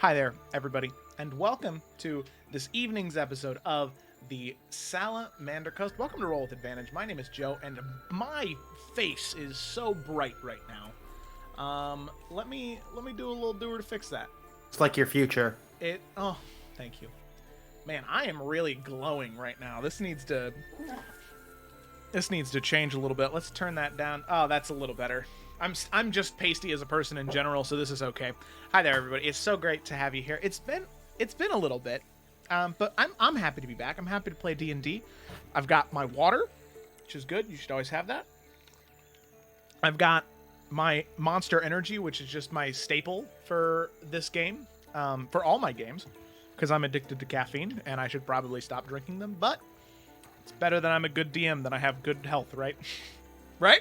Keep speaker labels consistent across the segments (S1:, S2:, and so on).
S1: Hi there, everybody, and welcome to this evening's episode of the Salamander Coast. Welcome to Roll with Advantage. My name is Joe, and my face is so bright right now. Let me do a little doer to fix that.
S2: It's like your future.
S1: Oh, thank you. Man, I am really glowing right now. This needs to change a little bit. Let's turn that down. Oh, that's a little better. I'm just pasty as a person in general, so this is okay. Hi there, everybody. It's so great to have you here. It's been a little bit, but I'm happy to be back. I'm happy to play D&D. I've got my water, which is good. You should always have that. I've got my Monster Energy, which is just my staple for this game, for all my games, because I'm addicted to caffeine, and I should probably stop drinking them, but it's better than I'm a good DM than I have good health, right? Right?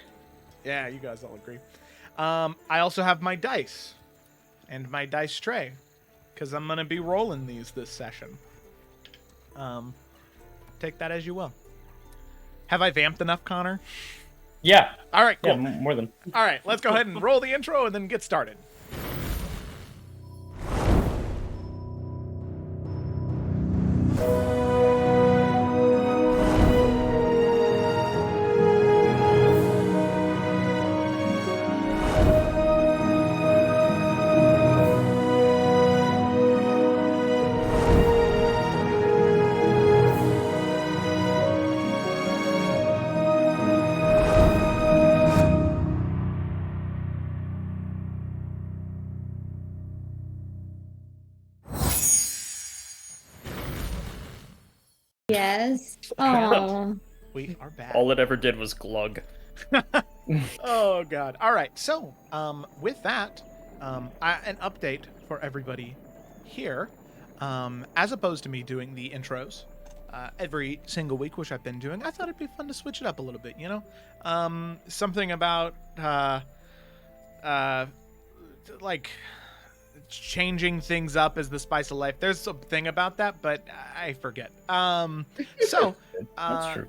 S1: Yeah, you guys all agree. I also have my dice and my dice tray, because I'm going to be rolling these this session. Take that as you will. Have I vamped enough, Connor?
S3: Yeah.
S1: All right, cool.
S3: Yeah, more than.
S1: All right, let's go ahead and roll the intro and then get started.
S4: Yes. Oh.
S1: We are back.
S3: All it ever did was glug.
S1: Oh god. All right. So, with that, an update for everybody here. As opposed to me doing the intros every single week, which I've been doing, I thought it'd be fun to switch it up a little bit. You know, something about like changing things up as the spice of life. There's a thing about that, but I forget. So
S3: That's true.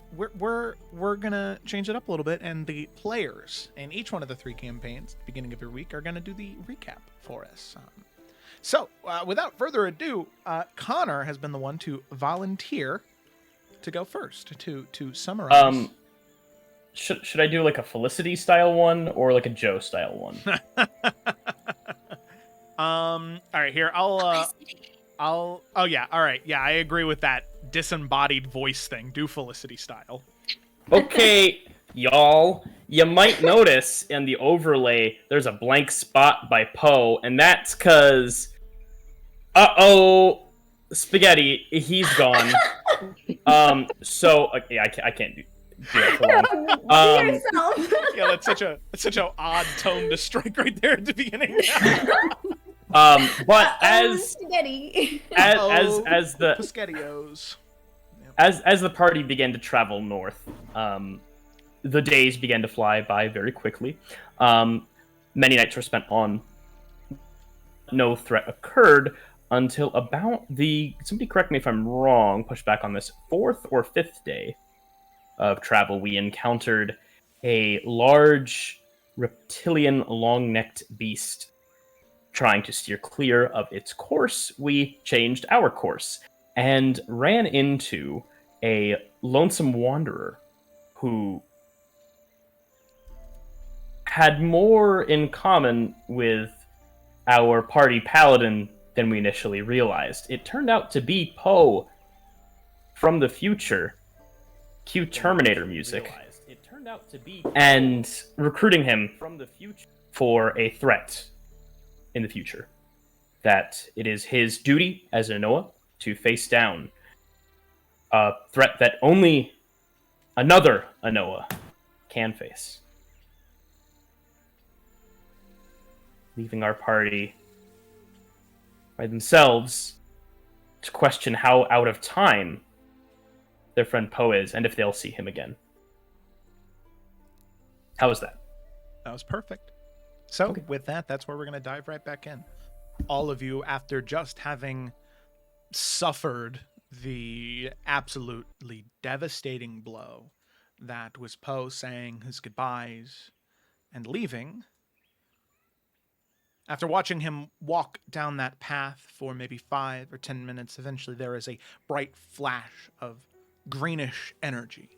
S1: we're gonna change it up a little bit, and the players in each one of the 3 campaigns at the beginning of every week are gonna do the recap for us. So without further ado, Connor has been the one to volunteer to go first to summarize.
S3: Should I do like a Felicity style one or like a Joe style one?
S1: All right, here oh yeah, all right, yeah, I agree with that disembodied voice thing. Do Felicity style.
S3: Okay, y'all. You might notice in the overlay there's a blank spot by Poe, and that's because Spaghetti, he's gone. So okay, I can't do that for long.
S4: Yourself.
S1: Yeah, that's such a odd tone to strike right there at the beginning.
S3: But as
S4: spaghetti.
S3: as the
S1: Pescattios.
S3: as the party began to travel north, the days began to fly by very quickly. Many nights were spent on. No threat occurred until about somebody correct me if I'm wrong, push back on this, 4th or 5th day of travel, we encountered a large reptilian long-necked beast. Trying to steer clear of its course, we changed our course and ran into a lonesome wanderer who had more in common with our party paladin than we initially realized. It turned out to be Poe from the future. Cue Terminator music. And recruiting him from the future for a threat in the future. That it is his duty as a Noah to face down a threat that only another Anoa can face. Leaving our party by themselves to question how out of time their friend Poe is, and if they'll see him again. How was that?
S1: That was perfect. So with that, that's where we're going to dive right back in. All of you, after just having suffered the absolutely devastating blow that was Poe saying his goodbyes and leaving, After watching him walk down that path for maybe 5 or 10 minutes, eventually there is a bright flash of greenish energy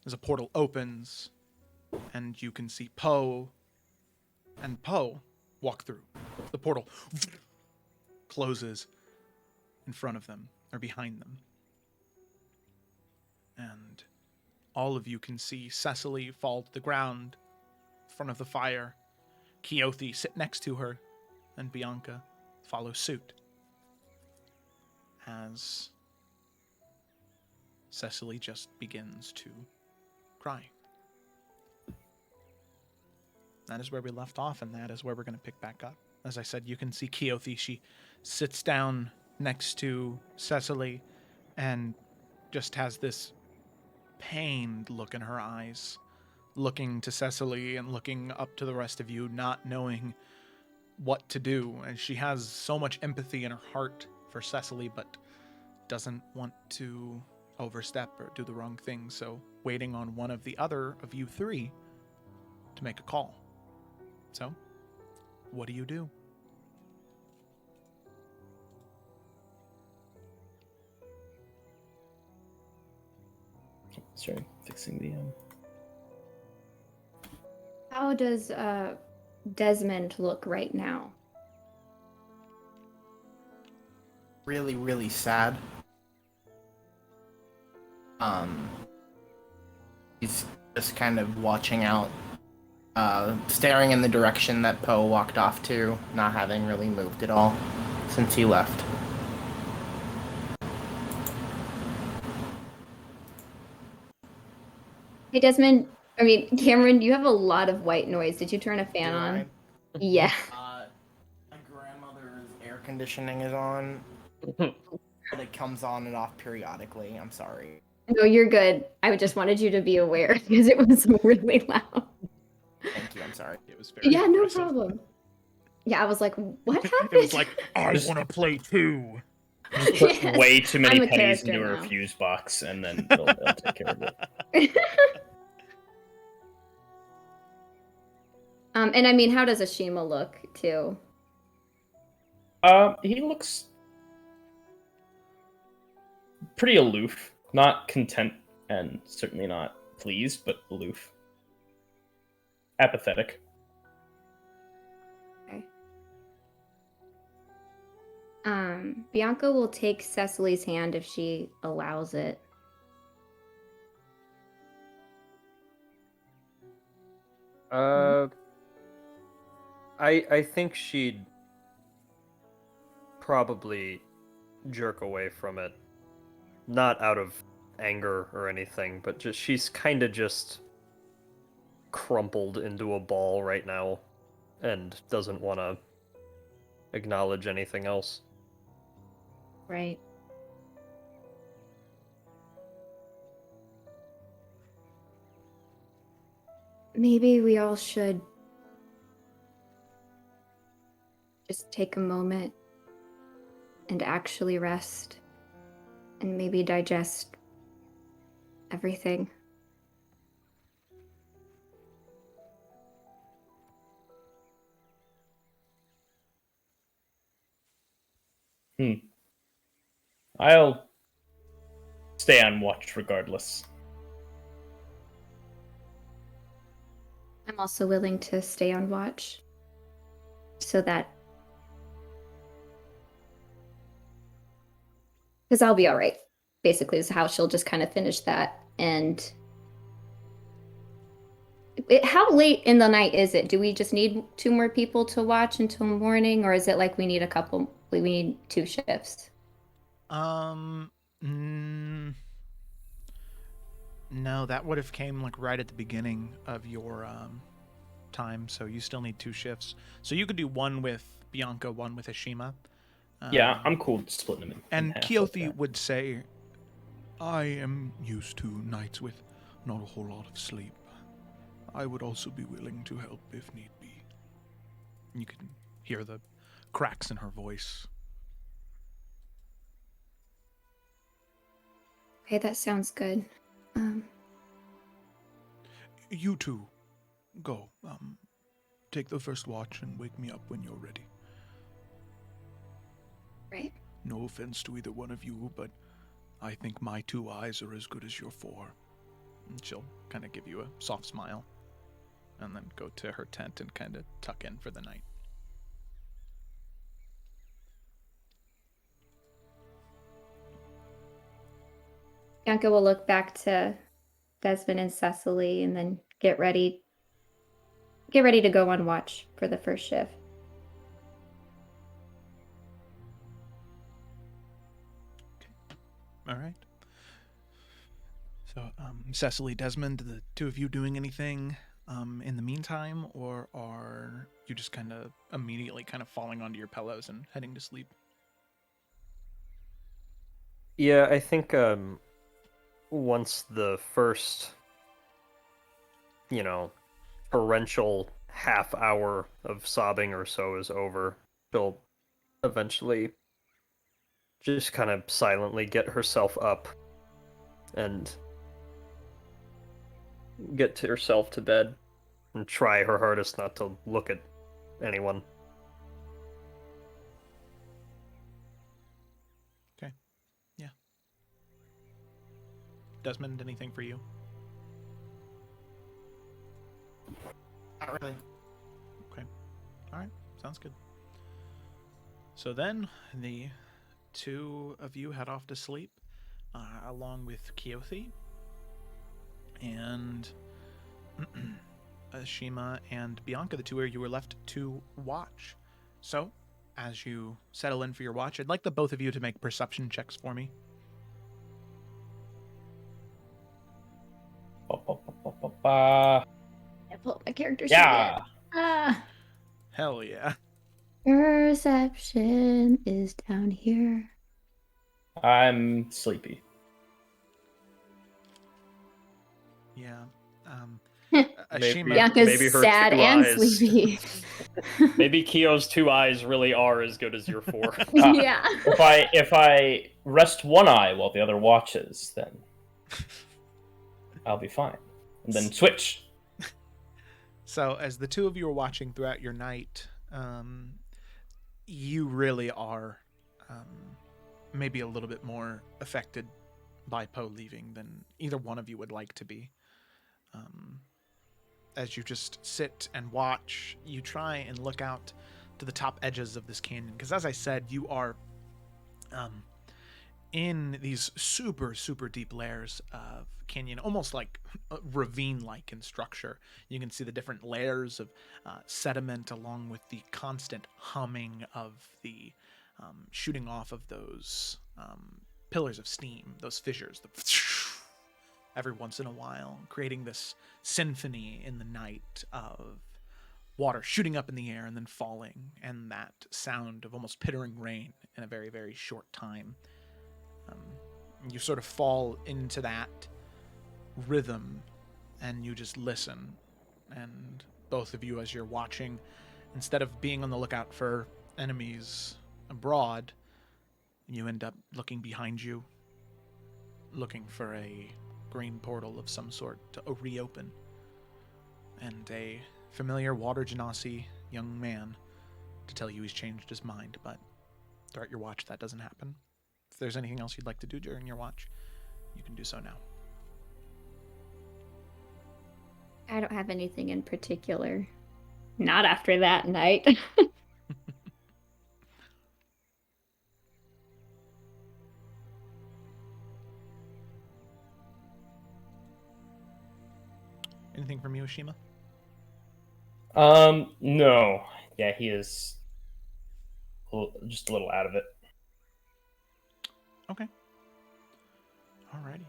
S1: as a portal opens, and you can see Poe and Poe walk through. The portal closes in front of them, or behind them. And all of you can see Cecily fall to the ground in front of the fire, Keothi sit next to her, and Bianca follow suit as Cecily just begins to cry. That is where we left off, and that is where we're going to pick back up. As I said, you can see Keothi. She sits down next to Cecily and just has this pained look in her eyes, looking to Cecily and looking up to the rest of you, not knowing what to do. And she has so much empathy in her heart for Cecily, but doesn't want to overstep or do the wrong thing, so waiting on one of the other of you three to make a call. So, what do you do?
S3: Sorry, fixing the
S4: How does Desmond look right now?
S2: Really, really sad. He's just kind of watching out, staring in the direction that Poe walked off to, not having really moved at all since he left.
S4: Hey, Desmond. Cameron, you have a lot of white noise. Did you turn a fan on? Yeah.
S2: My grandmother's air conditioning is on, but it comes on and off periodically. I'm sorry.
S4: No, you're good. I just wanted you to be aware because it was really loud.
S2: Thank you. I'm sorry.
S1: It was very
S4: Yeah, no
S1: impressive.
S4: problem. Yeah, I was like, what happened?
S1: It was like, I want to play too.
S3: Just put
S4: Yes,
S3: way too many
S4: I'm a
S3: pennies
S4: character
S3: into her
S4: now.
S3: fuse box, and then it'll take care of it.
S4: And I mean, how does Ashima look too?
S3: He looks pretty aloof, not content, and certainly not pleased, but aloof, apathetic.
S4: Okay. Bianca will take Cecily's hand if she allows it.
S5: I think she'd probably jerk away from it. Not out of anger or anything, but just she's kind of just crumpled into a ball right now and doesn't want to acknowledge anything else.
S4: Right. Maybe we all should just take a moment and actually rest and maybe digest everything.
S3: I'll stay on watch regardless.
S4: I'm also willing to stay on watch so that, because I'll be all right, basically, is how she'll just kind of finish that. And how late in the night is it? Do we just need 2 more people to watch until morning, or is it like we need we need 2 shifts?
S1: No, that would have came like right at the beginning of your time, so you still need 2 shifts. So you could do one with Bianca, one with Ashima.
S3: Yeah, I'm cool with splitting them in
S1: And
S3: half like
S1: Keothi
S3: that.
S1: would say, I am used to nights with not a whole lot of sleep. I would also be willing to help if need be. You can hear the cracks in her voice.
S4: Okay, that sounds good.
S1: You two, go.
S6: take the first watch and wake me up when you're ready.
S4: Right.
S6: No offense to either one of you, but I think my 2 eyes are as good as your 4.
S1: And she'll kind of give you a soft smile and then go to her tent and kind of tuck in for the night.
S4: Bianca will look back to Desmond and Cecily and then get ready to go on watch for the first shift.
S1: All right. So, Cecily, Desmond, the two of you doing anything in the meantime, or are you just kind of immediately kind of falling onto your pillows and heading to sleep?
S5: Yeah, I think once the first, torrential half hour of sobbing or so is over, she'll eventually just kind of silently get herself up and get to herself to bed and try her hardest not to look at anyone.
S1: Okay. Yeah. Desmond, anything for you?
S2: Not really.
S1: Okay. All right. Sounds good. So then the two of you head off to sleep, along with Keothi and Shima and Bianca, the two of you were left to watch. So, as you settle in for your watch, I'd like the both of you to make perception checks for me.
S4: I pull up my character sheet
S3: Yeah.
S4: yet.
S1: Hell yeah.
S4: Perception is down here.
S3: I'm sleepy.
S1: Yeah.
S5: Maybe-
S1: Shima,
S4: Bianca's
S5: maybe her
S4: sad
S5: 2
S4: and
S5: eyes.
S4: sleepy.
S5: Maybe Kyo's 2 eyes really are as good as your 4.
S4: Yeah.
S3: If I rest one eye while the other watches, then I'll be fine. And then switch.
S1: So, as the two of you are watching throughout your night, you really are maybe a little bit more affected by Poe leaving than either one of you would like to be. As you just sit and watch, you try and look out to the top edges of this canyon. Because as I said, you are in these super, super deep layers of canyon, almost like ravine-like in structure. You can see the different layers of sediment along with the constant humming of the shooting off of those pillars of steam, those fissures, every once in a while, creating this symphony in the night of water shooting up in the air and then falling, and that sound of almost pittering rain in a very, very short time. You sort of fall into that rhythm and you just listen. And both of you, as you're watching, instead of being on the lookout for enemies abroad, you end up looking behind you, looking for a green portal of some sort to reopen. And a familiar Water Genasi young man to tell you he's changed his mind, but throughout your watch that doesn't happen. If there's anything else you'd like to do during your watch, you can do so now.
S4: I don't have anything in particular. Not after that night.
S1: Anything from you, Ashima?
S3: No. Yeah, he is just a little out of it.
S1: Okay. Alrighty.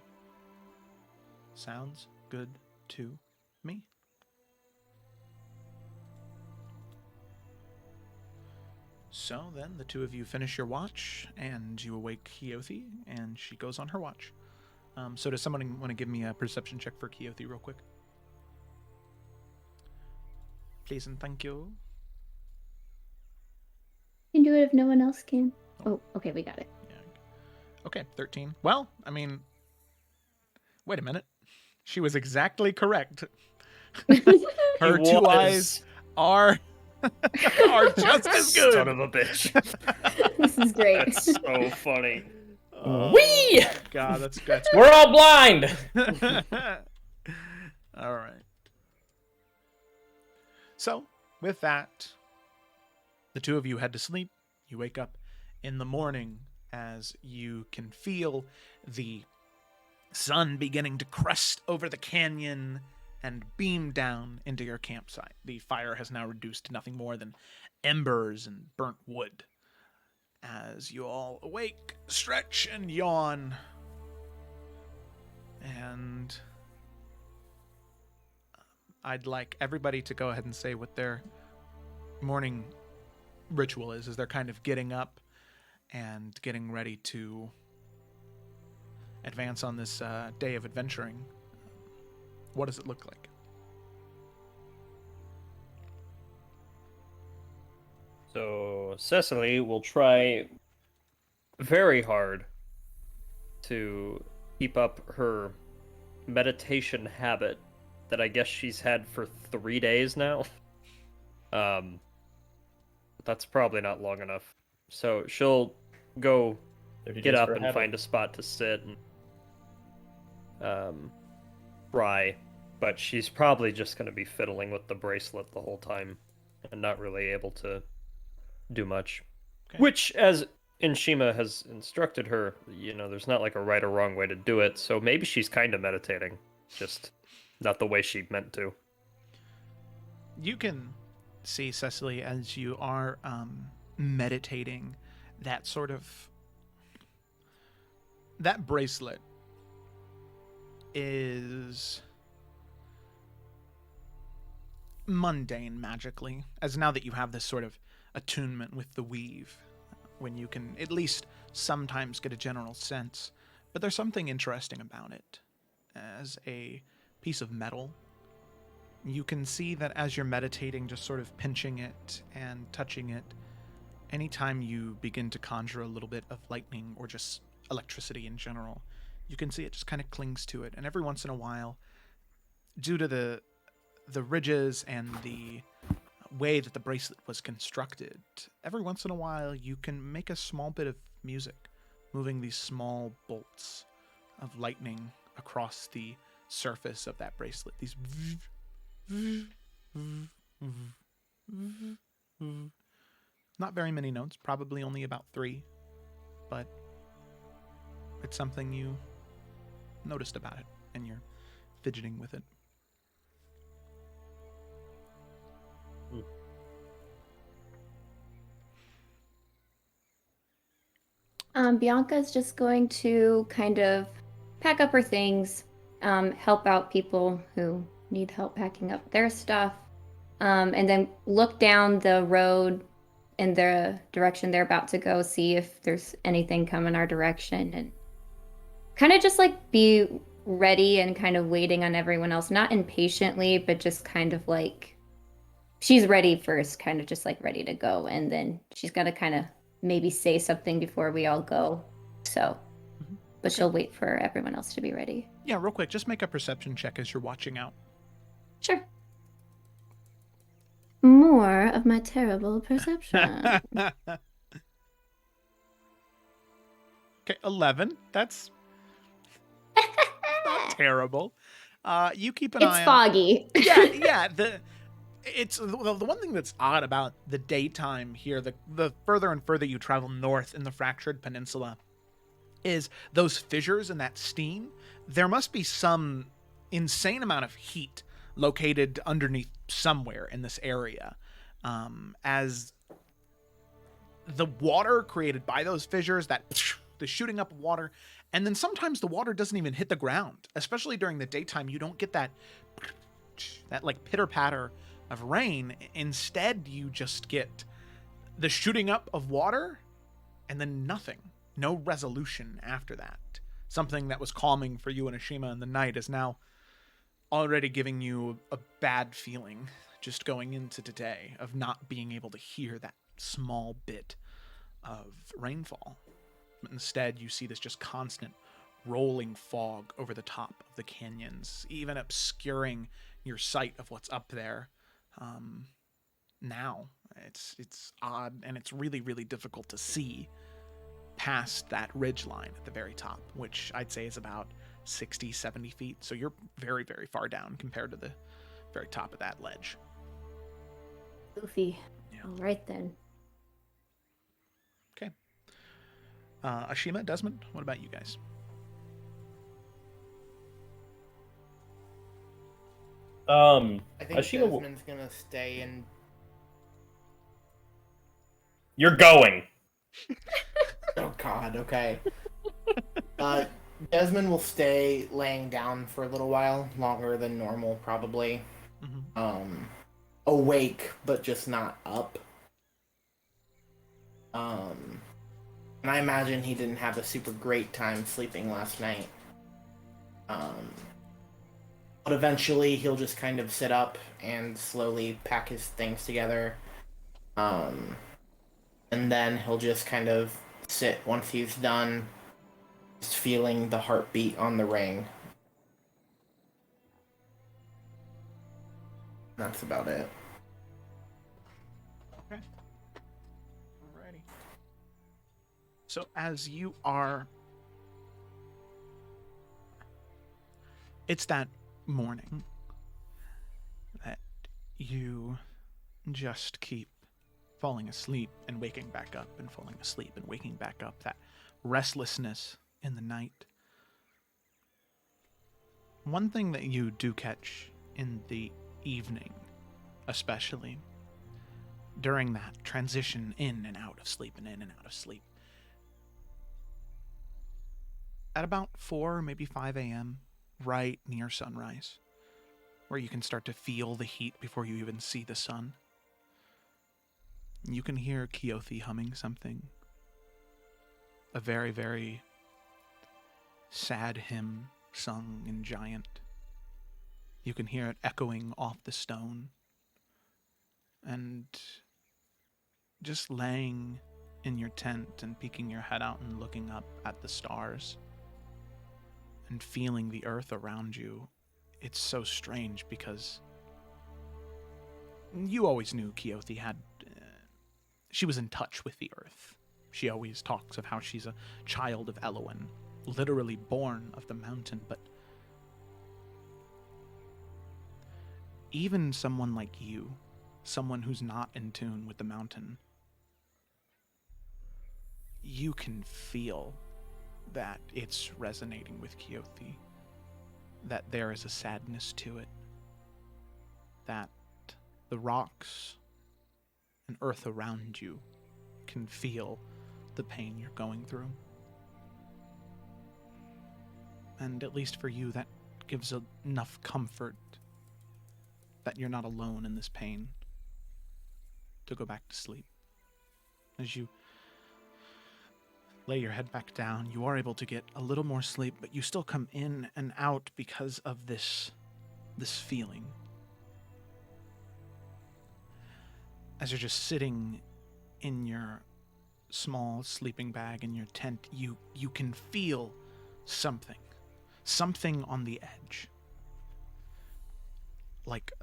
S1: Sounds good to me. So then the two of you finish your watch and you awake Keothi and she goes on her watch. So does someone want to give me a perception check for Keothi real quick? Please and thank you.
S4: You can do it if no one else can. Oh, okay, we got it.
S1: Yeah. Okay, 13. Well, I mean, wait a minute. She was exactly correct. Her
S5: He
S1: two
S5: was.
S1: eyes are are just as good.
S5: Son of a bitch.
S4: This is great.
S5: That's so funny.
S1: Oh,
S3: Whee!
S1: God, that's
S3: We're all blind.
S1: all right. So, with that, the two of you head to sleep. You wake up in the morning as you can feel the sun beginning to crest over the canyon and beam down into your campsite. The fire has now reduced to nothing more than embers and burnt wood. As you all awake, stretch, and yawn, and I'd like everybody to go ahead and say what their morning ritual is, as they're kind of getting up and getting ready to advance on this day of adventuring. What does it look like?
S5: So Cecily will try very hard to keep up her meditation habit that I guess she's had for 3 days now. That's probably not long enough. So she'll go
S3: 30
S5: get
S3: days
S5: up
S3: for a
S5: and
S3: habit.
S5: find a spot to sit and try, but she's probably just going to be fiddling with the bracelet the whole time and not really able to do much.
S1: Okay.
S5: Which, as Inshima has instructed her, there's not like a right or wrong way to do it, so maybe she's kind of meditating, just not the way she meant to.
S1: You can see, Cecily, as you are meditating, that bracelet is mundane magically, as now that you have this sort of attunement with the weave, when you can at least sometimes get a general sense, but there's something interesting about it. As a piece of metal, you can see that as you're meditating, just sort of pinching it and touching it, anytime you begin to conjure a little bit of lightning or just electricity in general, you can see it just kind of clings to it. And every once in a while, due to the ridges and the way that the bracelet was constructed, every once in a while you can make a small bit of music, moving these small bolts of lightning across the surface of that bracelet. These not very many notes, probably only about 3, but it's something you noticed about it, and you're fidgeting with it.
S4: Bianca's just going to kind of pack up her things, help out people who need help packing up their stuff, and then look down the road in the direction they're about to go, see if there's anything coming our direction, and kind of just like be ready and kind of waiting on everyone else, not impatiently, but just kind of like she's ready first, kind of just like ready to go, and then she's got to kind of maybe say something before we all go. So, but she'll wait for everyone else to be ready.
S1: Yeah, real quick, just make a perception check as you're watching out.
S4: Sure. More of my terrible perception.
S1: Okay, 11. That's not terrible. You keep an eye
S4: It's
S1: on...
S4: foggy.
S1: Yeah. The one thing that's odd about the daytime here, the further and further you travel north in the Fractured Peninsula, is those fissures and that steam. There must be some insane amount of heat located underneath somewhere in this area, as the water created by those fissures, the shooting up of water, and then sometimes the water doesn't even hit the ground. Especially during the daytime, you don't get that like pitter patter of rain. Instead, you just get the shooting up of water and then nothing. No resolution after that. Something that was calming for you and Ashima in the night is now already giving you a bad feeling just going into today of not being able to hear that small bit of rainfall. Instead, you see this just constant rolling fog over the top of the canyons, even obscuring your sight of what's up there. now. It's odd, and it's really, really difficult to see past that ridge line at the very top, which I'd say is about 60, 70 feet. So you're very, very far down compared to the very top of that ledge.
S4: Goofy.
S1: Yeah.
S4: All right then.
S1: Okay. Ashima, Desmond, what about you guys?
S2: I think
S3: Ashima will...
S2: Desmond's gonna stay in.
S3: You're going.
S2: Oh God. Okay. Desmond will stay laying down for a little while, longer than normal, probably.
S1: Mm-hmm.
S2: Awake, but just not up. And I imagine he didn't have a super great time sleeping last night. But eventually he'll just kind of sit up and slowly pack his things together. And then he'll just kind of sit once he's done, just feeling the heartbeat on the ring. That's about it.
S1: Okay. Alrighty. So as you are... It's that morning that you just keep falling asleep and waking back up and falling asleep and waking back up. That restlessness in the night. One thing that you do catch in the evening, especially during that transition in and out of sleep and in and out of sleep, at about 4, maybe 5 a.m., right near sunrise, where you can start to feel the heat before you even see the sun, you can hear Keothi humming something. A very, very sad hymn sung in Giant. You can hear it echoing off the stone. And just laying in your tent and peeking your head out and looking up at the stars and feeling the earth around you, it's so strange because you always knew Keothi had... she was in touch with the earth. She always talks of how she's a child of Elowen, literally born of the mountain, but even someone like you, someone who's not in tune with the mountain, you can feel that it's resonating with Keothi, that there is a sadness to it, that the rocks and earth around you can feel the pain you're going through. And at least for you, that gives enough comfort that you're not alone in this pain to go back to sleep. As you lay your head back down, you are able to get a little more sleep, but you still come in and out because of this feeling. As you're just sitting in your small sleeping bag in your tent, you can feel something on the edge, like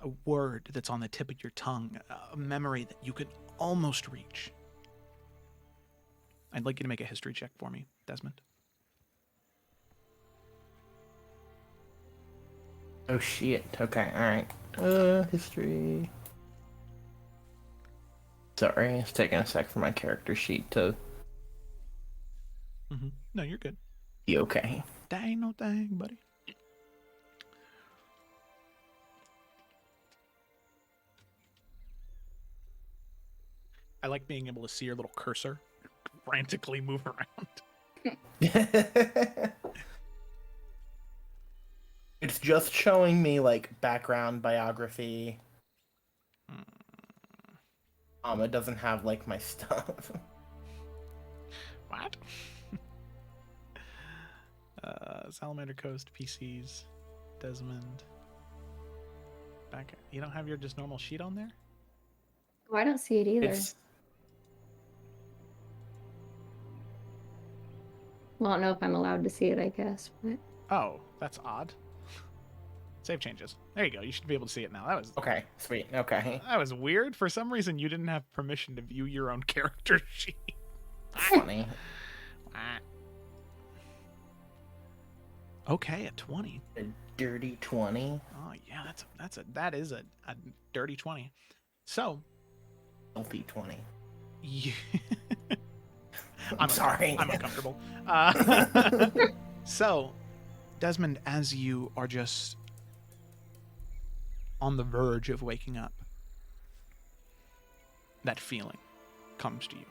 S1: a word that's on the tip of your tongue, a memory that you could almost reach. I'd like you to make a history check for me, Desmond.
S2: Oh shit. Okay, alright. History. Sorry, it's taking a sec for my character sheet to
S1: No, you're good.
S2: be okay.
S1: That ain't no thing, buddy. I like being able to see your little cursor frantically move around.
S2: It's just showing me like background biography. It doesn't have like my stuff.
S1: What? Salamander Coast, PCs, Desmond. Back. You don't have your just normal sheet on there?
S4: Oh, I don't see it either. Well, I don't know if I'm allowed to see it, I guess. But...
S1: Oh, that's odd. Save changes. There you go. You should be able to see it now.
S2: Okay, sweet. Okay.
S1: That was weird. For some reason, you didn't have permission to view your own character sheet.
S2: Funny.
S1: Okay, a 20.
S2: A dirty 20.
S1: Oh yeah, that is a dirty 20. So,
S2: Filthy 20.
S1: you,
S2: I'm sorry.
S1: I'm uncomfortable. So, Desmond, as you are just on the verge of waking up, that feeling comes to you.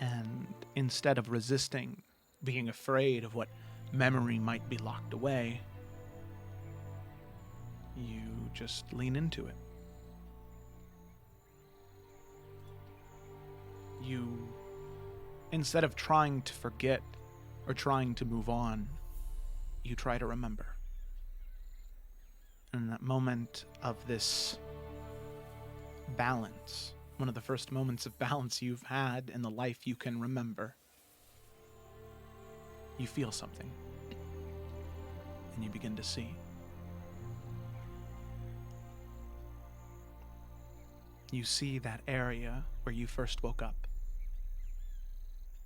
S1: And instead of resisting, being afraid of what memory might be locked away, you just lean into it. You, instead of trying to forget or trying to move on, you try to remember. And that moment of this balance, one of the first moments of balance you've had in the life you can remember, you feel something, and you begin to see. You see that area where you first woke up.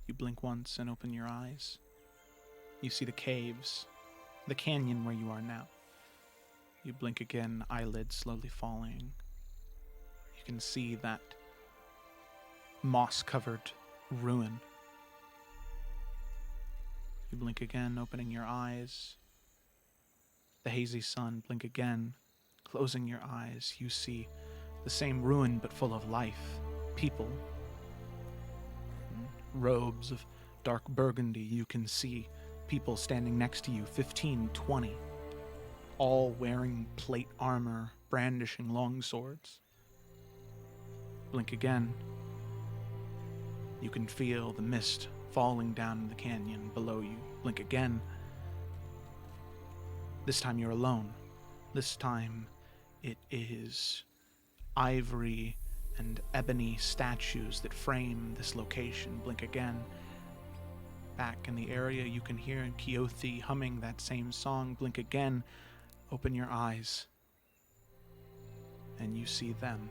S1: You blink once and open your eyes. You see the caves, the canyon where you are now. You blink again, eyelids slowly falling. You can see that moss-covered ruin. You blink again, opening your eyes. The hazy sun, blink again, closing your eyes. You see the same ruin but full of life, people. In robes of dark burgundy, you can see people standing next to you, 15, 20, all wearing plate armor, brandishing long swords. Blink again. You can feel the mist falling down the canyon below you. Blink again. This time you're alone. This time it is ivory and ebony statues that frame this location. Blink again. Back in the area you can hear Keothi humming that same song. Blink again. Open your eyes. And you see them.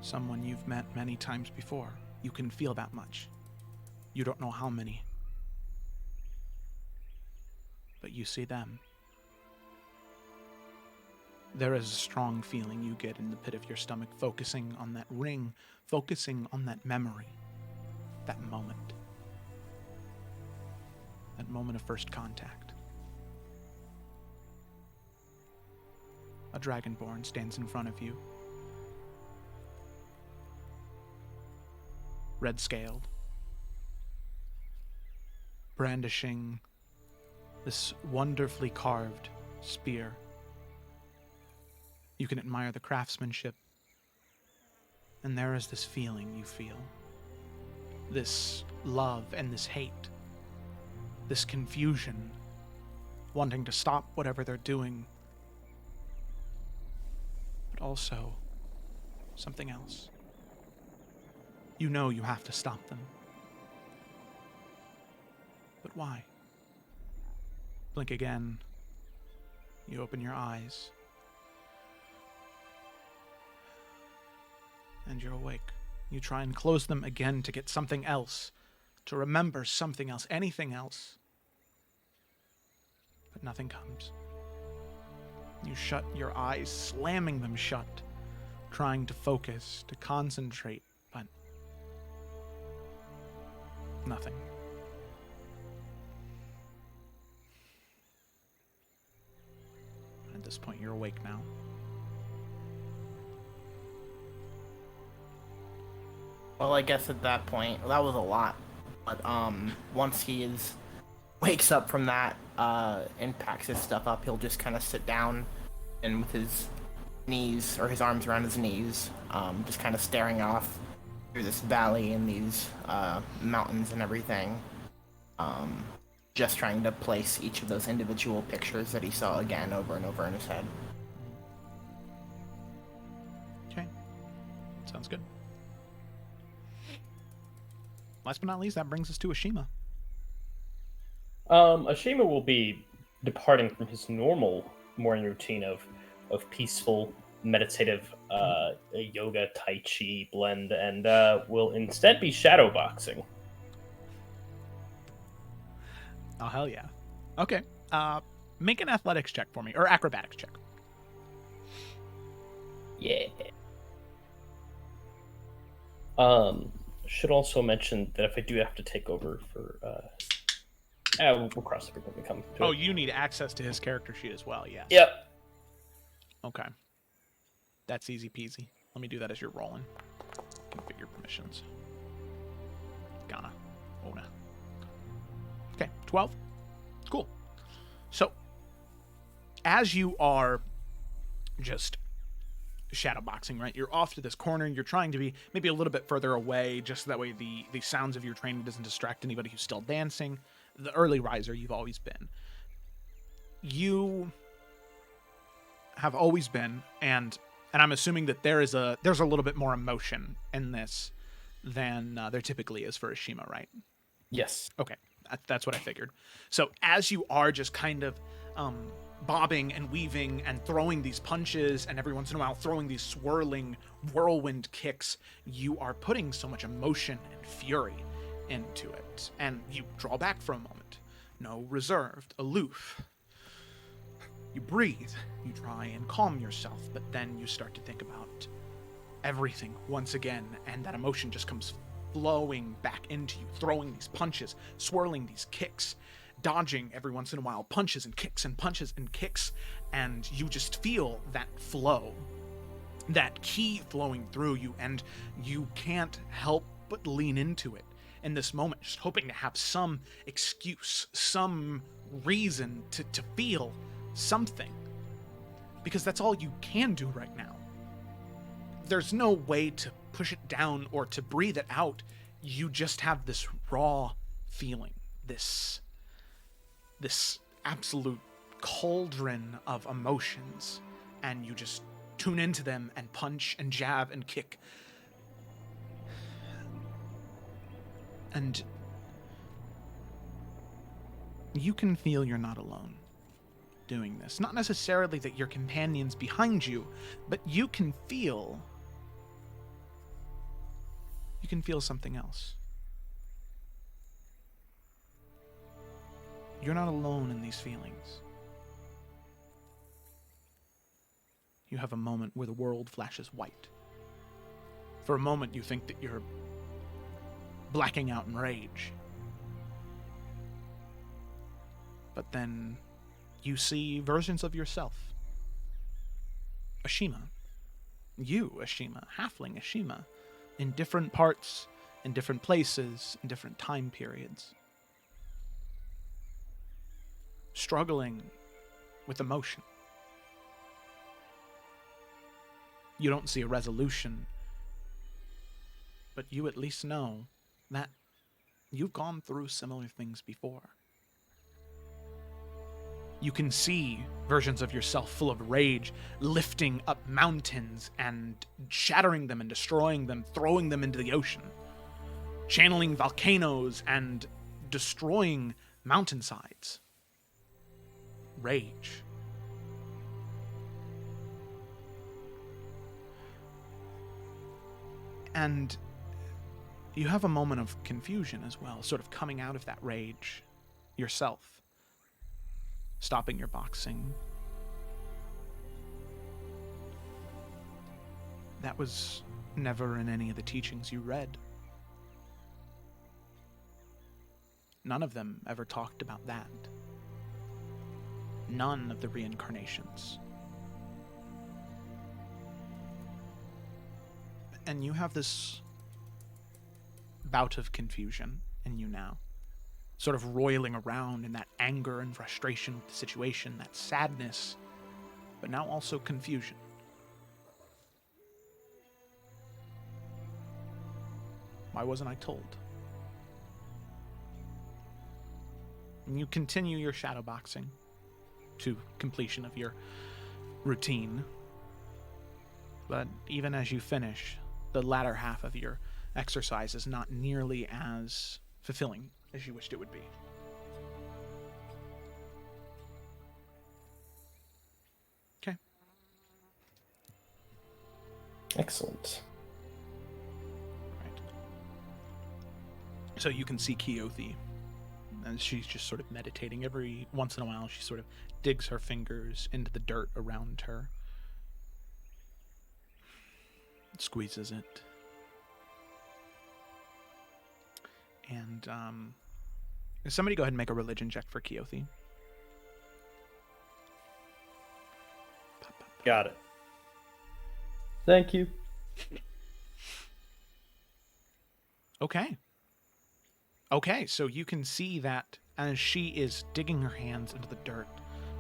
S1: Someone you've met many times before. You can feel that much. You don't know how many. But you see them. There is a strong feeling you get in the pit of your stomach, focusing on that ring, focusing on that memory, that moment. That moment of first contact. A dragonborn stands in front of you. Red-scaled, brandishing this wonderfully carved spear. You can admire the craftsmanship, and there is this feeling you feel. This love and this hate. This confusion, wanting to stop whatever they're doing, but also something else. You know you have to stop them. But why? Blink again. You open your eyes. And you're awake. You try and close them again to get something else, to remember something else, anything else. But nothing comes. You shut your eyes, slamming them shut, trying to focus, to concentrate, but nothing. At this point, you're awake now.
S2: Well, I guess at that point, that was a lot. But once wakes up from that and packs his stuff up, he'll just kind of sit down and with his knees, or his arms around his knees, just kind of staring off through this valley and these mountains and everything. Just trying to place each of those individual pictures that he saw again over and over in his head.
S1: Okay. Sounds good. Last but not least, that brings us to Ashima.
S3: Ashima will be departing from his normal morning routine of peaceful, meditative yoga tai chi blend, and will instead be shadowboxing.
S1: Oh, hell yeah. Okay. Make an athletics check for me, or acrobatics check.
S3: Yeah. Should also mention that if I do have to take over for, we'll cross it when we come to
S1: Oh,
S3: it.
S1: you need access to his character sheet as well, yes.
S3: Yep.
S1: Okay. That's easy peasy. Let me do that as you're rolling. Configure permissions. Ghana. Ona. Okay, 12. Cool. So, as you are just shadowboxing, right? You're off to this corner, and you're trying to be maybe a little bit further away, just so that way the sounds of your training doesn't distract anybody who's still dancing. The early riser you've always been. You have always been, and I'm assuming that there's a little bit more emotion in this than there typically is for Ashima, right?
S3: Yes.
S1: Okay, that's what I figured. So as you are just kind of bobbing and weaving and throwing these punches, and every once in a while throwing these swirling whirlwind kicks, you are putting so much emotion and fury into it. And you draw back for a moment. No, reserved, aloof. You breathe. You try and calm yourself, but then you start to think about everything once again, and that emotion just comes flowing back into you, throwing these punches, swirling these kicks, dodging every once in a while, punches and kicks and punches and kicks, and you just feel that flow, that ki flowing through you, and you can't help but lean into it in this moment, just hoping to have some excuse, some reason to feel something, because that's all you can do right now. There's no way to push it down or to breathe it out. You just have this raw feeling, this absolute cauldron of emotions, and you just tune into them and punch and jab and kick. And you can feel you're not alone doing this. Not necessarily that your companion's behind you, but you can feel something else. You're not alone in these feelings. You have a moment where the world flashes white. For a moment, you think that you're blacking out in rage. But then you see versions of yourself. Ashima. You, Ashima. Halfling Ashima. In different parts, in different places, in different time periods. Struggling with emotion. You don't see a resolution, but you at least know that you've gone through similar things before. You can see versions of yourself full of rage, lifting up mountains and shattering them and destroying them, throwing them into the ocean, channeling volcanoes and destroying mountainsides. Rage. And you have a moment of confusion as well, sort of coming out of that rage yourself. Stopping your boxing. That was never in any of the teachings you read. None of them ever talked about that. None of the reincarnations. And you have this bout of confusion in you now. Sort of roiling around in that anger and frustration with the situation, that sadness, but now also confusion. Why wasn't I told? And you continue your shadowboxing to completion of your routine. But even as you finish, the latter half of your exercise is not nearly as fulfilling as you wished it would be.
S7: Excellent.
S1: Right. So you can see Keothi, and she's just sort of meditating. Every once in a while, she sort of digs her fingers into the dirt around her, squeezes it, and somebody go ahead and make a religion check for Keothi.
S5: Got it.
S3: Thank you.
S1: Okay, so you can see that as she is digging her hands into the dirt,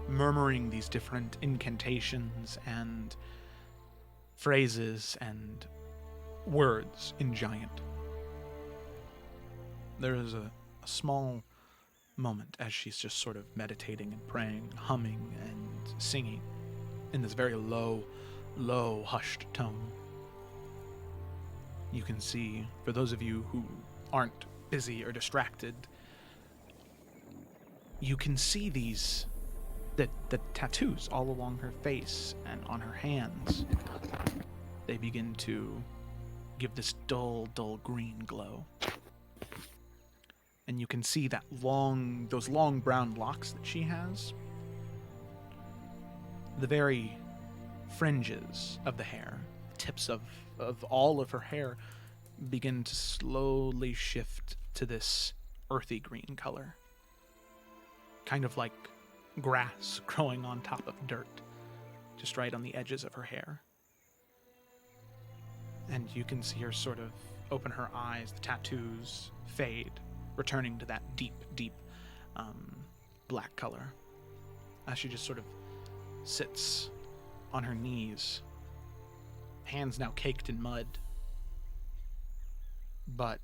S1: murmuring these different incantations and phrases and words in Giant, there is a small moment as she's just sort of meditating and praying, humming and singing in this very low, hushed tone. You can see, for those of you who aren't busy or distracted, you can see the tattoos all along her face and on her hands. They begin to give this dull green glow. And you can see that those long brown locks that she has. The very fringes of the hair, tips of all of her hair, begin to slowly shift to this earthy green color. Kind of like grass growing on top of dirt, just right on the edges of her hair. And you can see her sort of open her eyes, the tattoos fade, returning to that deep black color, as she just sort of sits on her knees, hands now caked in mud, but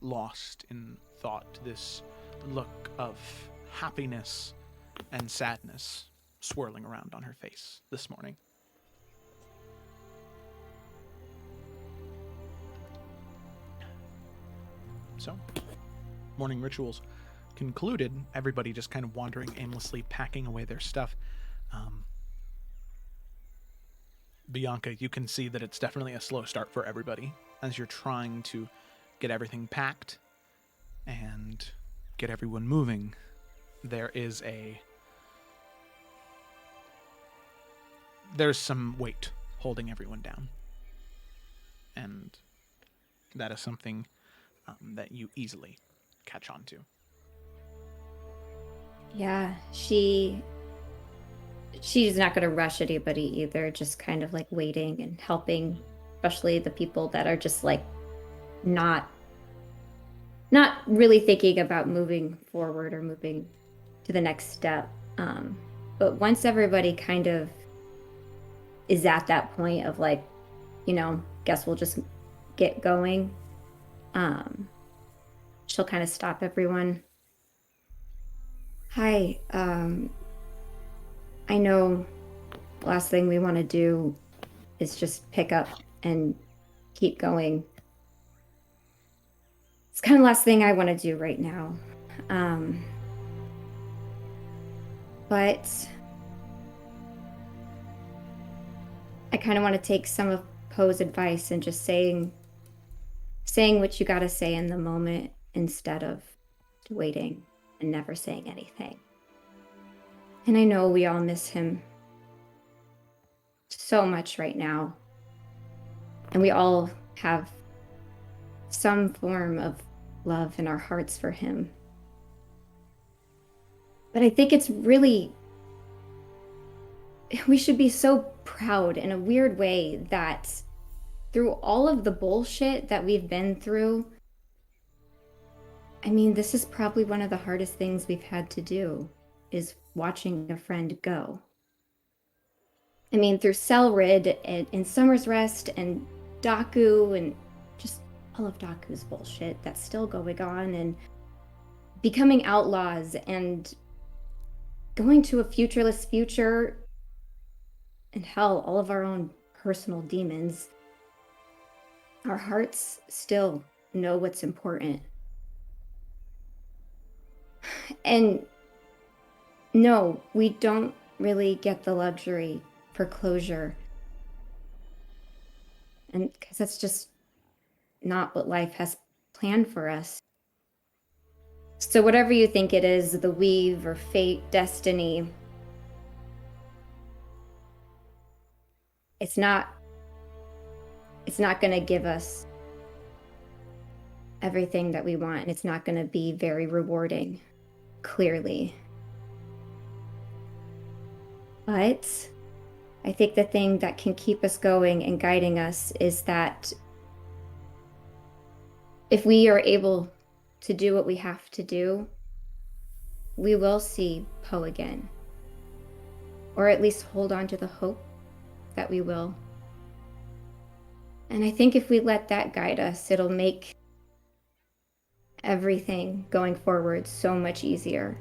S1: lost in thought, this look of happiness and sadness swirling around on her face this morning. So, morning rituals concluded, everybody just kind of wandering aimlessly, packing away their stuff. Bianca, you can see that it's definitely a slow start for everybody as you're trying to get everything packed and get everyone moving. There's some weight holding everyone down, and that is something that you easily catch on to.
S4: Yeah, she's not going to rush anybody either, just kind of like waiting and helping, especially the people that are just like not really thinking about moving forward or moving to the next step. But once everybody kind of is at that point of like, guess we'll just get going, she'll kind of stop everyone. Hi, I know the last thing we want to do is just pick up and keep going. It's kind of the last thing I want to do right now. But I kind of want to take some of Poe's advice and just saying what you got to say in the moment instead of waiting and never saying anything. And I know we all miss him so much right now. And we all have some form of love in our hearts for him. But I think it's really, we should be so proud in a weird way that through all of the bullshit that we've been through, I mean, this is probably one of the hardest things we've had to do, is watching a friend go. I mean, through Selrid and Summer's Rest and Daku and just all of Daku's bullshit that's still going on, and becoming outlaws and going to a futureless future, and hell, all of our own personal demons, our hearts still know what's important. And no, we don't really get the luxury for closure. And because that's just not what life has planned for us. So whatever you think it is, the weave or fate, destiny, it's not going to give us everything that we want, and it's not going to be very rewarding, clearly. But I think the thing that can keep us going and guiding us is that if we are able to do what we have to do, we will see Poe again. Or at least hold on to the hope that we will. And I think if we let that guide us, it'll make everything going forward so much easier.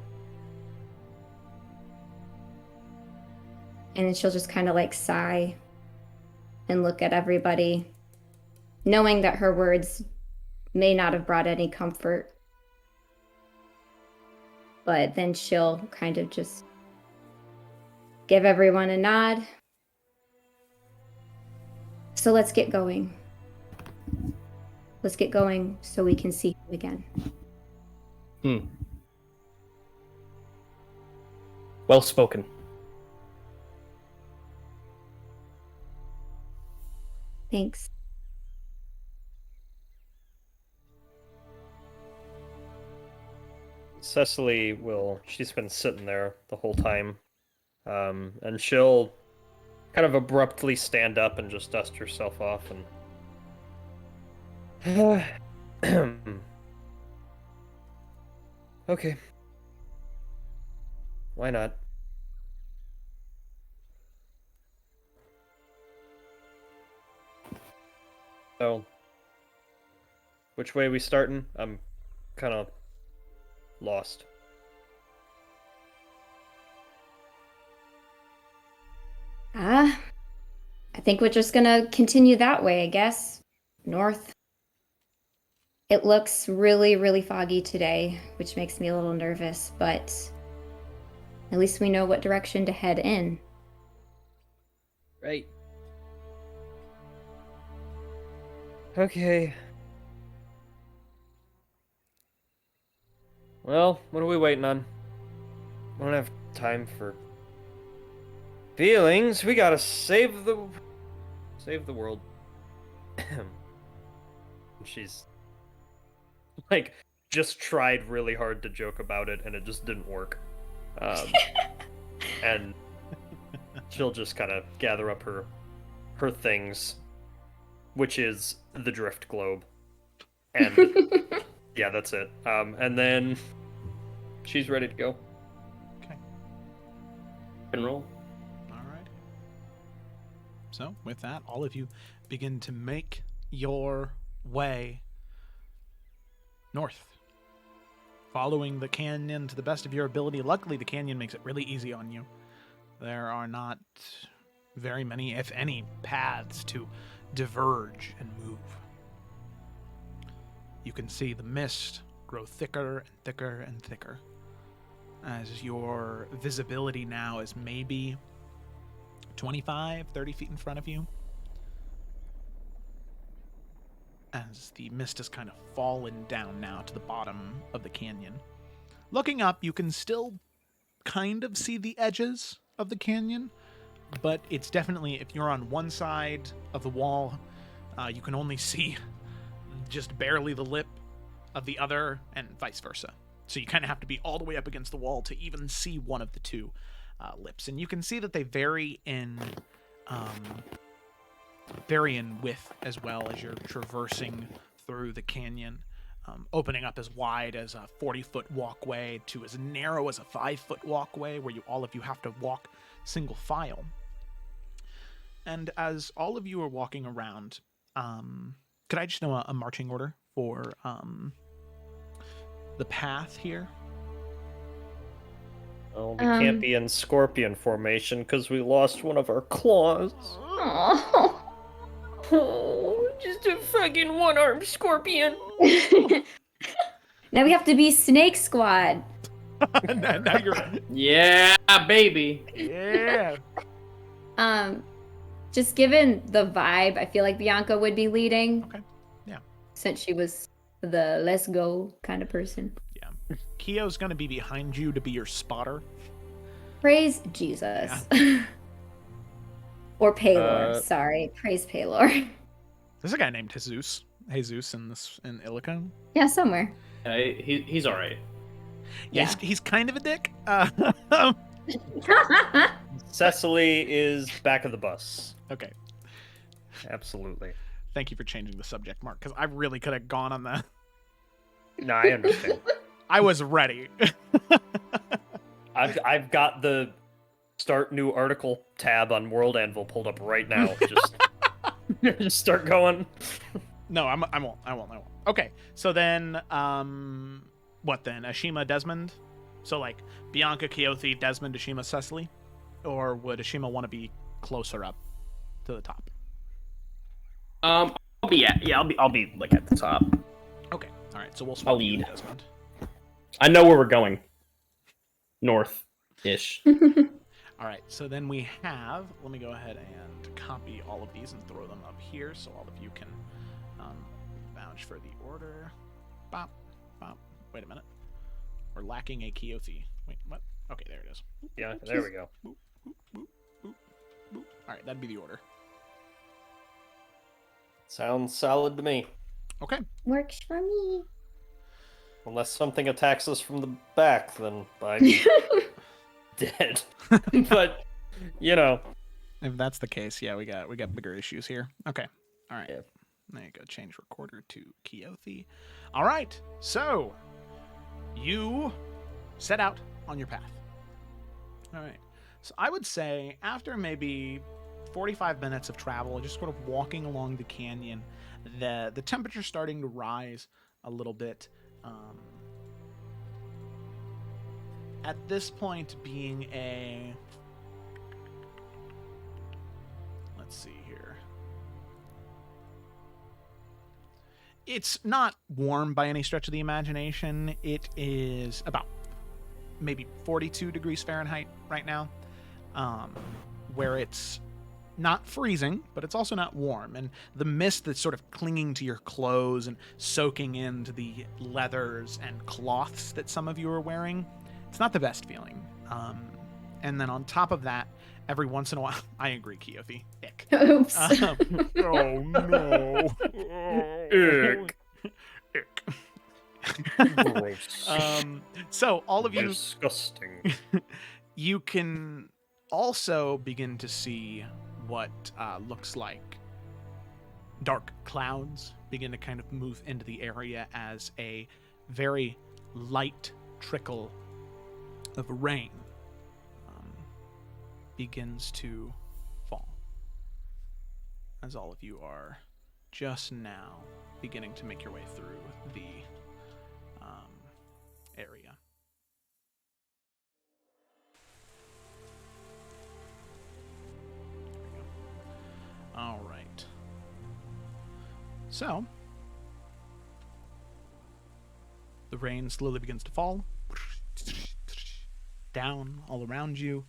S4: And then she'll just kind of like sigh and look at everybody, knowing that her words may not have brought any comfort. But then she'll kind of just give everyone a nod. So let's get going. Let's get going so we can see him again.
S3: Well spoken.
S4: Thanks.
S5: Cecily she's been sitting there the whole time, and she'll kind of abruptly stand up and just dust herself off and okay, why not? So which way we starting? I'm kind of lost.
S4: I think we're just gonna continue that way, I guess. North. It looks really, really foggy today, which makes me a little nervous, but at least we know what direction to head in.
S5: Right. Okay. Well, what are we waiting on? We don't have time for feelings. We gotta save the world. She's like just tried really hard to joke about it, and it just didn't work. And she'll just kind of gather up her things, which is the drift globe, and yeah, that's it. And then she's ready to go.
S1: Okay.
S3: And roll.
S1: All right. So, with that, all of you begin to make your way north, following the canyon to the best of your ability. Luckily, the canyon makes it really easy on you. There are not very many, if any, paths to diverge and move. You can see the mist grow thicker and thicker and thicker, as your visibility now is maybe 25, 30 feet in front of you, as the mist has kind of fallen down now to the bottom of the canyon. Looking up, you can still kind of see the edges of the canyon, but it's definitely, if you're on one side of the wall, you can only see just barely the lip of the other, and vice versa. So you kind of have to be all the way up against the wall to even see one of the two lips. And you can see that they vary in width as well, as you're traversing through the canyon, opening up as wide as a 40-foot walkway to as narrow as a 5-foot walkway, where all of you have to walk single file. And as all of you are walking around, could I just know a marching order for the path here?
S5: Oh, we can't be in scorpion formation because we lost one of our claws.
S4: Oh,
S7: Just a fucking one-armed scorpion.
S4: now we have to be Snake Squad.
S1: now you're...
S7: Yeah, baby.
S1: Yeah.
S4: Just given the vibe, I feel like Bianca would be leading.
S1: Okay. Yeah.
S4: Since she was the let's go kind of person.
S1: Yeah. Kyo's gonna be behind you to be your spotter.
S4: Praise Jesus. Or Paylor. Sorry. Praise Paylor.
S1: There's a guy named Jesus in Illico.
S4: Yeah, somewhere.
S3: He's all right.
S1: Yeah, he's kind of a dick.
S5: Cecily is back of the bus.
S1: Okay.
S5: Absolutely.
S1: Thank you for changing the subject, Mark, because I really could have gone on that.
S5: No, I understand.
S1: I was ready.
S5: I've got the start new article tab on World Anvil pulled up right now. Just start going.
S1: No, I won't. Okay, so then, what then? Ashima, Desmond? So, like, Bianca, Keothi, Desmond, Ashima, Cecily? Or would Ashima want to be closer up to the top?
S3: I'll be like at the top.
S1: Okay, all right, so we'll
S3: I'll
S1: swap you,
S3: lead.
S1: Desmond.
S3: I know where we're going. North-ish.
S1: All right, so then we have, let me go ahead and copy all of these and throw them up here so all of you can vouch for the order. Bop, bop. Wait a minute. We're lacking a Keothi. Wait, what? Okay, there it is.
S5: Yeah, there we go.
S1: Boop, boop, boop, boop, boop. All right, that'd be the order.
S5: Sounds solid to me.
S1: Okay.
S4: Works for me.
S5: Unless something attacks us from the back, then I'm dead. But, you know.
S1: If that's the case, yeah, we got bigger issues here. Okay. All right.
S5: Yeah.
S1: There you go. Change recorder to Keothi. All right. So, you set out on your path. All right. So I would say after maybe 45 minutes of travel, just sort of walking along the canyon, the temperature's starting to rise a little bit. At this point being let's see here. It's not warm by any stretch of the imagination. It is about maybe 42 degrees Fahrenheit right now, where it's not freezing, but it's also not warm. And the mist that's sort of clinging to your clothes and soaking into the leathers and cloths that some of you are wearing, it's not the best feeling. And then on top of that, every once in a while, I agree, Keothi. Ick.
S4: Oops.
S1: Oh no.
S5: Ick.
S1: Ick.
S5: Gross.
S1: So all of you,
S5: Disgusting.
S1: you can also begin to see what looks like dark clouds begin to kind of move into the area as a very light trickle of rain begins to fall, as all of you are just now beginning to make your way through the area. There we go. All right. So, the rain slowly begins to fall down all around you,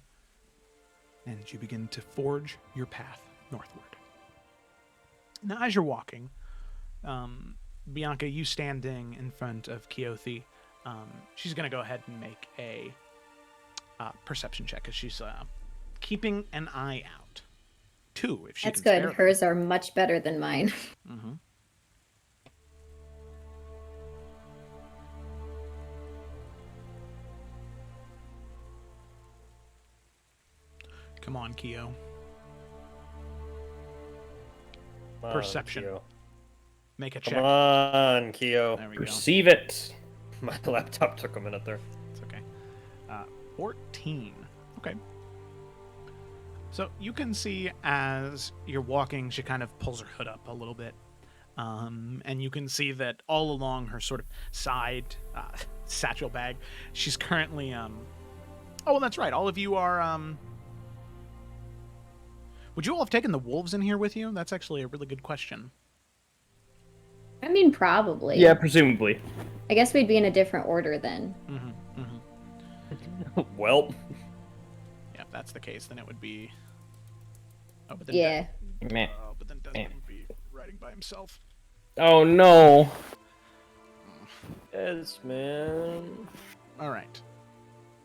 S1: and you begin to forge your path northward. Now, as you're walking, Bianca, you standing in front of Keothi, she's going to go ahead and make a perception check, because she's keeping an eye out. 2, if she
S4: That's
S1: can spare
S4: good.
S1: them.
S4: Hers are much better than mine.
S1: Mm-hmm. Come on, Keo.
S5: Come on,
S1: Perception.
S5: Keo.
S1: Make a check.
S5: Come on, Keo.
S1: There we go.
S3: Perceive it.
S5: My laptop took a minute there.
S1: It's okay. 14. Okay. So you can see as you're walking, she kind of pulls her hood up a little bit. And you can see that all along her sort of side satchel bag, she's currently... Oh, well, that's right. All of you are... Would you all have taken the wolves in here with you? That's actually a really good question.
S4: I mean, probably.
S3: Yeah, presumably.
S4: I guess we'd be in a different order then.
S1: Mm-hmm, mm-hmm.
S5: Well,
S1: Yeah, if that's the case, then it would be... Oh, but then
S4: Yeah.
S3: Meh.
S1: but then Desmond would be riding by himself.
S3: Oh no.
S5: Yes, man.
S1: All right.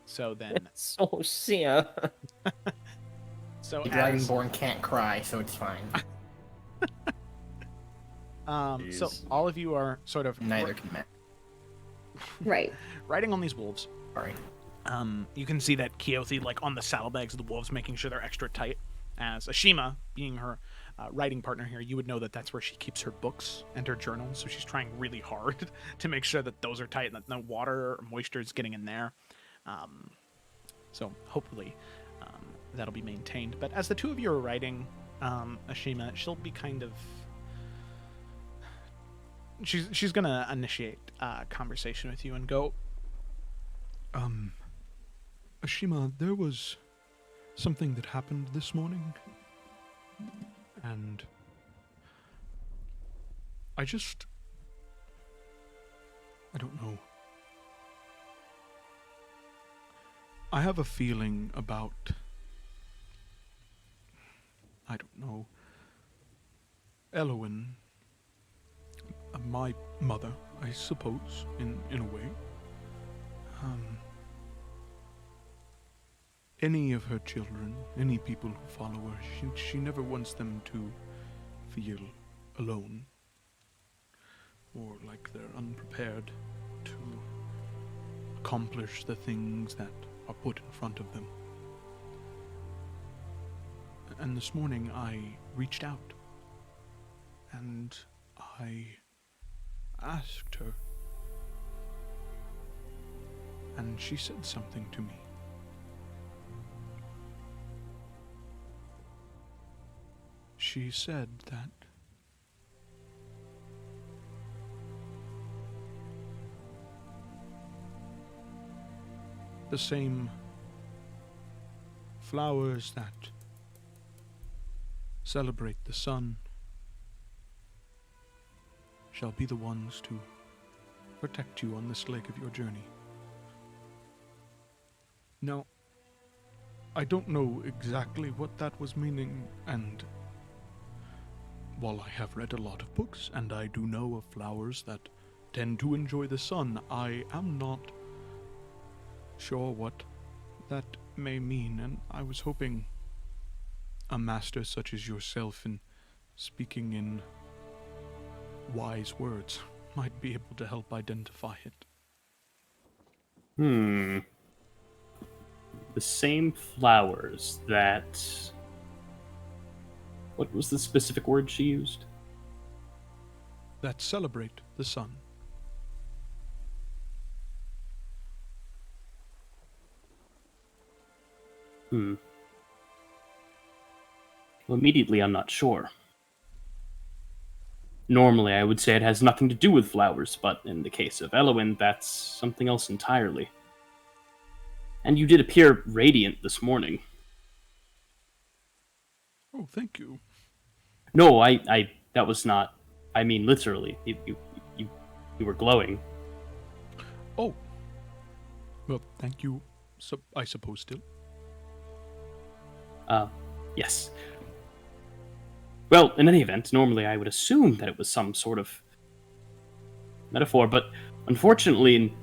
S1: So then,
S5: So sad.
S1: so
S2: The
S1: as
S2: Dragonborn can't cry, so it's fine.
S1: so
S5: Jeez.
S1: all of you are sort of
S2: Neither can Matt.
S4: Right.
S1: riding on these wolves.
S2: Sorry.
S1: You can see that Keothi, like on the saddlebags of the wolves, making sure they're extra tight. As Ashima, being her writing partner here, you would know that that's where she keeps her books and her journals. So she's trying really hard to make sure that those are tight and that no water or moisture is getting in there. So hopefully that'll be maintained. But as the two of you are writing, Ashima, she'll be kind of. She's gonna initiate a conversation with you and go.
S6: Ashima, there was something that happened this morning, and I don't know. I have a feeling about, I don't know, Elowen, my mother, I suppose, in a way. Any of her children, any people who follow her, she never wants them to feel alone or like they're unprepared to accomplish the things that are put in front of them. And this morning I reached out and I asked her, and she said something to me. She said that the same flowers that celebrate the sun shall be the ones to protect you on this leg of your journey. Now, I don't know exactly what that was meaning, and while I have read a lot of books, and I do know of flowers that tend to enjoy the sun, I am not sure what that may mean, and I was hoping a master such as yourself, in speaking in wise words, might be able to help identify it.
S3: The same flowers that... What was the specific word she used?
S6: That celebrate the sun.
S3: Well, immediately I'm not sure. Normally I would say it has nothing to do with flowers, but in the case of Elowen, that's something else entirely. And you did appear radiant this morning.
S6: Oh, thank you.
S3: No, that was not... I mean, literally. You were glowing.
S6: Oh. Well, thank you, I suppose, still.
S3: Yes. Well, in any event, normally I would assume that it was some sort of metaphor, but unfortunately, in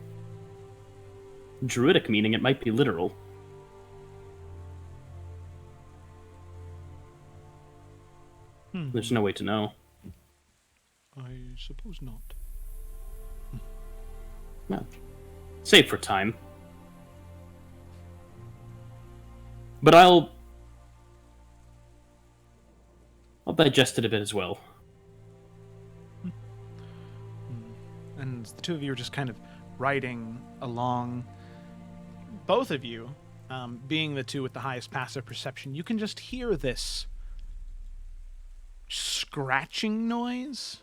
S3: Druidic meaning, it might be literal. There's no way to know.
S6: I suppose not.
S3: Well, save for time. But I'll digest it a bit as well.
S1: And the two of you are just kind of riding along. Both of you, being the two with the highest passive perception, you can just hear this scratching noise,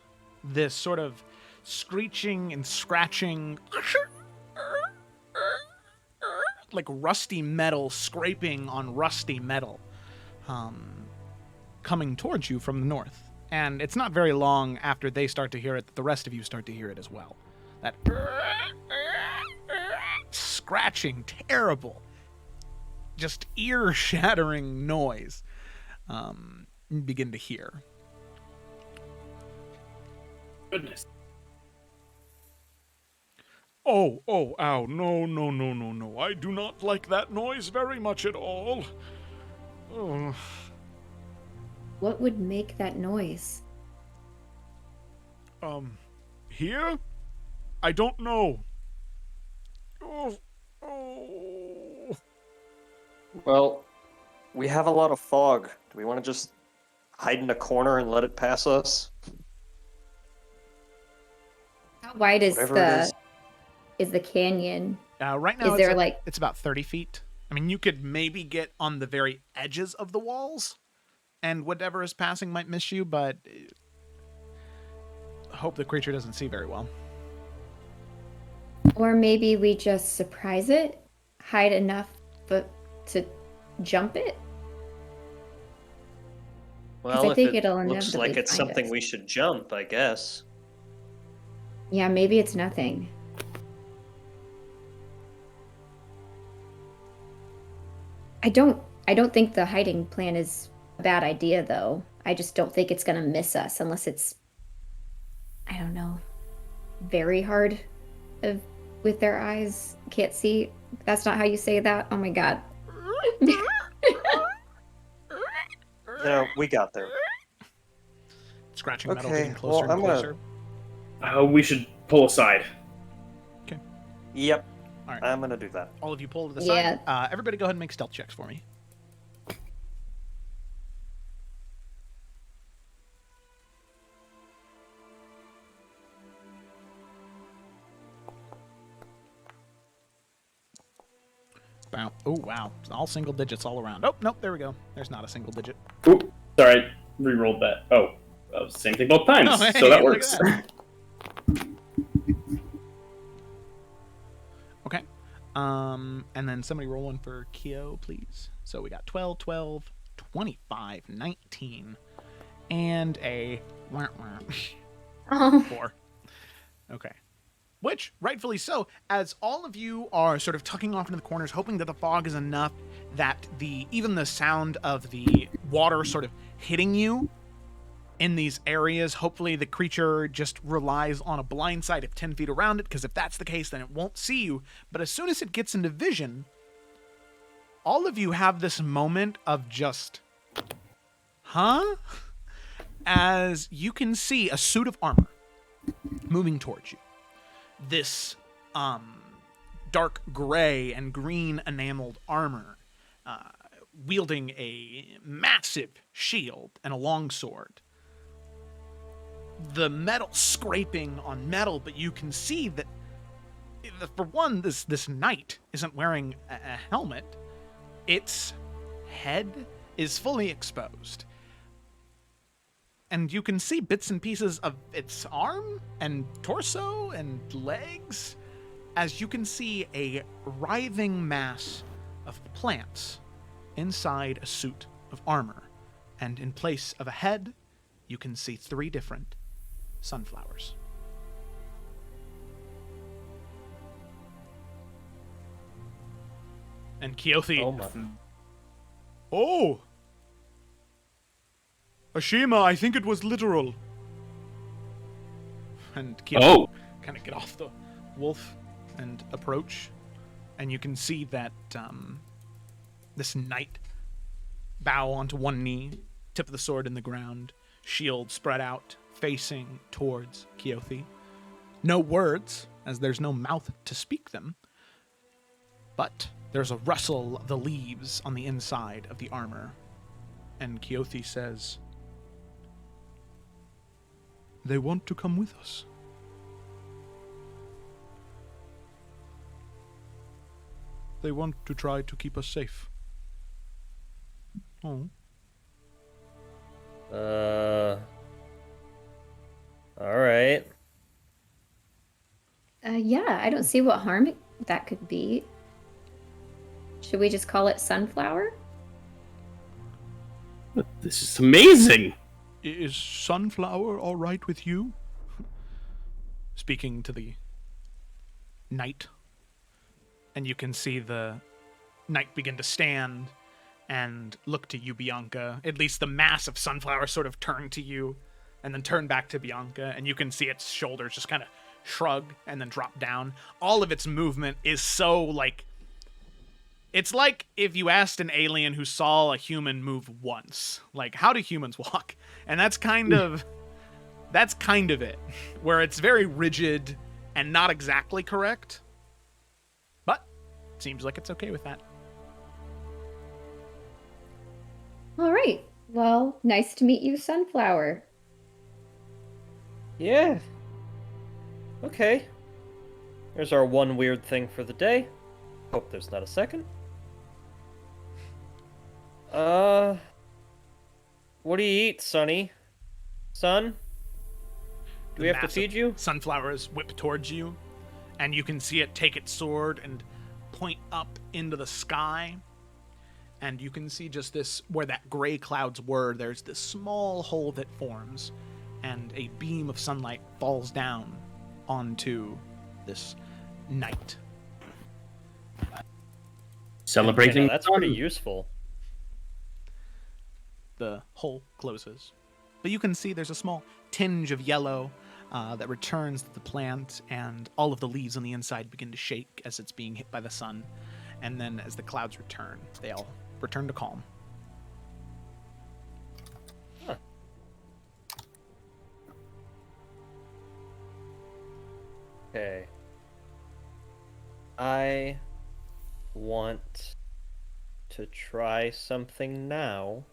S1: this sort of screeching and scratching, like rusty metal scraping on rusty metal, coming towards you from the north. And it's not very long after they start to hear it that the rest of you start to hear it as well. That scratching, terrible, just ear-shattering noise. begin to hear.
S3: Goodness.
S6: Oh, ow. No. I do not like that noise very much at all. Oh,
S4: What would make that noise?
S6: here? I don't know. Oh.
S5: Well, we have a lot of fog. Do we want to just hide in a corner and let it pass us?
S4: How wide is
S5: Whatever it
S4: the canyon?
S1: Right now,
S4: Is there
S1: it's about 30 feet. I mean, you could maybe get on the very edges of the walls, and whatever is passing might miss you, but hope the creature doesn't see very well.
S4: Or maybe we just surprise it, hide enough but to jump it?
S5: Well,
S4: I
S5: if
S4: think
S5: it
S4: it'll
S5: looks like
S4: inevitably
S5: it's
S4: find
S5: something
S4: us.
S5: we should jump, I guess.
S4: Yeah, maybe it's nothing. I don't think the hiding plan is a bad idea though. I just don't think it's gonna miss us unless it's, I don't know, very hard with their eyes. Can't see. That's not how you say that. Oh my god.
S5: We got there.
S1: Scratching metal,
S5: Okay,
S1: getting closer
S5: well,
S1: and
S5: I'm gonna-
S1: closer.
S3: We should pull aside.
S5: Yep.
S1: All right.
S5: I'm gonna do that.
S1: All of you pull to the
S4: Yeah.
S1: side. Everybody go ahead and make stealth checks for me. Wow. Oh, wow. All single digits all around. Oh, nope, there we go. There's not a single digit.
S3: Oop, sorry, I re-rolled that. Oh, same thing both times,
S1: Oh, hey,
S3: so that
S1: look
S3: works.
S1: at that. Okay. And then somebody roll one for Kyo, please. So we got 12, 12, 25, 19, and a
S4: Oh.
S1: 4. Okay. Which, rightfully so, as all of you are sort of tucking off into the corners, hoping that the fog is enough that even the sound of the water sort of hitting you in these areas, hopefully the creature just relies on a blind sight of 10 feet around it, because if that's the case, then it won't see you. But as soon as it gets into vision, all of you have this moment of just, huh? As you can see a suit of armor moving towards you. This dark gray and green enameled armor, wielding a massive shield and a longsword. The metal scraping on metal, but you can see that, for one, this knight isn't wearing a helmet. Its head is fully exposed. And you can see bits and pieces of its arm and torso and legs, as you can see a writhing mass of plants inside a suit of armor. And in place of a head, you can see 3 different sunflowers. And Keothi...
S5: Oh my.
S6: Oh! Ashima, I think it was literal.
S1: And Keothi
S3: Oh,
S1: kind of get off the wolf and approach. And you can see that this knight bow onto one knee, tip of the sword in the ground, shield spread out, facing towards Keothi. No words, as there's no mouth to speak them, but there's a rustle of the leaves on the inside of the armor. And Keothi says,
S6: They want to come with us. They want to try to keep us safe. Oh.
S5: Alright.
S4: Yeah, I don't see what harm that could be. Should we just call it sunflower?
S3: this is amazing.
S6: Is Sunflower all right with you?
S1: speaking to the knight. And you can see the knight begin to stand and look to you, Bianca. At least the mass of sunflower sort of turn to you and then turn back to Bianca, and you can see its shoulders just kind of shrug and then drop down. All of its movement is so, like... It's like if you asked an alien who saw a human move once. Like, how do humans walk? And that's kind of... That's kind of it. Where it's very rigid and not exactly correct. But seems like it's okay with that.
S4: All right. Well, nice to meet you, Sunflower.
S5: Yeah. Okay. There's our one weird thing for the day. Hope there's not a second. What do you eat, Sonny? Son? Do we have to feed you?
S1: Sunflowers whip towards you, and you can see it take its sword and point up into the sky. And you can see just this, where that gray clouds were, there's this small hole that forms, and a beam of sunlight falls down onto this night.
S3: Celebrating.
S5: Yeah, that's pretty useful.
S1: The hole closes. But you can see there's a small tinge of yellow that returns to the plant, and all of the leaves on the inside begin to shake as it's being hit by the sun. And then as the clouds return, they all return to calm.
S5: Huh. Okay. I want to try something now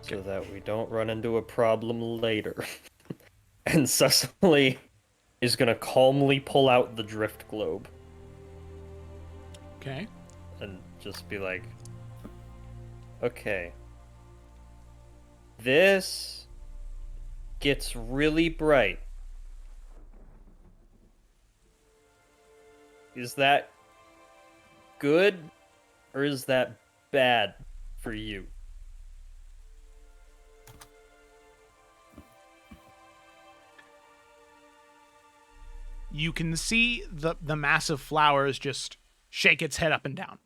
S5: so that we don't run into a problem later. And Cecily is gonna calmly pull out the drift globe
S1: Okay.
S5: and just be like, okay, this gets really bright. Is that good or is that bad for you?
S1: You can see the massive flowers just shake its head up and down.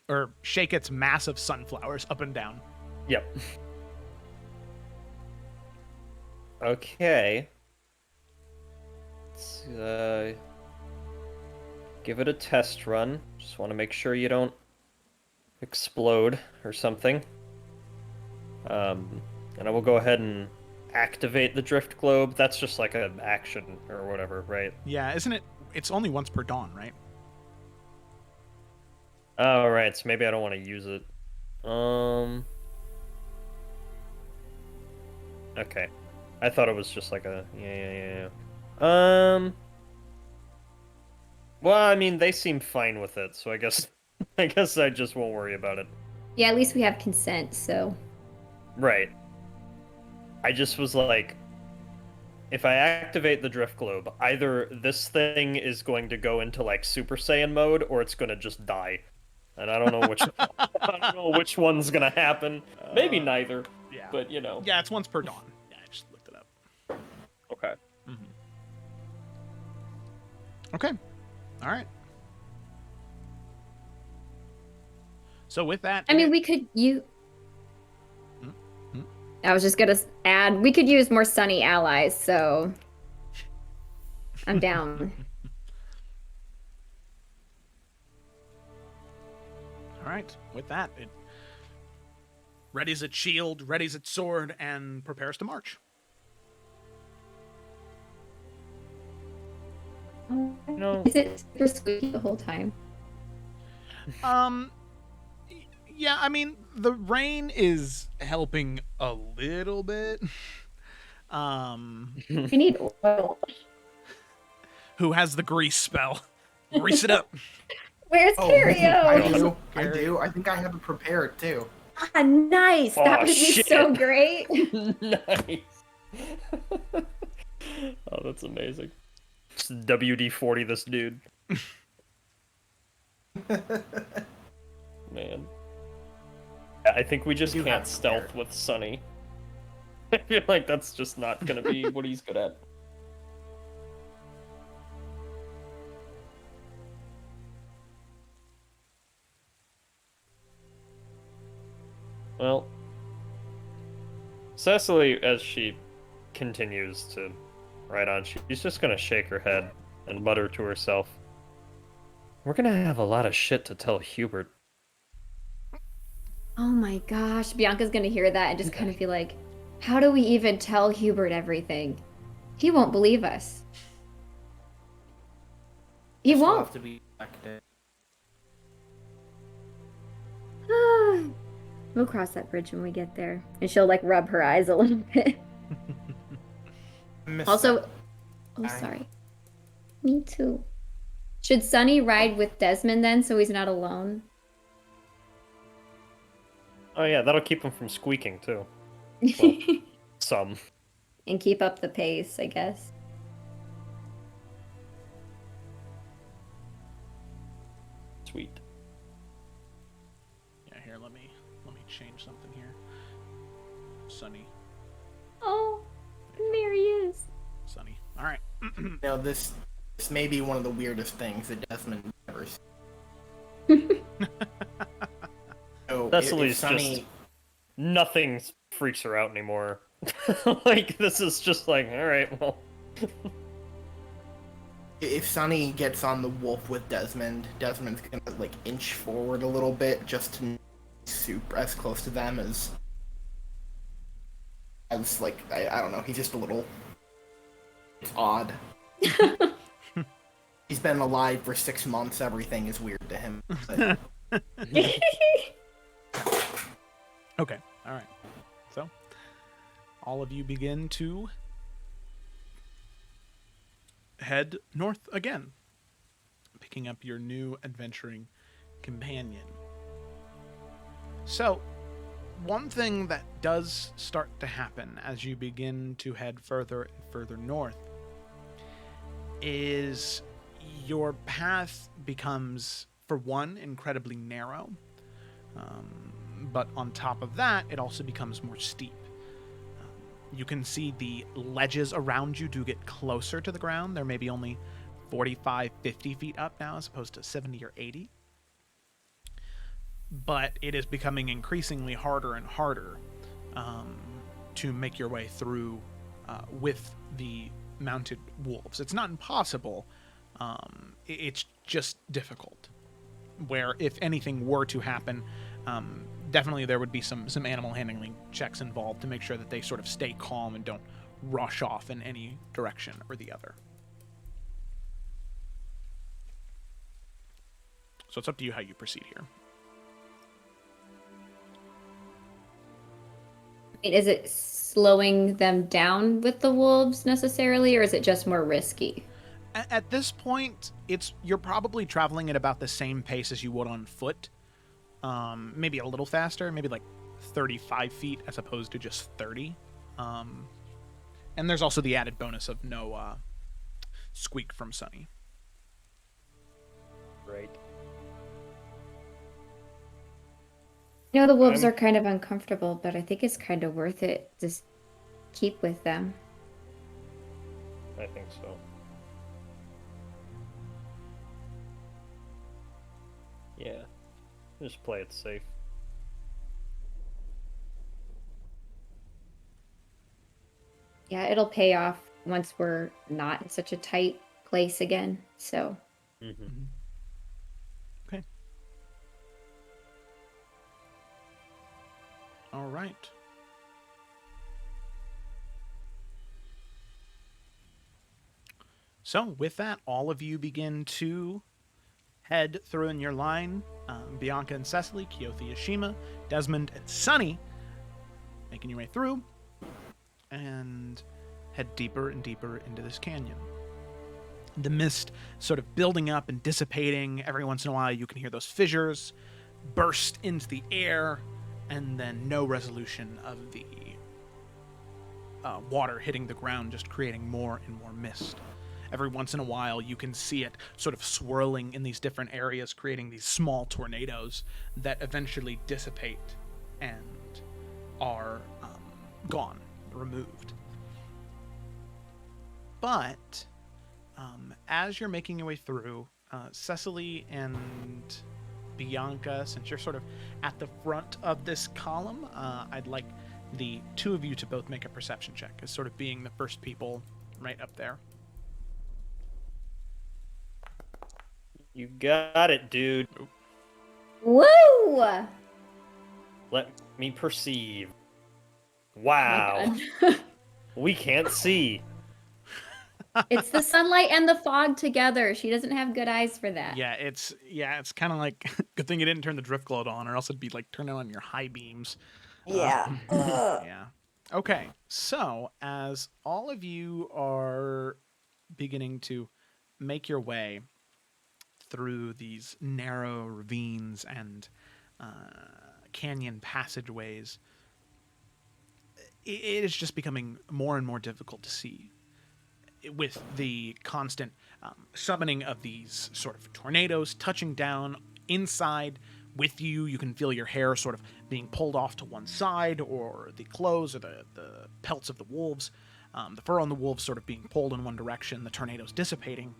S1: Or shake its massive sunflowers up and down.
S5: Yep. Okay. Let's give it a test run. Just want to make sure you don't explode or something. And I will go ahead and activate the drift globe. That's just like an action or whatever, right?
S1: Yeah, isn't it? It's only once per dawn, right?
S5: Oh, right. So maybe I don't want to use it. Okay. I thought it was just like a yeah. Well, I mean, they seem fine with it, so I guess I just won't worry about it.
S4: Yeah, at least we have consent, so.
S5: Right. I just was like, if I activate the drift globe, either this thing is going to go into like Super Saiyan mode, or it's going to just die. And I don't know which I don't know which one's going to happen. Maybe neither.
S1: Yeah.
S5: But you know.
S1: Yeah, it's once per dawn. Yeah, I just looked it up.
S5: Okay.
S1: Mm-hmm. Okay. All right. So with that,
S4: I mean, we could I was just gonna add, we could use more sunny allies, so I'm down.
S1: All right. With that, it readies its shield, readies its sword, and prepares to march.
S5: No.
S4: Is it super squeaky the whole time?
S1: Yeah, I mean, the rain is helping a little bit.
S4: We need oil.
S1: Who has the grease spell? Grease it up.
S4: Where's
S2: I
S4: Cario?
S2: do. I think I have it prepared too.
S4: Ah, nice. That would be
S5: shit.
S4: so great.
S5: Nice. Oh, that's amazing. Just WD-40 this dude. Man. I think we just
S2: You
S5: can't
S2: have
S5: stealth
S2: prepared.
S5: with Sunny. I feel like that's just not gonna be what he's good at. Well, Cecily, as she continues to ride on, she's just gonna shake her head and mutter to herself, "We're gonna have a lot of shit to tell Hubert."
S4: Oh my gosh, Bianca's gonna hear that and just kind of be like, how do we even tell Hubert everything? He won't believe us. He
S2: Still
S4: won't.
S2: have to be elected.
S4: We'll cross that bridge when we get there. And she'll like rub her eyes a little bit. Also, oh, sorry. Me too. Should Sunny ride with Desmond then so he's not alone?
S5: Oh yeah, that'll keep him from squeaking too. Well, some.
S4: And keep up the pace, I guess.
S5: Sweet.
S1: Yeah, here, let me change something here. Sunny.
S4: Oh, there he is.
S1: Sunny. All right.
S2: Now this may be one of the weirdest things that Desmond ever seen. So
S5: Cecily's
S2: Sunny,
S5: just nothing freaks her out anymore. Like this is just like, all right, well.
S2: if Sunny gets on the wolf with Desmond, Desmond's gonna like inch forward a little bit just to super as close to them as like I don't know. He's just a little. It's odd. He's been alive for 6 months. Everything is weird to him. But...
S1: Okay. All right. So, all of you begin to head north again, picking up your new adventuring companion. So, one thing that does start to happen as you begin to head further and further north is your path becomes, for one, incredibly narrow. But on top of that, it also becomes more steep. You can see the ledges around you do get closer to the ground. They're maybe only 45, 50 feet up now as opposed to 70 or 80. But it is becoming increasingly harder and harder to make your way through with the mounted wolves. It's not impossible. It's just difficult. Where if anything were to happen, definitely there would be some animal handling checks involved to make sure that they sort of stay calm and don't rush off in any direction or the other. So it's up to you how you proceed here.
S4: Is it slowing them down with the wolves necessarily, or is it just more risky?
S1: At this point, you're probably traveling at about the same pace as you would on foot. Maybe a little faster, maybe like 35 feet as opposed to just 30. And there's also the added bonus of no squeak from Sunny.
S5: Right.
S4: You know, the wolves are kind of uncomfortable, but I think it's kind of worth it to keep with them.
S5: I think so. Yeah. Just play it safe.
S4: Yeah, it'll pay off once we're not in such a tight place again, so.
S5: Mm-hmm.
S1: Okay. All right. So with that, all of you begin to head through in your line. Bianca and Cecily, Kyothi Yashima, Desmond and Sunny, making your way through and head deeper and deeper into this canyon. The mist sort of building up and dissipating. Every once in a while you can hear those fissures burst into the air, and then no resolution of the water hitting the ground, just creating more and more mist. Every once in a while, you can see it sort of swirling in these different areas, creating these small tornadoes that eventually dissipate and are gone, removed. But as you're making your way through, Cecily and Bianca, since you're sort of at the front of this column, I'd like the two of you to both make a perception check as sort of being the first people right up there.
S5: You got it, dude.
S4: Woo!
S5: Let me perceive.
S4: Oh
S5: Wow.
S4: my God.
S5: We can't see.
S4: It's the sunlight and the fog together. She doesn't have good eyes for that.
S1: Yeah, it's kind of like good thing you didn't turn the drift globe on, or else it'd be like turning on your high beams.
S8: Yeah.
S1: Yeah. Okay, so as all of you are beginning to make your way through these narrow ravines and canyon passageways, it is just becoming more and more difficult to see with the constant summoning of these sort of tornadoes touching down inside with you. You can feel your hair sort of being pulled off to one side, or the clothes or the pelts of the wolves, the fur on the wolves sort of being pulled in one direction, the tornadoes dissipating.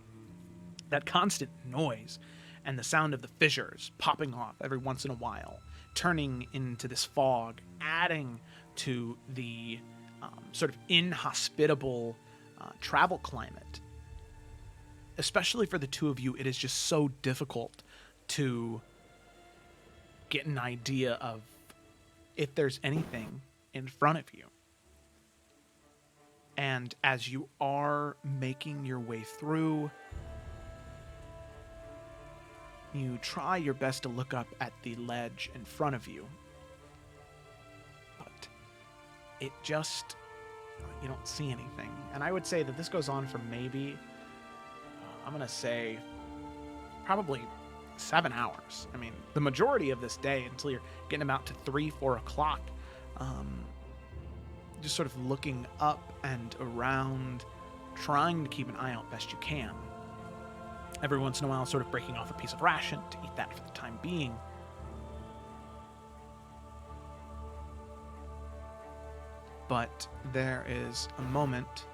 S1: That constant noise and the sound of the fissures popping off every once in a while, turning into this fog, adding to the sort of inhospitable travel climate. Especially for the two of you, it is just so difficult to get an idea of if there's anything in front of you. And as you are making your way through, you try your best to look up at the ledge in front of you, but it just, you don't see anything. And I would say that this goes on for maybe, I'm going to say, probably 7 hours. I mean, the majority of this day until you're getting about to 3-4 o'clock, just sort of looking up and around, trying to keep an eye out best you can. Every once in a while, sort of breaking off a piece of ration to eat that for the time being. But there is a moment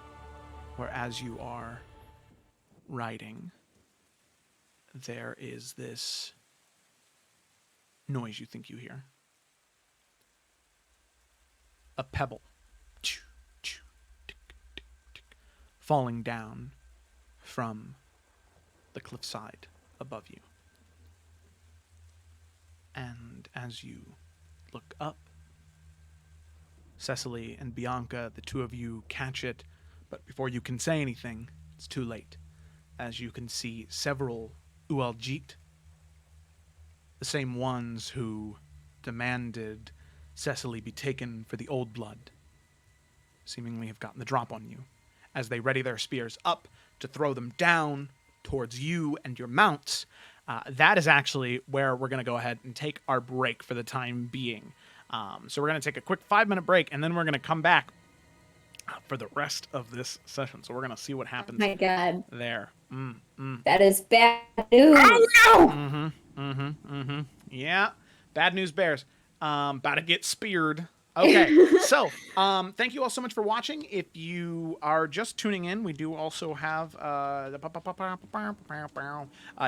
S1: where, as you are riding, there is this noise you think you hear. A pebble falling down from the cliffside above you. And as you look up, Cecily and Bianca, the two of you catch it, but before you can say anything, it's too late, as you can see several Ualjit, the same ones who demanded Cecily be taken for the Old Blood, seemingly have gotten the drop on you, as they ready their spears up to throw them down towards you and your mounts. That is actually where we're going to go ahead and take our break for the time being. So we're going to take a quick 5-minute break, and then we're going to come back for the rest of this session. So we're going to see what happens.
S4: Oh my God.
S1: There.
S4: That is bad news.
S1: Oh, no! Yeah. Bad news bears. About to get speared. Okay, so thank you all so much for watching. If you are just tuning in, we do also have the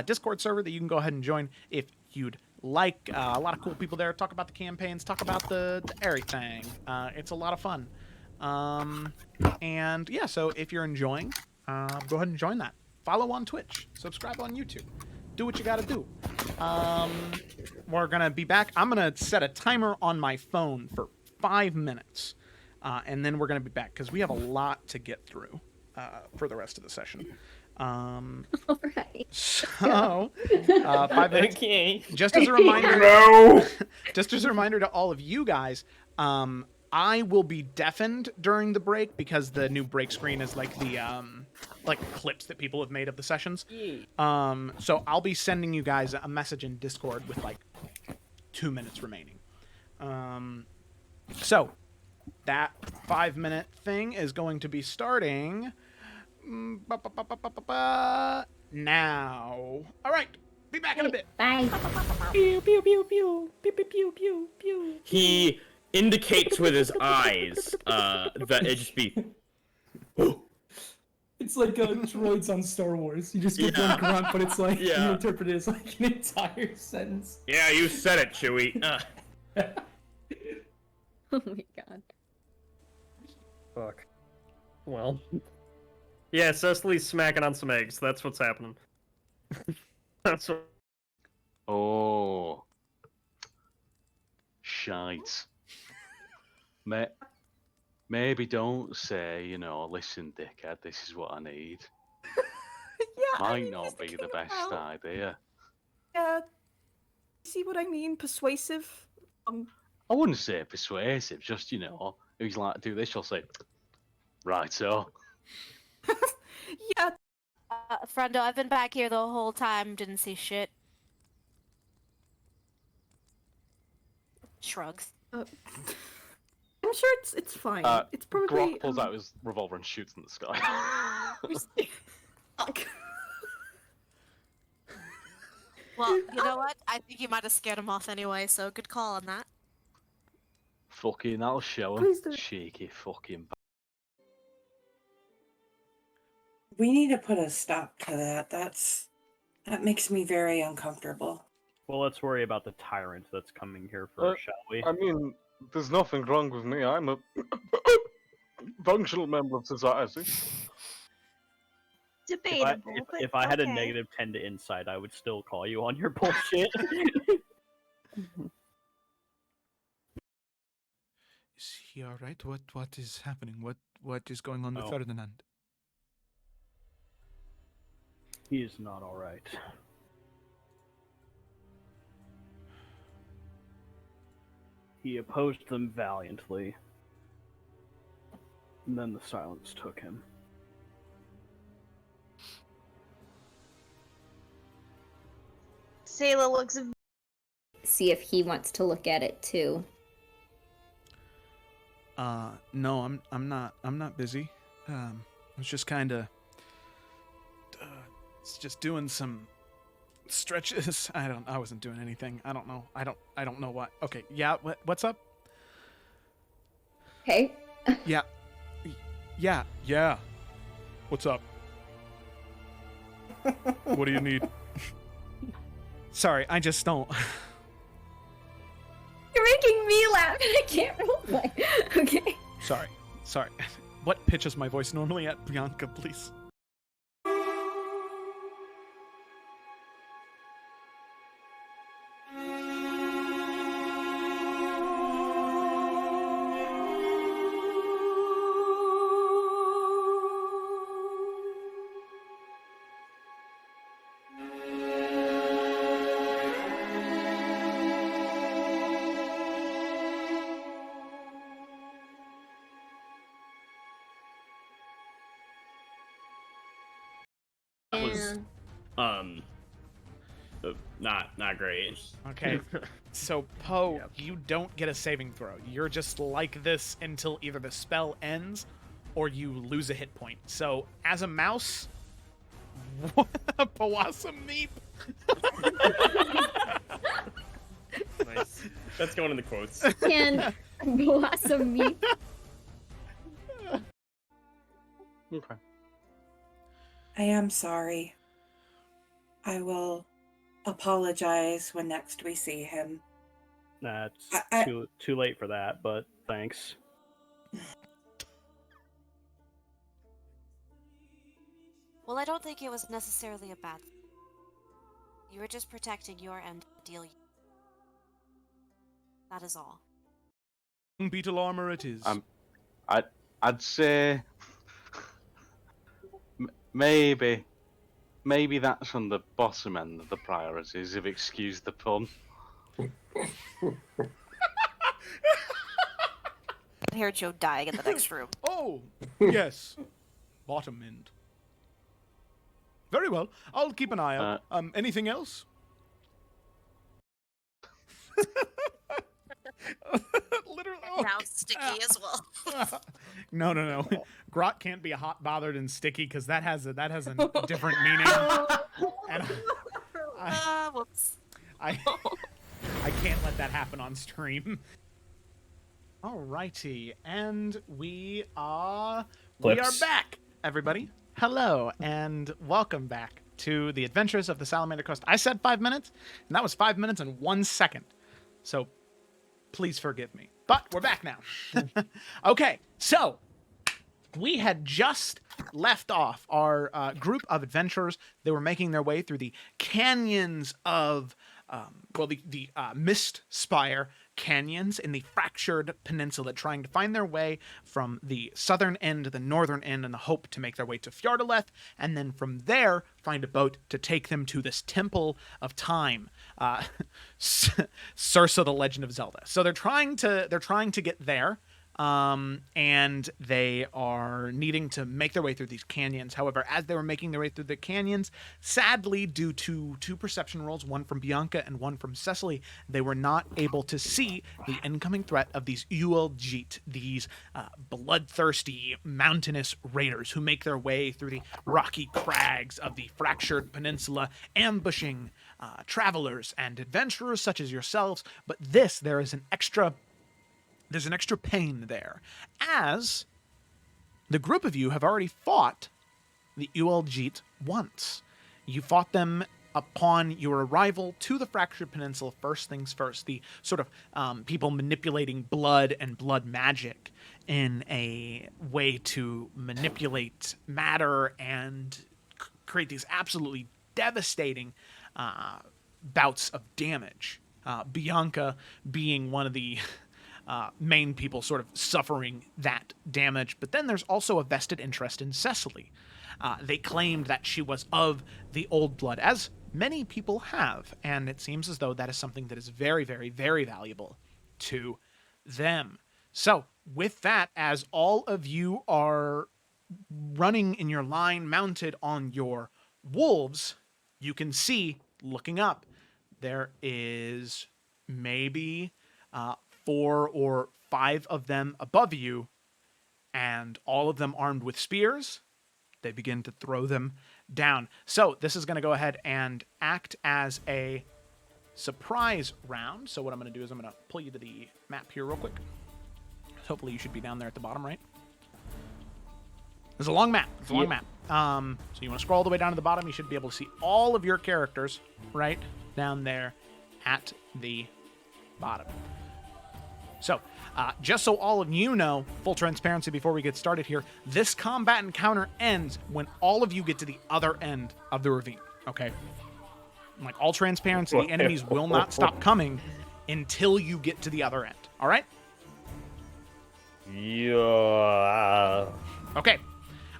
S1: Discord server that you can go ahead and join if you'd like. A lot of cool people there. Talk about the campaigns. Talk about the everything. It's a lot of fun. And yeah, so if you're enjoying, go ahead and join that. Follow on Twitch. Subscribe on YouTube. Do what you gotta do. We're gonna be back. I'm gonna set a timer on my phone for 5 minutes, and then we're going to be back because we have a lot to get through for the rest of the session.
S4: All right.
S1: So, 5 minutes.
S5: Okay.
S1: Just as a reminder, just as a reminder to all of you guys, I will be deafened during the break because the new break screen is like the clips that people have made of the sessions. So I'll be sending you guys a message in Discord with like 2 minutes remaining. So, that 5-minute thing is going to be starting now. All right, be back in a bit.
S4: Bye.
S3: Pew, pew, pew, pew, pew, pew, pew, pew, pew. He indicates with his eyes that it just be.
S8: It's like droids on Star Wars. You just get one grunt, but it's like you interpret it as like an entire sentence.
S3: Yeah, you said it, Chewie.
S4: Oh my god.
S5: Fuck. Well. Yeah, Cecily's smacking on some eggs. That's what's happening. That's what...
S9: Oh. Shite. Maybe don't say, you know, listen, dickhead, this is what I need. Might not be the best idea.
S10: Yeah. See what I mean? Persuasive?
S9: I wouldn't say persuasive, just, you know, if he's like, do this, you'll say, right, so.
S10: Yeah.
S11: Friendo, I've been back here the whole time, didn't see shit. Shrugs.
S10: I'm sure it's fine. It's probably...
S9: Grok pulls out his revolver and shoots in the sky.
S11: Well, you know what? I think you might have scared him off anyway, so good call on that.
S9: Fucking, that'll show him.
S10: Please don't.
S9: Cheeky fucking...
S12: We need to put a stop to that. That makes me very uncomfortable.
S3: Well, let's worry about the tyrant that's coming here first, shall we?
S9: I mean, there's nothing wrong with me. I'm a functional member of society.
S13: Debatable.
S3: If I had a negative 10 to insight, I would still call you on your bullshit.
S6: Is he all right? What is happening? What is going on with Ferdinand?
S3: He is not all right. He opposed them valiantly, and then the silence took him.
S13: Sayla looks...
S4: See if he wants to look at it too.
S6: No, I'm not busy. I was just kind of just doing some stretches. I wasn't doing anything. I don't know. I don't know what. Okay, yeah, what's up?
S4: Hey.
S6: Yeah. What's up? What do you need? Sorry, I just don't.
S4: You're making me laugh and I can't roleplay. Okay.
S6: Sorry. What pitch is my voice normally at, Bianca, please?
S3: Not great.
S1: Okay, so Poe, you don't get a saving throw. You're just like this until either the spell ends or you lose a hit point. So, as a mouse, Pawasa Meep.
S3: Nice. That's going in the quotes.
S4: And Blossom Meep.
S9: Okay.
S12: I am sorry. I will apologize when next we see him.
S3: That's too late for that, but thanks.
S11: Well, I don't think it was necessarily a bad thing. You were just protecting your end of the deal. That is all.
S6: Beetle armor it is.
S9: I'd say maybe that's on the bottom end of the priorities, if excuse the pun.
S11: I hear Joe dying in the next room.
S6: Oh, yes. Bottom end. Very well. I'll keep an eye out. Anything else?
S1: Literally.
S11: Now sticky as well.
S1: No. Grot can't be hot, bothered, and sticky because that has a different meaning. And
S11: whoops.
S1: I can't let that happen on stream. Alrighty, and we are back, everybody. Hello, and welcome back to the Adventures of the Salamander Coast. I said 5 minutes, and that was 5 minutes and 1 second. So, please forgive me. But we're back now. Okay, so we had just left off our group of adventurers. They were making their way through the canyons of, the Mystspire canyons in the fractured peninsula, trying to find their way from the southern end to the northern end in the hope to make their way to Fjordaleth, and then from there find a boat to take them to this Temple of Time, Circe, the Legend of Zelda. So they're trying to get there. And they are needing to make their way through these canyons. However, as they were making their way through the canyons, sadly, due to two perception rolls, one from Bianca and one from Cecily, they were not able to see the incoming threat of these Ueljit, these bloodthirsty mountainous raiders who make their way through the rocky crags of the fractured peninsula, ambushing travelers and adventurers such as yourselves. But there's an extra pain there, as the group of you have already fought the Ueljit once. You fought them upon your arrival to the Fractured Peninsula. First things first, the sort of people manipulating blood and blood magic in a way to manipulate matter and create these absolutely devastating bouts of damage. Bianca being one of the main people sort of suffering that damage. But then there's also a vested interest in Cecily. They claimed that she was of the old blood, as many people have, and it seems as though that is something that is very, very, very valuable to them. So, with that, as all of you are running in your line mounted on your wolves, you can see, looking up, there is maybe 4 or 5 of them above you, and all of them armed with spears. They begin to throw them down. So this is going to go ahead and act as a surprise round. So what I'm going to do is I'm going to pull you to the map here real quick. Hopefully you should be down there at the bottom, right? There's a long map. It's a long map. So you want to scroll all the way down to the bottom. You should be able to see all of your characters right down there at the bottom. So, just so all of you know, full transparency before we get started here, this combat encounter ends when all of you get to the other end of the ravine, okay? Like, all transparency, the enemies will not stop coming until you get to the other end, all right?
S3: Yeah.
S1: Okay,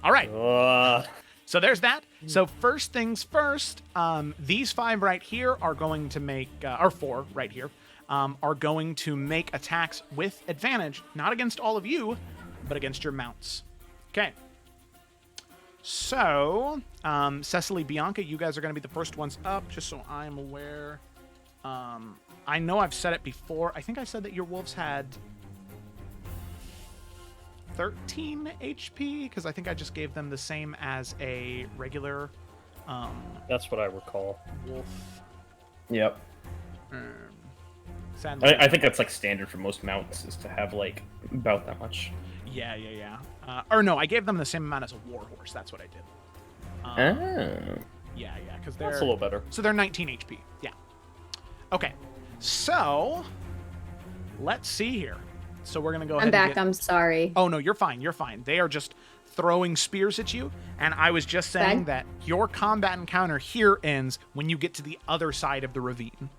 S1: all right. So there's that. So first things first, these 5 right here are going to make, or 4 right here, are going to make attacks with advantage, not against all of you, but against your mounts. Okay. So, Cecily, Bianca, you guys are going to be the first ones up, just so I'm aware. I know I've said it before. I think I said that your wolves had 13 HP, because I think I just gave them the same as a regular
S5: That's what I recall.
S1: wolf.
S3: Yep. I think that's like standard for most mounts, is to have like about that much.
S1: Yeah. Or no, I gave them the same amount as a warhorse. That's what I did. Yeah, because they're...
S5: That's a little better.
S1: So they're 19 HP. Yeah. Okay. So, let's see here. So we're going to go ahead
S4: I'm back.
S1: and
S4: I'm sorry.
S1: Oh, no, you're fine. You're fine. They are just throwing spears at you. And I was just saying that your combat encounter here ends when you get to the other side of the ravine.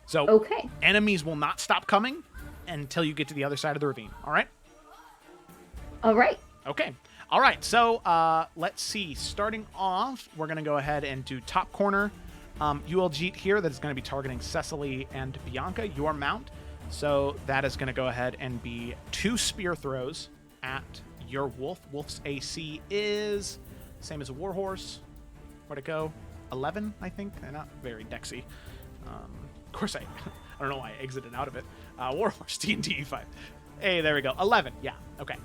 S1: So, enemies will not stop coming until you get to the other side of the ravine. All right?
S4: All right.
S1: Okay. All right. So, let's see. Starting off, we're going to go ahead and do top corner. Ueljit here that is going to be targeting Cecily and Bianca, your mount. So, that is going to go ahead and be 2 spear throws at your wolf. Wolf's AC is same as a warhorse. Where'd it go? 11, I think. They're not very dexy. Of course, I don't know why I exited out of it. Warhorse, D&D 5. Hey, there we go. 11. Yeah. Okay.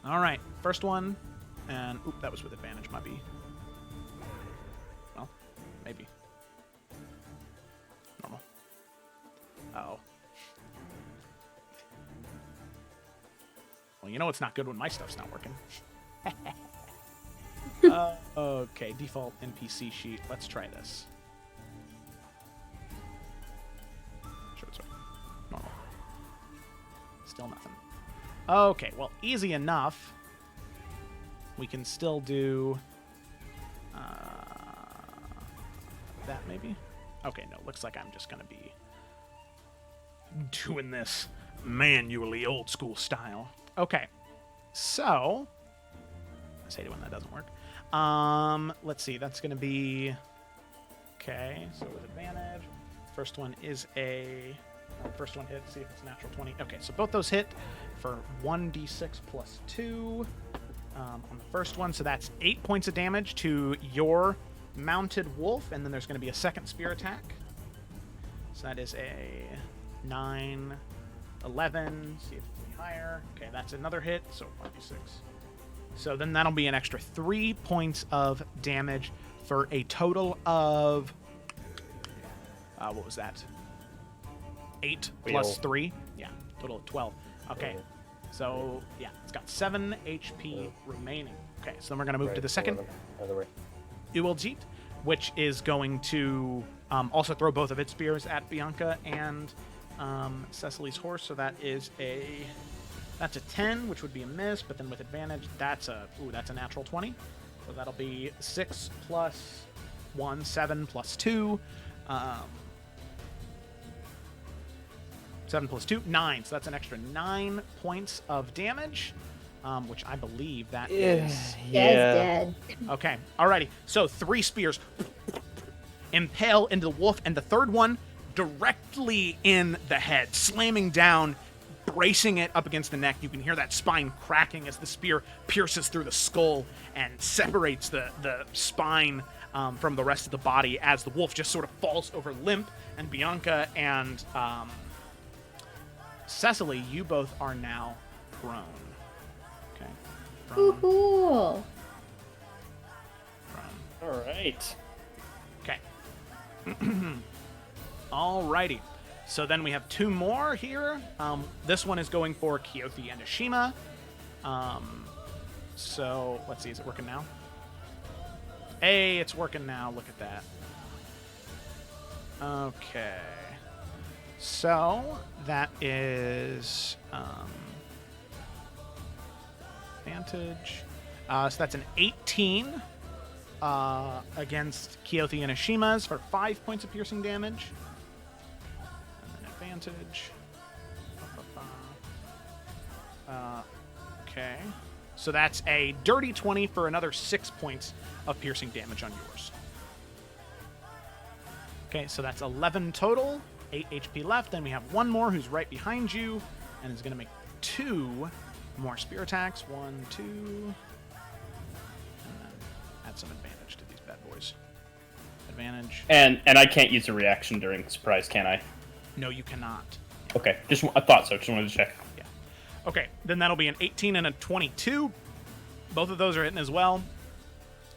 S1: All right. First one. And, oop, that was with advantage, might be. Well, maybe. Normal. Uh-oh. Well, you know it's not good when my stuff's not working. Okay, default NPC sheet. Let's try this. Sure, it's right. Normal. Still nothing. Okay, well, easy enough. We can still do that, maybe? Okay, no, looks like I'm just going to be doing this manually, old school style. Okay, so I hate it when that doesn't work. Let's see, that's going to be... Okay, so with advantage. First one is first one hit, see if it's natural 20. Okay, so both those hit for 1d6 plus 2 on the first one. So that's 8 points of damage to your mounted wolf, and then there's going to be a second spear attack. So that is a 9, 11. See if it's any higher. Okay, that's another hit, so 1d6. So then that'll be an extra 3 points of damage for a total of... what was that? 8 plus 3? Yeah, total of 12. Okay, so yeah, it's got 7 HP remaining. Okay, so then we're going to move to the second Ueljeet, which is going to also throw both of its spears at Bianca and Cecily's horse. So that is that's a 10, which would be a miss, but then with advantage, that's a natural 20. So that'll be 6 plus 1, 7 plus 2. 7 plus 2, 9. So that's an extra 9 points of damage, which I believe that is...
S4: Yeah, dead.
S1: Okay, alrighty. So 3 spears impale into the wolf, and the third one directly in the head, slamming down, bracing it up against the neck. You can hear that spine cracking as the spear pierces through the skull and separates the spine from the rest of the body as the wolf just sort of falls over limp, and Bianca and... Cecily, you both are now prone. Okay. Prone.
S4: Cool.
S1: Prone.
S3: All right.
S1: Okay. Alrighty. So then we have 2 more here. This one is going for Keothi and Ashima. So let's see, is it working now? Hey, it's working now. Look at that. Okay. So that is advantage. So that's an 18 against Keothi and Ashima's for 5 points of piercing damage. And then advantage. Okay. So that's a dirty 20 for another 6 points of piercing damage on yours. Okay, so that's 11 total. 8 HP left. Then we have one more who's right behind you and is going to make 2 more spear attacks. 1, 2. And then add some advantage to these bad boys. Advantage.
S3: And I can't use a reaction during surprise, can I?
S1: No, you cannot.
S3: Okay, I thought so. Just wanted to check.
S1: Yeah. Okay, then that'll be an 18 and a 22. Both of those are hitting as well.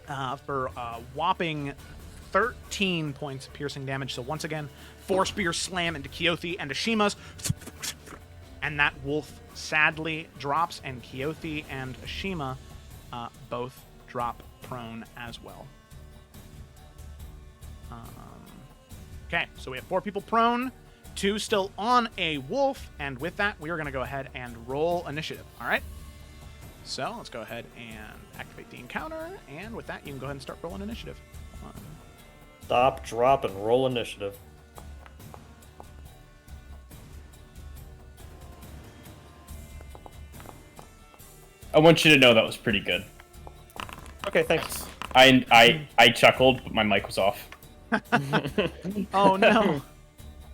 S1: For a whopping 13 points of piercing damage. So once again, 4 spears slam into Keothi and Ashima's. And that wolf sadly drops, and Keothi and Ashima both drop prone as well. Okay, so we have 4 people prone, 2 still on a wolf, and with that, we are going to go ahead and roll initiative. All right? So let's go ahead and activate the encounter, and with that, you can go ahead and start rolling initiative.
S5: Stop, drop, and roll initiative.
S3: I want you to know that was pretty good.
S5: Okay, thanks.
S3: I chuckled, but my mic was off.
S1: Oh no!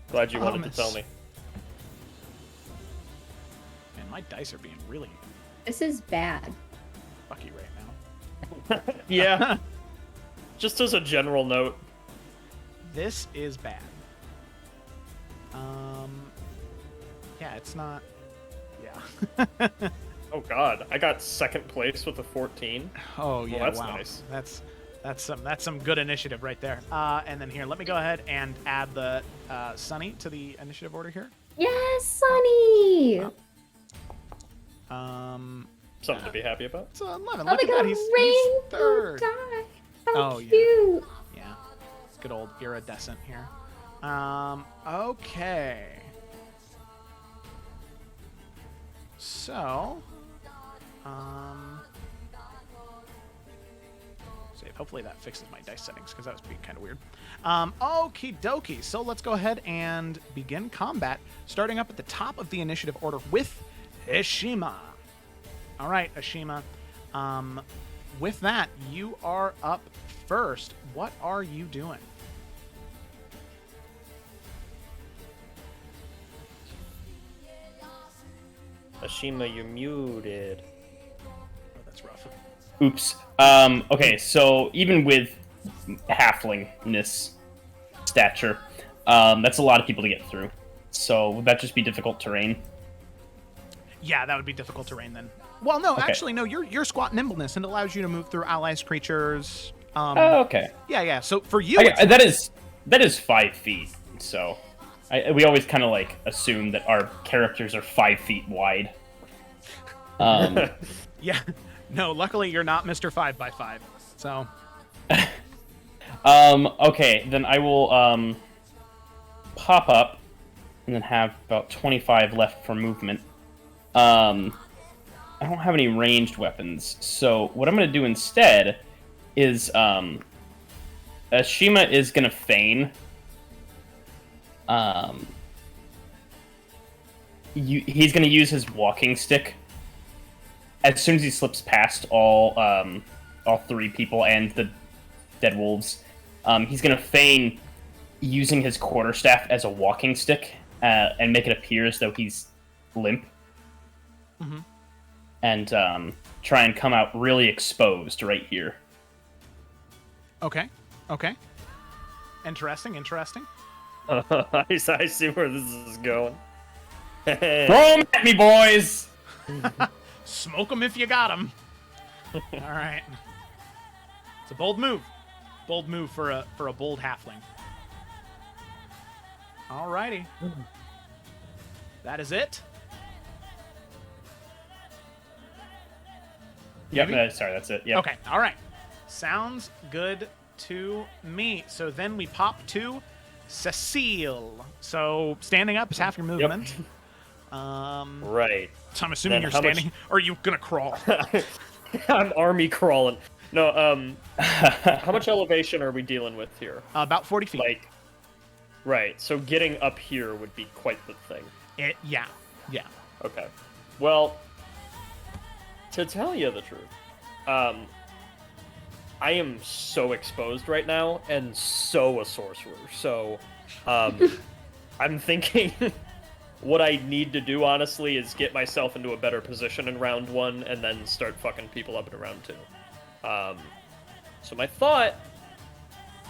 S5: Glad you wanted to tell me.
S1: Man, my dice are being really
S4: This is bad.
S1: fucky right now.
S5: Yeah. Just as a general note.
S1: This is bad. Yeah, it's not. Yeah.
S5: Oh god, I got second place with a 14.
S1: Oh yeah,
S5: well, that's
S1: wow.
S5: nice.
S1: That's some good initiative right there. And then here, let me go ahead and add the Sunny to the initiative order here.
S4: Yes, Sunny.
S5: Something to be happy about.
S1: It's 11.
S4: Oh
S1: Look
S4: my
S1: at
S4: god,
S1: that. He's
S4: rainbow
S1: third.
S4: dye. How
S1: Oh, yeah.
S4: cute.
S1: Yeah. It's good old iridescent here. Okay. So, save. Hopefully that fixes my dice settings, because that was being kind of weird. Okie dokie. So let's go ahead and begin combat, starting up at the top of the initiative order with Ashima. All right, Ashima. With that, you are up first. What are you doing?
S5: Ashima, you're muted.
S1: Oh, that's rough.
S3: Oops. Okay, so even with halflingness stature, that's a lot of people to get through. So would that just be difficult terrain?
S1: Yeah, that would be difficult terrain then. Well, no,
S3: Okay.
S1: actually, no. You're squat nimbleness, and it allows you to move through allies, creatures.
S3: Oh, okay.
S1: Yeah. So for you,
S3: That is 5 feet. So we always kind of like assume that our characters are 5 feet wide.
S1: yeah. No, luckily you're not Mr. 5x5. So.
S3: Okay, then I will pop up and then have about 25 left for movement. I don't have any ranged weapons, so what I'm going to do instead is Ashima is going to feign. He's going to use his walking stick. As soon as he slips past all 3 people and the dead wolves, he's going to feign using his quarterstaff as a walking stick and make it appear as though he's limp.
S1: Mm-hmm.
S3: And try and come out really exposed right here.
S1: Okay. Interesting.
S5: I see where this is going.
S3: Throw 'em at me, boys!
S1: Smoke them if you got them. All right. It's a bold move. Bold move for a bold halfling. All righty. That is it.
S3: Yep, sorry, that's it. Yep.
S1: Okay, all right. Sounds good to me. So then we pop to Cecile. So standing up is half your movement.
S5: Right.
S1: So I'm assuming
S5: Then
S1: you're
S5: how much-
S1: standing, or are you gonna crawl?
S5: I'm army crawling. No, how much elevation are we dealing with here?
S1: About 40 feet.
S5: Right, so getting up here would be quite the thing.
S1: Yeah.
S5: Okay. Well, to tell you the truth, I am so exposed right now, and so a sorcerer. So, I'm thinking what I need to do, honestly, is get myself into a better position in round 1, and then start fucking people up in round 2. So my thought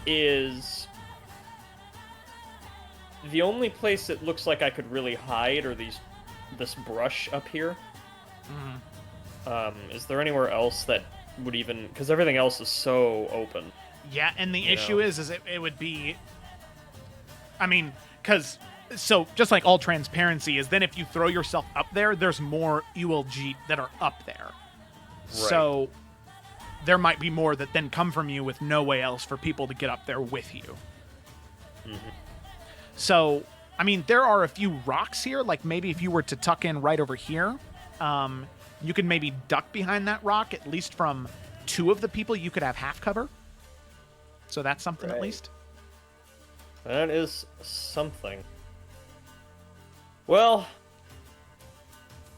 S5: is the only place it looks like I could really hide are this brush up here.
S1: Mm-hmm.
S5: Is there anywhere else that would even... Because everything else is so open.
S1: Yeah, and the issue is it would be... I mean, because... So, just like all transparency is, then if you throw yourself up there, there's more ULG that are up there. Right. So, there might be more that then come from you with no way else for people to get up there with you.
S5: Mm-hmm.
S1: So, I mean, there are a few rocks here. Like, maybe if you were to tuck in right over here, you could maybe duck behind that rock. At least from 2 of the people, you could have half cover. So that's something at least.
S5: That is something. Well,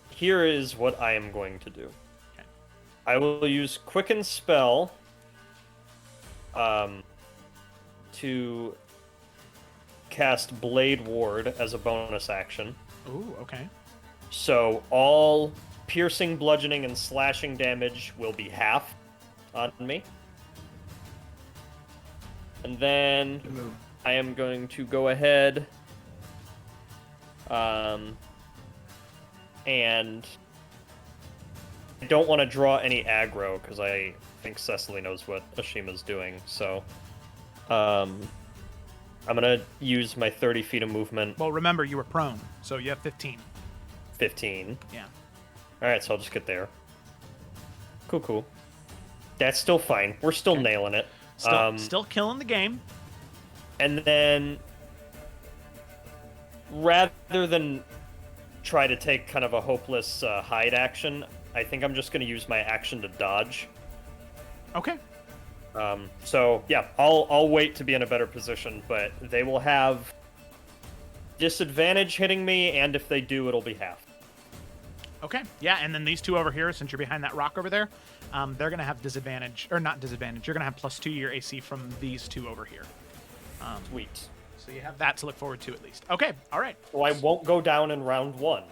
S5: here is what I am going to do.
S1: Okay.
S5: I will use Quicken Spell to cast Blade Ward as a bonus action.
S1: Ooh, okay.
S5: So all piercing, bludgeoning, and slashing damage will be half on me. And then I am going to go ahead and I don't want to draw any aggro because I think Cecily knows what Ashima's doing. So I'm going to use my 30 feet of movement.
S1: Well, remember, you were prone, so you have 15.
S5: 15.
S1: Yeah.
S5: Alright, so I'll just get there. Cool. That's still fine. We're still nailing it.
S1: Still killing the game.
S5: And then, rather than try to take kind of a hopeless hide action, I think I'm just going to use my action to dodge.
S1: Okay.
S5: So yeah, I'll wait to be in a better position, but they will have disadvantage hitting me, and if they do, it'll be half.
S1: Okay, yeah, and then these two over here, since you're behind that rock over there, they're going to have disadvantage, or not disadvantage, you're going to have +2 to your AC from these two over here.
S5: Sweet.
S1: So you have that to look forward to at least. Okay, all right.
S5: So I won't go down in round 1.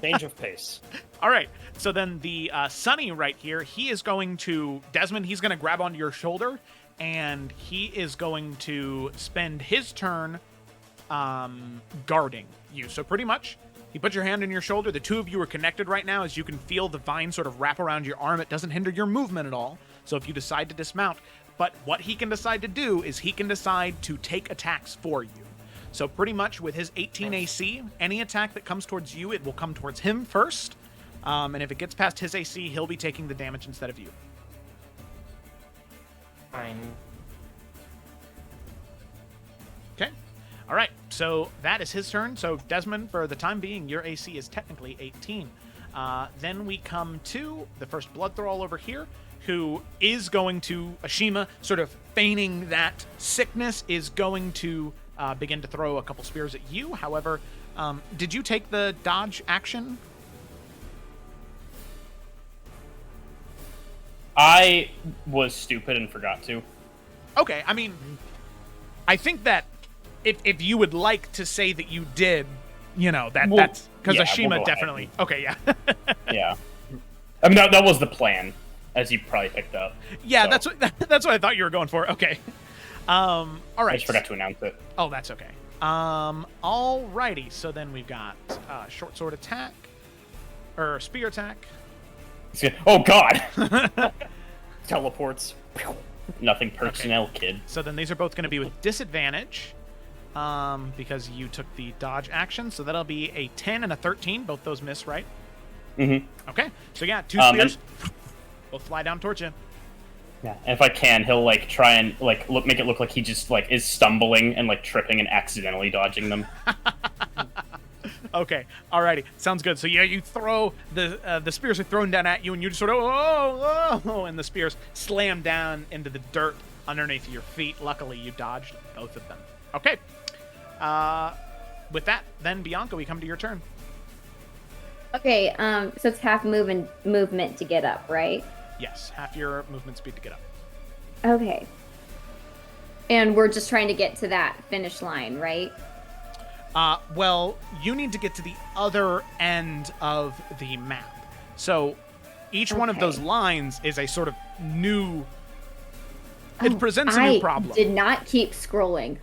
S5: Change of pace.
S1: All right, so then the Sunny right here, he is going to, Desmond, he's going to grab onto your shoulder, and he is going to spend his turn guarding you. So pretty much, he put your hand on your shoulder. The two of you are connected right now as you can feel the vine sort of wrap around your arm. It doesn't hinder your movement at all. So if you decide to dismount, but what he can decide to do is he can decide to take attacks for you. So pretty much with his 18 AC, any attack that comes towards you, it will come towards him first. And if it gets past his AC, he'll be taking the damage instead of you.
S2: Fine.
S1: Okay. All right. So that is his turn. So Desmond, for the time being, your AC is technically 18. Then we come to the first blood thrall over here, who is going to, Ashima, sort of feigning that sickness, is going to begin to throw a couple spears at you. However, did you take the dodge action?
S3: I was stupid and forgot to.
S1: Okay, I mean, I think that if you would like to say that you did, you know, that's because
S3: yeah,
S1: Ashima
S3: we'll go
S1: definitely.
S3: ahead.
S1: Okay, yeah.
S3: Yeah. I mean, that was the plan, as you probably picked up.
S1: Yeah,
S3: so.
S1: that's what I thought you were going for. Okay. All right.
S3: I just forgot to announce it.
S1: Oh, that's okay. Alrighty. So then we've got short sword attack, or spear attack.
S3: Oh God!
S5: Teleports.
S3: Nothing personnel, kid.
S1: So then these are both going to be with disadvantage, because you took the dodge action. So that'll be a 10 and a 13. Both those miss, right?
S3: Mm-hmm.
S1: Okay. So yeah, 2 spears. Both fly down towards you.
S3: Yeah, and if I can, he'll like try and like make it look like he just like is stumbling and like tripping and accidentally dodging them.
S1: Okay, alrighty, sounds good. So yeah, you throw the spears are thrown down at you, and you just sort of and the spears slam down into the dirt underneath your feet. Luckily, you dodged both of them. Okay. With that, then Bianca, we come to your turn.
S4: Okay, so it's half movement to get up, right?
S1: Yes, half your movement speed to get up.
S4: Okay. And we're just trying to get to that finish line, right?
S1: Well, you need to get to the other end of the map. So each one of those lines is a sort of new... It presents a new problem.
S4: I did not keep scrolling.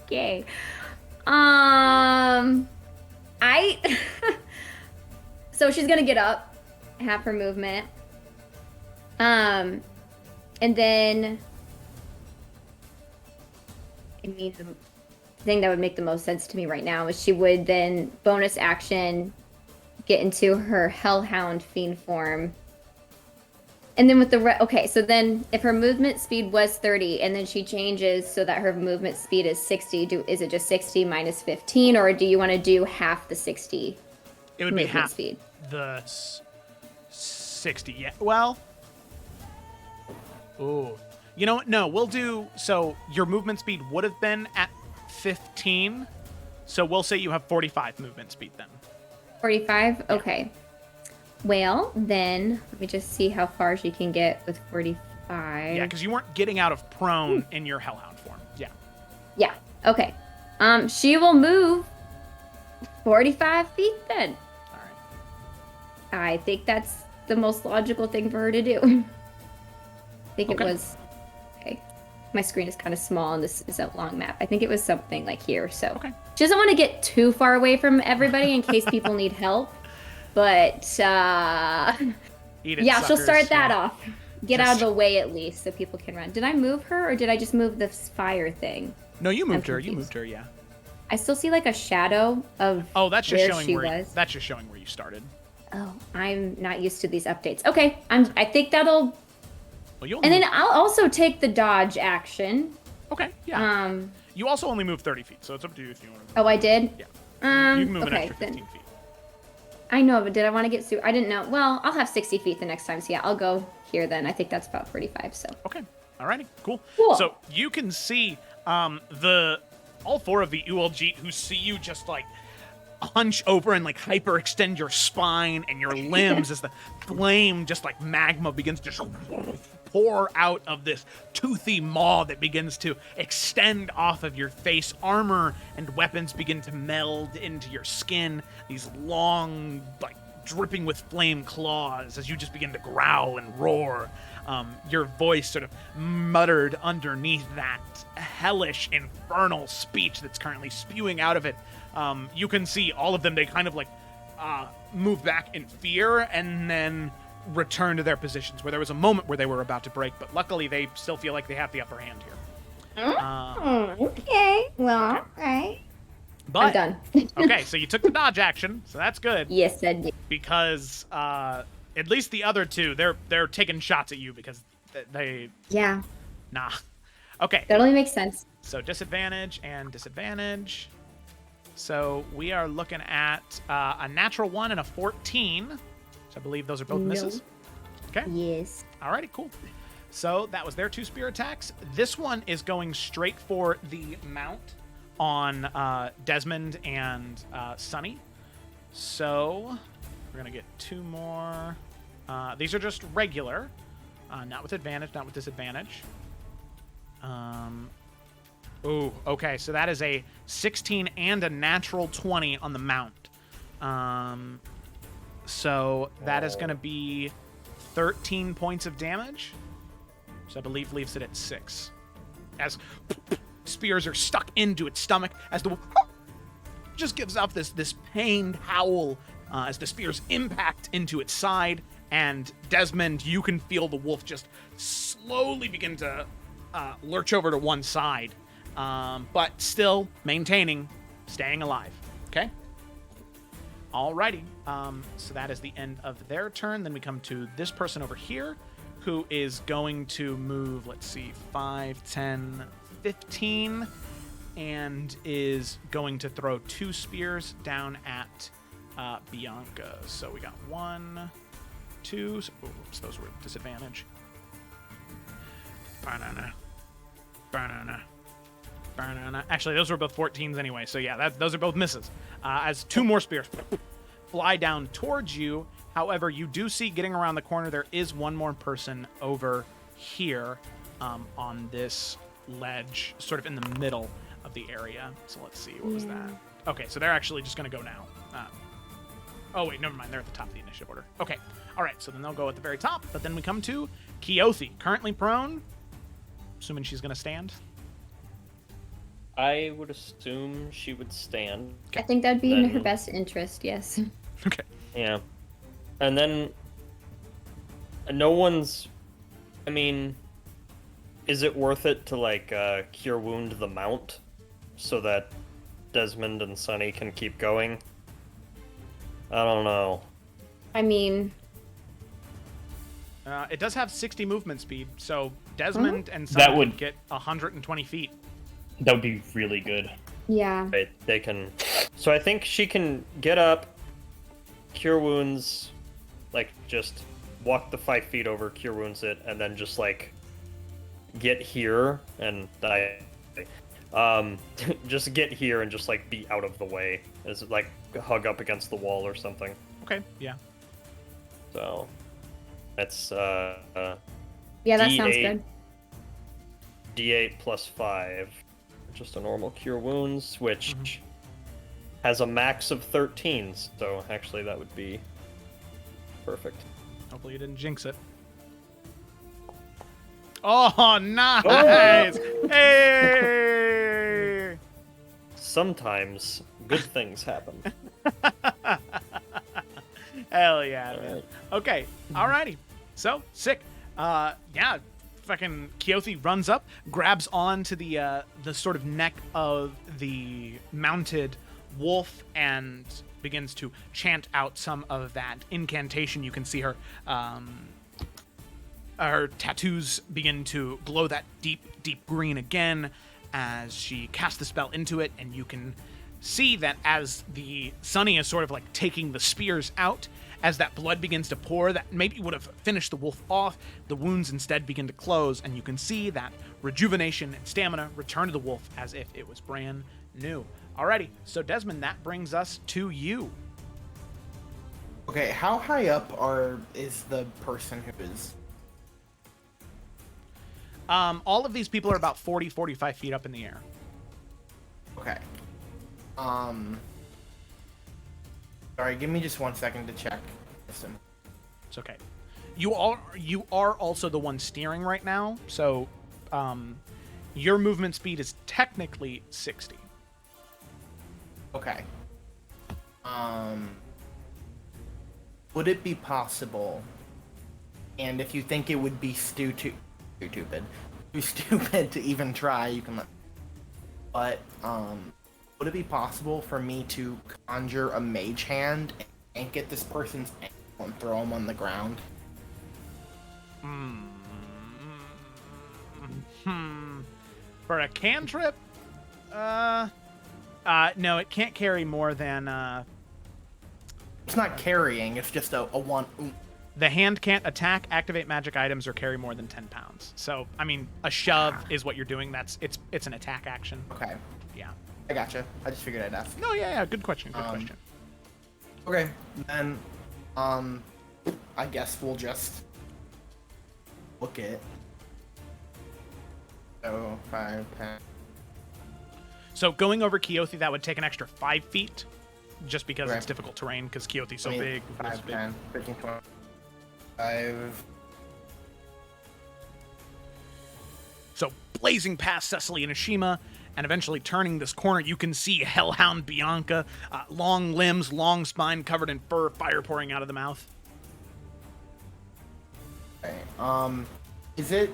S4: Okay. So she's gonna get up, half her movement. And then I mean, the thing that would make the most sense to me right now is she would then bonus action get into her Hellhound Fiend form. And then with the okay, so then if her movement speed was 30 and then she changes so that her movement speed is 60, is it just 60 minus 15, or do you want to do half the 60?
S1: It would be half
S4: speed.
S1: The 60. Yeah. Well. Ooh. You know what? No, we'll do. So your movement speed would have been at 15. So we'll say you have 45 movement speed then.
S4: 45? Okay. Well, then let me just see how far she can get with 45.
S1: Yeah, because you weren't getting out of prone in your Hellhound form. Yeah.
S4: Yeah. Okay. She will move 45 feet then.
S1: All right.
S4: I think that's the most logical thing for her to do. I think it was. Okay. My screen is kind of small and this is a long map. I think it was something like here. So she doesn't want to get too far away from everybody in case people need help. But yeah, she'll start that off. Get out of the way at least so people can run. Did I move her or did I just move the fire thing?
S1: No, you moved her. You moved her, yeah.
S4: I still see like a shadow of
S1: that's just
S4: where
S1: showing
S4: she
S1: where
S4: was.
S1: that's just showing where you started.
S4: Oh, I'm not used to these updates. Okay, I think that'll.
S1: Well, you'll
S4: And
S1: move.
S4: then I'll also take the dodge action.
S1: Okay, yeah. You also only move 30 feet, so it's up to you if you want to.
S4: Oh, I did.
S1: Yeah. You can move an
S4: okay,
S1: extra 15 feet.
S4: I know, but did I want to get super? I didn't know. Well, I'll have 60 feet the next time, so yeah, I'll go here then. I think that's about 45. So.
S1: Okay. Alrighty. Cool.
S4: Cool.
S1: So you can see all 4 of the ULG who see you just like hunch over and like hyperextend your spine and your limbs as the flame, just like magma, begins to just pour out of this toothy maw that begins to extend off of your face. Armor and weapons begin to meld into your skin. These long, like, dripping with flame claws as you just begin to growl and roar. Your voice sort of muttered underneath that hellish, infernal speech that's currently spewing out of it. You can see all of them, they kind of like move back in fear and then return to their positions, where there was a moment where they were about to break, but luckily they still feel like they have the upper hand here.
S4: Okay. Well, all right.
S1: But,
S4: I'm done.
S1: Okay, so you took the dodge action, so that's good.
S4: Yes, I did.
S1: Because at least the other 2, they're taking shots at you because they...
S4: Yeah.
S1: Nah. Okay.
S4: That only makes sense.
S1: So disadvantage and disadvantage. So we are looking at a natural 1 and a 14. So I believe those are both misses. Okay.
S4: Yes.
S1: Alrighty, cool. So that was their 2 spear attacks. This one is going straight for the mount on Desmond and Sunny. So we're going to get 2 more. These are just regular. Not with advantage, not with disadvantage. Ooh, okay. So that is a 16 and a natural 20 on the mount. So that is going to be 13 points of damage. So I believe leaves it at 6. As spears are stuck into its stomach, as the wolf just gives off this pained howl as the spears impact into its side. And Desmond, you can feel the wolf just slowly begin to lurch over to one side, but still staying alive. Okay? Alrighty. So that is the end of their turn. Then we come to this person over here, who is going to move, let's see, 5, 10, 15, and is going to throw 2 spears down at Bianca. So we got 1, 2. Oops, those were disadvantage. Banana. Actually, those were both 14s anyway, so yeah, those are both misses. As 2 more spears fly down towards you. However, you do see, getting around the corner, there is 1 more person over here on this ledge, sort of in the middle of the area. So let's see, what was that? Okay, so they're actually just going to go now. Oh, wait, never mind. They're at the top of the initiative order. Okay, all right, so then they'll go at the very top, but then we come to Keothi, currently prone, assuming she's going to stand.
S5: I would assume she would stand.
S4: I think that'd be in her best interest, yes.
S1: Okay.
S5: Yeah. And then no one's... I mean, is it worth it to, like, cure wound the mount so that Desmond and Sunny can keep going? I don't know.
S4: I mean...
S1: it does have 60 movement speed, so Desmond and Sunny would get 120 feet.
S3: That would be really good.
S4: Yeah.
S5: Right, they can... So I think she can get up, cure wounds, like, just walk the 5 feet over, cure wounds it, and then just, like, get here and die. Just get here and just, like, be out of the way. As, like, hug up against the wall or something.
S1: Okay, yeah.
S5: So, that's,
S4: yeah, that
S5: D8,
S4: sounds good.
S5: D8 plus 5. Just a normal cure wounds, which has a max of 13, so actually that would be perfect.
S1: Hopefully you didn't jinx it. Oh, nice! Oh! Hey!
S5: Sometimes good things happen.
S1: Hell yeah, man. Right. Okay, alrighty. So, sick. Yeah, fucking Keothi runs up, grabs onto the sort of neck of the mounted wolf, and begins to chant out some of that incantation. You can see her tattoos begin to glow that deep green again as she casts the spell into it, and you can see that as the Sunny is sort of like taking the spears out, as that blood begins to pour that maybe would have finished the wolf off, the wounds instead begin to close, and you can see that rejuvenation and stamina return to the wolf as if it was brand new. Alrighty, so Desmond, that brings us to you.
S2: Okay, how high up is the person who is...
S1: All of these people are about 40, 45 feet up in the air.
S2: Okay. Sorry, give me just 1 second to check. Listen.
S1: It's okay. You are also the one steering right now, so your movement speed is technically 60.
S2: Okay. Would it be possible, and if you think it would be too stupid to even try, you can let... But, would it be possible for me to conjure a mage hand and get this person's ankle and throw him on the ground?
S1: For a cantrip? No, it can't carry more than...
S2: It's not carrying, it's just a one...
S1: The hand can't attack, activate magic items, or carry more than 10 pounds. So, I mean, a shove is what you're doing. It's an attack action.
S2: Okay.
S1: Yeah.
S2: I gotcha. I just figured I'd ask.
S1: No, yeah, good question, good question.
S2: Okay, then, I guess we'll just book it. So, 5, 10.
S1: So, going over Keothi, that would take an extra 5 feet, just because
S2: Okay.
S1: it's difficult terrain, because Keothi's so big.
S2: 5, 10, 15, 20, 5.
S1: So, blazing past Cecily and Ashima, and eventually turning this corner, you can see Hellhound Bianca, long limbs, long spine, covered in fur, fire pouring out of the mouth.
S2: Okay, is it,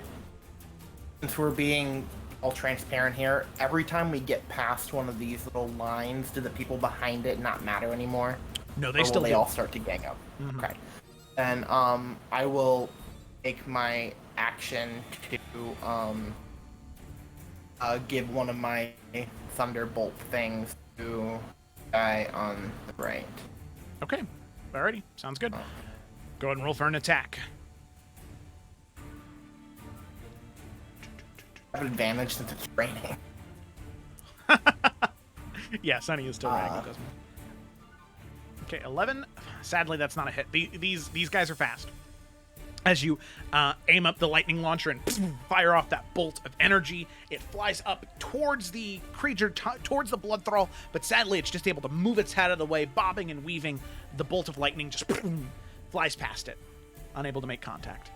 S2: since we're being all transparent here, every time we get past one of these little lines, do the people behind it not matter anymore?
S1: No, they
S2: Or will
S1: still
S2: they
S1: do.
S2: all start to gang up?
S1: Mhm.
S2: Okay. Then, I will take my action to, give one of my thunderbolt things to guy on the right.
S1: Okay, alrighty, sounds good. Go ahead and roll for an attack.
S2: I have advantage since it's raining.
S1: Yeah, Sunny is still ragged, doesn't it? Okay, 11. Sadly, that's not a hit. These guys are fast. As you aim up the lightning launcher and fire off that bolt of energy, it flies up towards the creature, towards the blood thrall, but sadly it's just able to move its head out of the way, bobbing and weaving. The bolt of lightning just flies past it, unable to make contact.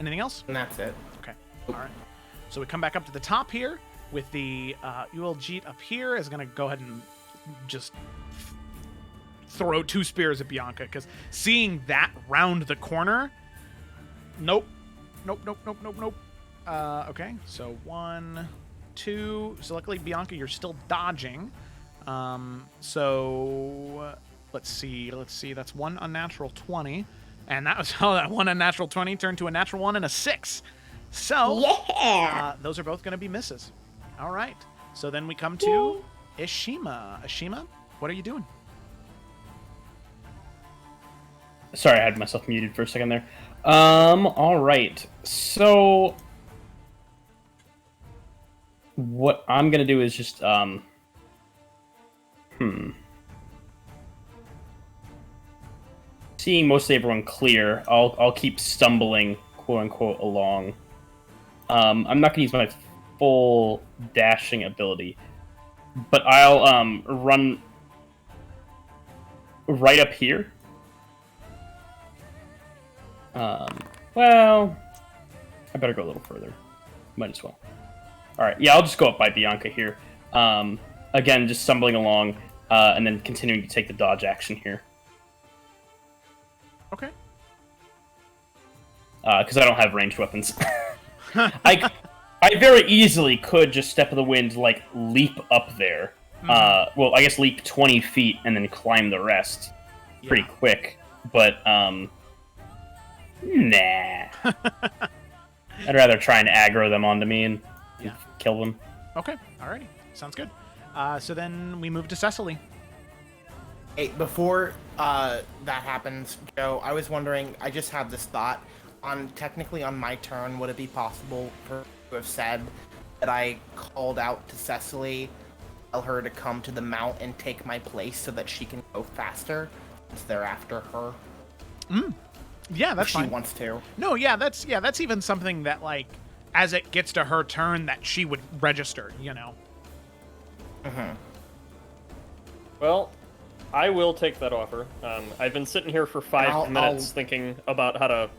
S1: Anything else?
S2: And that's it.
S1: Okay, alright. So we come back up to the top here, with the Ueljeet up here is going to go ahead and just throw 2 spears at Bianca, because seeing that round the corner, nope. Okay, so 1, 2. So luckily, Bianca, you're still dodging. So let's see. That's 1 unnatural 20, and that was that 1 unnatural 20 turned to a natural 1 and a 6. So
S4: Yeah.
S1: those are both going to be misses. All right. So then we come to Ashima. Ashima, what are you doing?
S3: Sorry, I had myself muted for a second there. All right. So what I'm gonna do is just seeing mostly everyone clear, I'll keep stumbling, quote unquote, along. I'm not gonna use my full dashing ability, but I'll run right up here. Well, I better go a little further. Might as well. All right, yeah, I'll just go up by Bianca here. Again, just stumbling along, and then continuing to take the dodge action here.
S1: Okay.
S3: Because I don't have ranged weapons. I I very easily could just step of the wind, like, leap up there. Well, I guess leap 20 feet and then climb the rest pretty quick. But, nah. I'd rather try and aggro them onto me and kill them.
S1: Okay, alrighty. Sounds good. So then we move to Cecily.
S2: Hey, before that happens, Joe, I was wondering, I just had this thought. Technically on my turn, would it be possible for her to have said that I called out to Cecily, tell her to come to the mount and take my place so that she can go faster, since they're after her?
S1: Yeah, that's fine.
S2: She wants to.
S1: No, that's even something that, like, as it gets to her turn, that she would register, you know?
S5: Well, I will take that offer. I've been sitting here for 5 minutes thinking about how to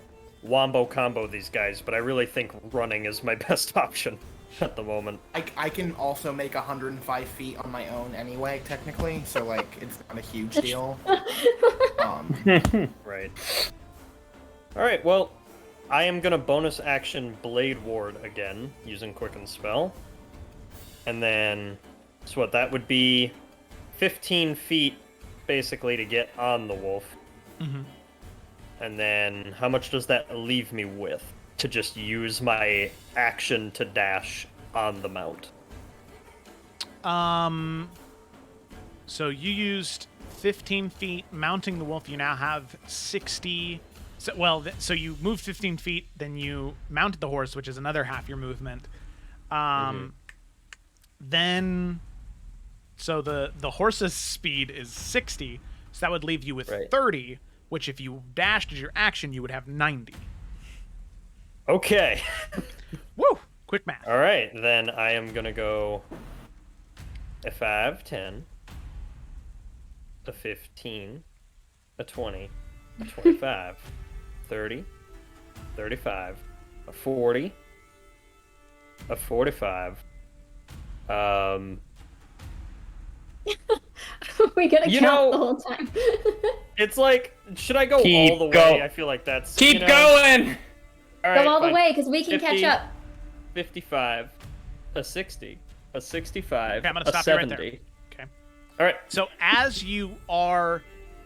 S5: wombo combo these guys, but I really think running is my best option at the moment.
S2: I can also make 105 feet on my own anyway, technically, so, like, it's not a huge deal.
S5: Right. Alright, well, I am going to bonus action Blade Ward again, using Quicken Spell. And then, so what, that would be 15 feet, basically, to get on the wolf. And then, how much does that leave me with to just use my action to dash on the mount?
S1: So you used 15 feet mounting the wolf. You now have 60. So you moved 15 feet, then you mounted the horse, which is another half your movement. Then, so the horse's speed is 60, so that would leave you with 30, which if you dashed as your action, you would have 90.
S5: Okay.
S1: Woo! Quick math.
S5: All right, then I am going to go a 5, 10, a 15, a 20, a 25, 30, 35, a 40, a 45.
S4: We gotta count the whole time.
S5: It's like, should I go
S3: Keep
S5: all the
S3: go-
S5: way? I feel like that's...
S3: Keep
S5: you know,
S3: going!
S5: All right,
S4: Go all the
S5: fine.
S4: way, because we can
S5: 50,
S4: catch up.
S5: 55, a 60, a 65,
S1: Okay, I'm gonna
S5: a
S1: stop
S5: 70.
S1: you right there. Okay.
S5: All right.
S1: So as you are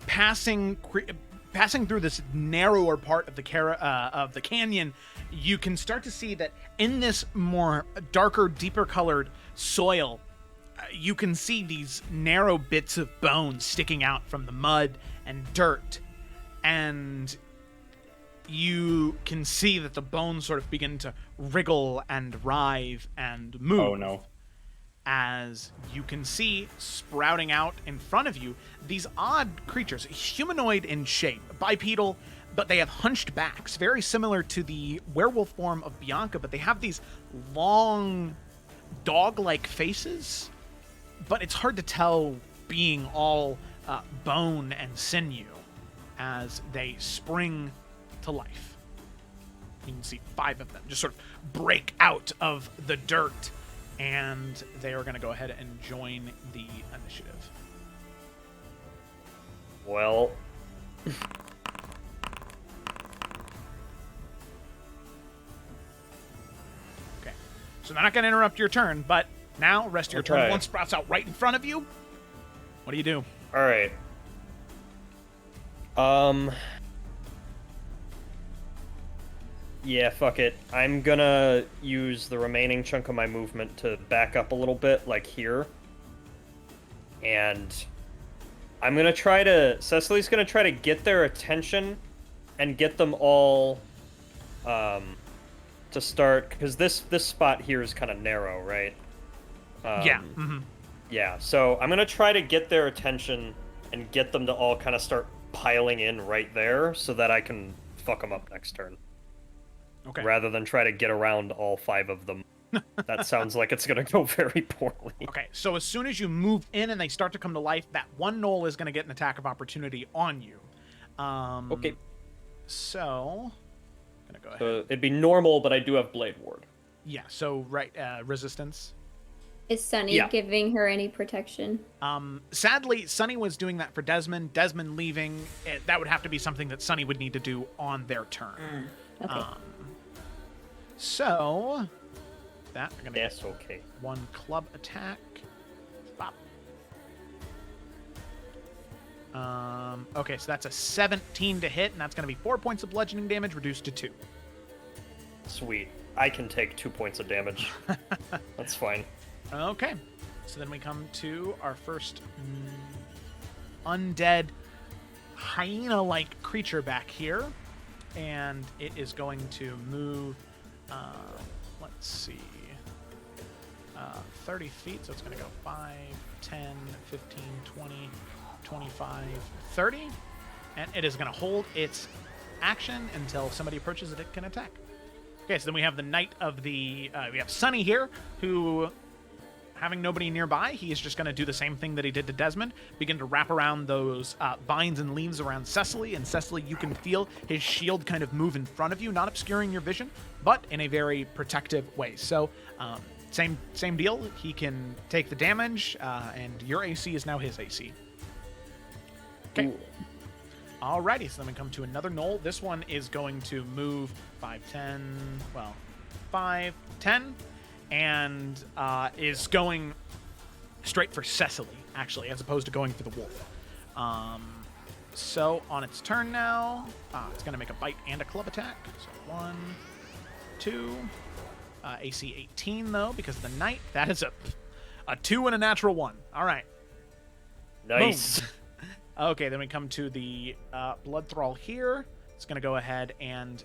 S1: passing through this narrower part of the canyon, you can start to see that in this more darker, deeper colored soil, you can see these narrow bits of bone sticking out from the mud and dirt, and you can see that the bones sort of begin to wriggle and writhe and move.
S3: Oh no.
S1: As you can see sprouting out in front of you, these odd creatures, humanoid in shape, bipedal, but they have hunched backs, very similar to the werewolf form of Bianca, but they have these long, dog-like faces, but it's hard to tell being all bone and sinew as they spring to life. You can see 5 of them just sort of break out of the dirt, and they are going to go ahead and join the initiative.
S5: Well...
S1: Okay. So they're not going to interrupt your turn, but now, rest of your turn,
S5: Okay.
S1: one sprouts out right in front of you. What do you do?
S5: All right. Yeah, fuck it. I'm gonna use the remaining chunk of my movement to back up a little bit, like here. And I'm gonna try to... Cecily's gonna try to get their attention and get them all to start... Because this spot here is kind of narrow, right?
S1: Yeah.
S5: Yeah, so I'm gonna try to get their attention and get them to all kind of start piling in right there so that I can fuck them up next turn.
S1: Okay.
S5: Rather than try to get around all 5 of them. That sounds like it's gonna go very poorly.
S1: Okay, so as soon as you move in and they start to come to life, that one knoll is going to get an attack of opportunity on you.
S5: Okay.
S1: So, I'm going to go ahead.
S5: So it'd be normal, but I do have Blade Ward.
S1: Yeah, so resistance.
S4: Is Sunny
S5: Yeah.
S4: giving her any protection?
S1: Sadly, Sunny was doing that for Desmond. Desmond leaving, that would have to be something that Sunny would need to do on their turn.
S4: Okay.
S1: So, that. I'm gonna
S5: Yes, okay.
S1: 1 club attack. Bop. Okay, so that's a 17 to hit, and that's going to be 4 points of bludgeoning damage reduced to 2.
S5: Sweet. I can take 2 points of damage. That's fine.
S1: Okay, so then we come to our first undead hyena-like creature back here, and it is going to move, let's see, 30 feet, so it's going to go 5, 10, 15, 20, 25, 30, and it is going to hold its action until somebody approaches it can attack. Okay, so then we have the Knight of the... we have Sunny here, who, having nobody nearby, he is just going to do the same thing that he did to Desmond, begin to wrap around those vines and leaves around Cecily, and Cecily, you can feel his shield kind of move in front of you, not obscuring your vision, but in a very protective way. So, same deal. He can take the damage, and your AC is now his AC. Okay. Alrighty, so then we come to another knoll. This one is going to move 5, 10, and is going straight for Cecily, actually, as opposed to going for the wolf. So on its turn now, it's going to make a bite and a club attack. So 1, 2, AC 18, though, because of the Knight. That is a 2 and a natural 1. All right.
S5: Nice.
S1: Boom. Okay, then we come to the Blood Thrall here. It's going to go ahead and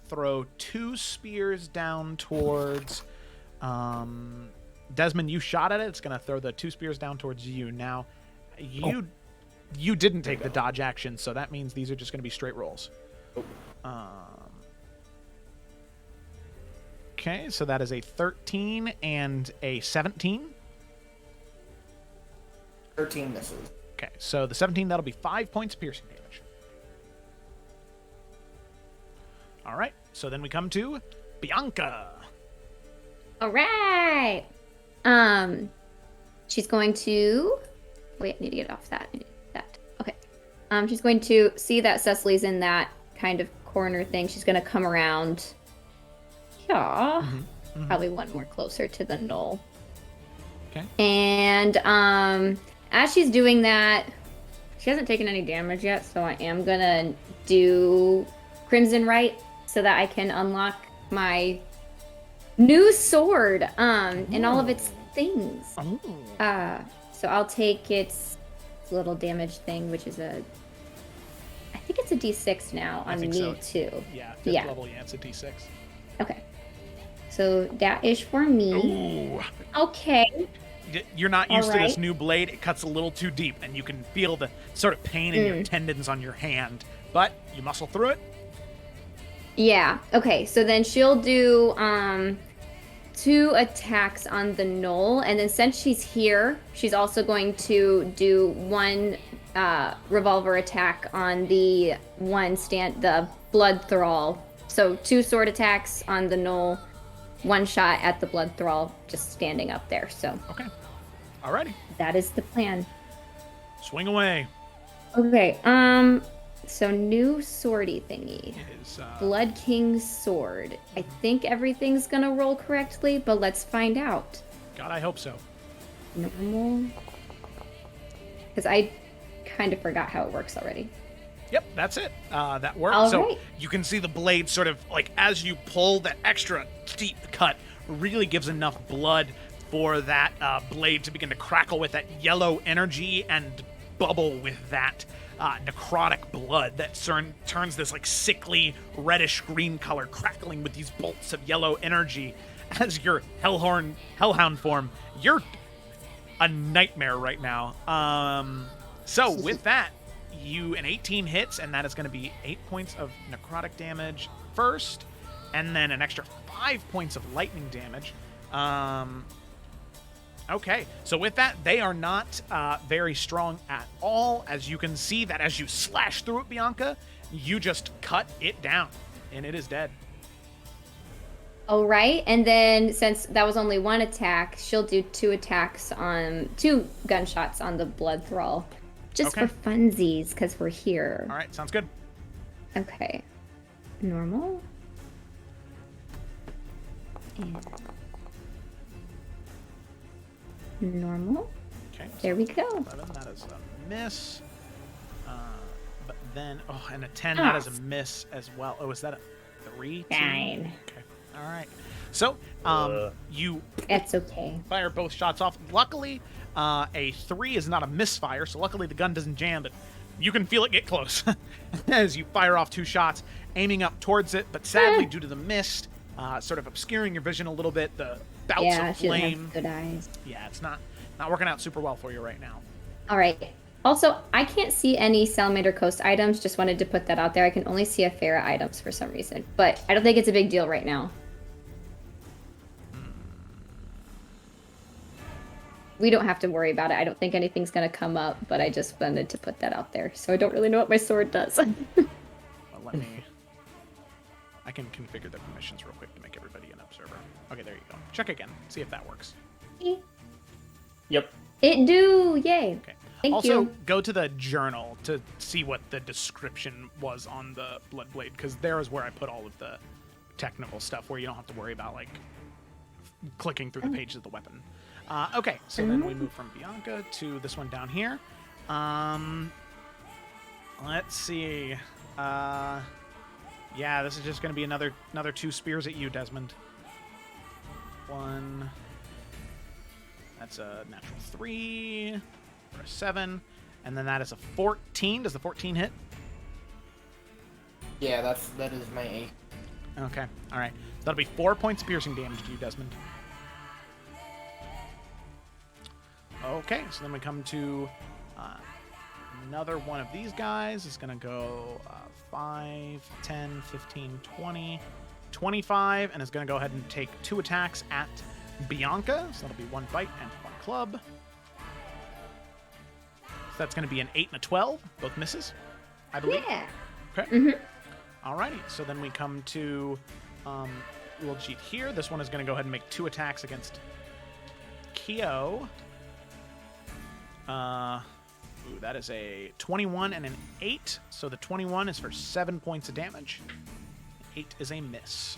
S1: throw 2 spears down towards... Desmond, you shot at it. It's going to throw the 2 spears down towards you. Now, you didn't take the dodge action, so that means these are just going to be straight rolls. Okay, so that is a 13 and a 17.
S2: 13 misses.
S1: Okay, so the 17, that'll be 5 points of piercing damage. All right, so then we come to Bianca.
S4: All right. She's going to... Wait, I need to get off that. Okay. She's going to see that Cecily's in that kind of corner thing. She's going to come around. Yeah. Probably one more closer to the knoll.
S1: Okay.
S4: And, as she's doing that, she hasn't taken any damage yet, so I am gonna do Crimson Rite so that I can unlock my new sword, and all of its things. So I'll take its little damage thing, which is I think it's a D6 now on me
S1: so.
S4: too.
S1: Yeah, 5th level, it's a D6.
S4: Okay. So that is for me.
S1: Ooh.
S4: Okay.
S1: You're not used to this new blade. It cuts a little too deep, and you can feel the sort of pain in your tendons on your hand, but you muscle through it.
S4: Yeah. Okay. So then she'll do 2 attacks on the knoll, and then since she's here, she's also going to do 1 revolver attack on the the Blood Thrall. So 2 sword attacks on the knoll, 1 shot at the Blood Thrall, just standing up there. So
S1: okay. Alrighty.
S4: That is the plan.
S1: Swing away.
S4: Okay. So new swordy thingy.
S1: It is,
S4: Blood King's sword. I think everything's gonna roll correctly, but let's find out.
S1: God, I hope so.
S4: Normal. Because I kind of forgot how it works already.
S1: Yep, that's it. That works.
S4: All
S1: so
S4: right.
S1: you can see the blade sort of like as you pull, that extra deep cut really gives enough blood for that blade to begin to crackle with that yellow energy and bubble with that necrotic blood that turns this like sickly reddish green color, crackling with these bolts of yellow energy. As your hellhound form, you're a nightmare right now. So with that, an 18 hits, and that is going to be 8 points of necrotic damage first, and then an extra 5 points of lightning damage. Okay, so with that, they are not very strong at all. As you can see that as you slash through it, Bianca, you just cut it down, and it is dead.
S4: All right, and then since that was only 1 attack, she'll do 2 attacks on 2 gunshots on the Blood Thrall, just for funsies, because we're here.
S1: All right, sounds good.
S4: Okay, normal. And normal.
S1: Okay.
S4: There we go.
S1: 11, that is a miss. But then, and a 10, that is a miss as well. Oh, is that a 3?
S4: 9.
S1: Okay. All right. So, you
S4: That's okay.
S1: fire both shots off. Luckily, a 3 is not a misfire, so luckily the gun doesn't jam, but you can feel it get close as you fire off 2 shots, aiming up towards it, but sadly, due to the mist, sort of obscuring your vision a little bit, the bouts of
S4: She doesn't
S1: flame.
S4: have good eyes.
S1: Yeah, it's not working out super well for you right now.
S4: All right. Also, I can't see any Salamander Coast items. Just wanted to put that out there. I can only see Afera items for some reason, but I don't think it's a big deal right now. We don't have to worry about it. I don't think anything's going to come up, but I just wanted to put that out there. So I don't really know what my sword does.
S1: Well, let me... I can configure the permissions real quick to make everybody an observer. Okay, there you go. Check again. See if that works.
S3: Yep.
S4: It do. Yay.
S1: Okay.
S4: Thank
S1: also,
S4: you.
S1: go to the journal to see what the description was on the Bloodblade, because there is where I put all of the technical stuff where you don't have to worry about, like, clicking through the pages of the weapon. Okay, so then we move from Bianca to this one down here. Let's see. Yeah, this is just going to be another 2 spears at you, Desmond. 1. That's a natural 3 or a 7, and then that is a 14. Does the 14 hit?
S2: Yeah, that is my 8.
S1: Okay, all right. That'll be 4 points of piercing damage to you, Desmond. Okay, so then we come to another one of these guys. It's going to go 5, 10, 15, 20, 25, and it's going to go ahead and take 2 attacks at Bianca. So that'll be 1 bite and 1 club. So that's going to be an 8 and a 12. Both misses, I believe.
S4: Yeah.
S1: Okay. Alrighty, so then we come to little cheat here. This one is going to go ahead and make 2 attacks against Kyo. That is a 21 and an 8. So the 21 is for 7 points of damage. 8 is a miss.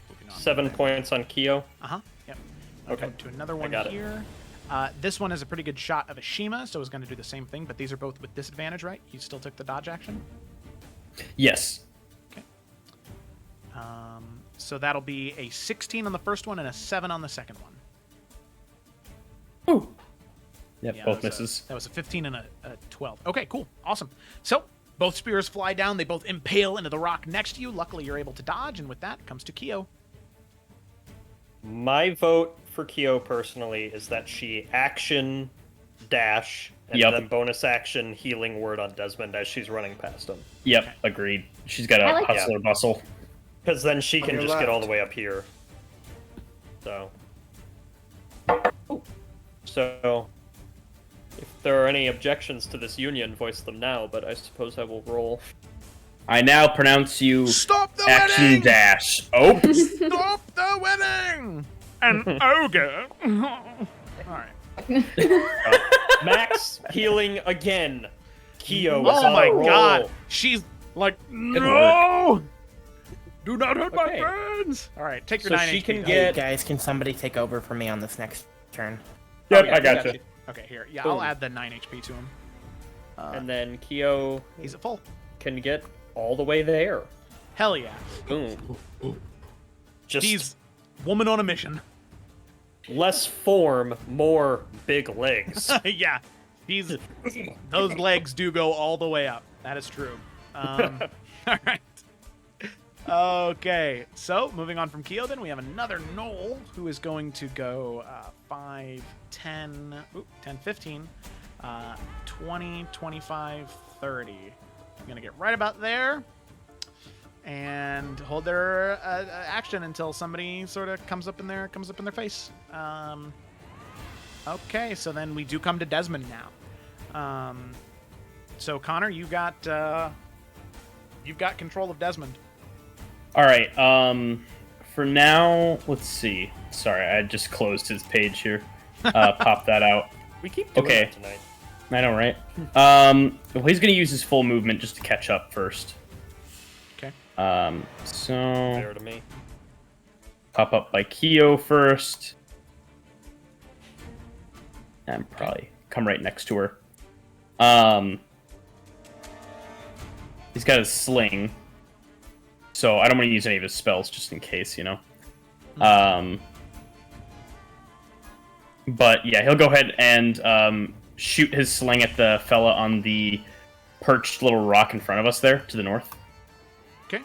S1: Moving on.
S5: 7 points on Kyo.
S1: Yep.
S5: Okay.
S1: To another one
S5: got it.
S1: here. This one is a pretty good shot of Ashima, so it's going to do the same thing, but these are both with disadvantage, right? You still took the dodge action?
S3: Yes.
S1: Okay. So that'll be a 16 on the first one and a 7 on the second one.
S3: Ooh. Yep,
S1: Yeah,
S3: both
S1: that was
S3: misses.
S1: That was a 15 and a 12. Okay, cool. Awesome. So, both spears fly down. They both impale into the rock next to you. Luckily, you're able to dodge, and with that comes to Kyo.
S5: My vote for Kyo personally is that she action dash and then bonus action healing word on Desmond as she's running past him.
S3: Yep, agreed. She's got a hustler bustle.
S5: Because then she can
S2: your
S5: just get all
S2: left.
S5: the way up here. So, if there are any objections to this union, voice them now, but I suppose I will roll.
S3: I now pronounce you
S1: Stop the
S3: action
S1: wedding!
S3: dash. Oh.
S1: Stop the wedding! An ogre. Alright.
S5: Max healing again. Kyo is
S1: Oh
S5: on
S1: my
S5: a roll.
S1: god! She's like, no! Do not hurt my
S5: Okay.
S1: friends! Alright, take your
S5: So
S1: 9
S5: she
S1: HP.
S5: can
S1: down.
S5: get-
S2: Guys, can somebody take over for me on this next turn?
S3: Yep,
S1: yeah,
S3: I got you.
S1: Okay, here. Yeah,
S5: Boom.
S1: I'll add the 9 HP to him.
S5: And then Kyo
S1: He's at full.
S5: can get all the way there.
S1: Hell yeah.
S5: Boom. Just
S1: He's woman on a mission.
S5: less form, more big legs.
S1: Yeah. He's those legs do go all the way up. That is true. All right. Okay. So moving on from Kyo, then we have another Knoll who is going to go 5, 10, 10, 15, 20, 25, 30. I'm gonna get right about there and hold their action until somebody sort of comes up in their face. Okay, so then we do come to Desmond now. So Connor, you've got control of Desmond.
S3: All right. For now, let's see. Sorry, I just closed his page here. Pop that out.
S5: We keep doing
S3: Okay.
S5: that tonight.
S3: I know, right? Well, he's gonna use his full movement just to catch up first.
S1: Okay.
S3: So
S5: Fair to me.
S3: pop up by Kyo first. and probably come right next to her. He's got his sling, so I don't want to use any of his spells just in case, you know. But yeah, he'll go ahead and shoot his sling at the fella on the perched little rock in front of us there to the north.
S1: Okay.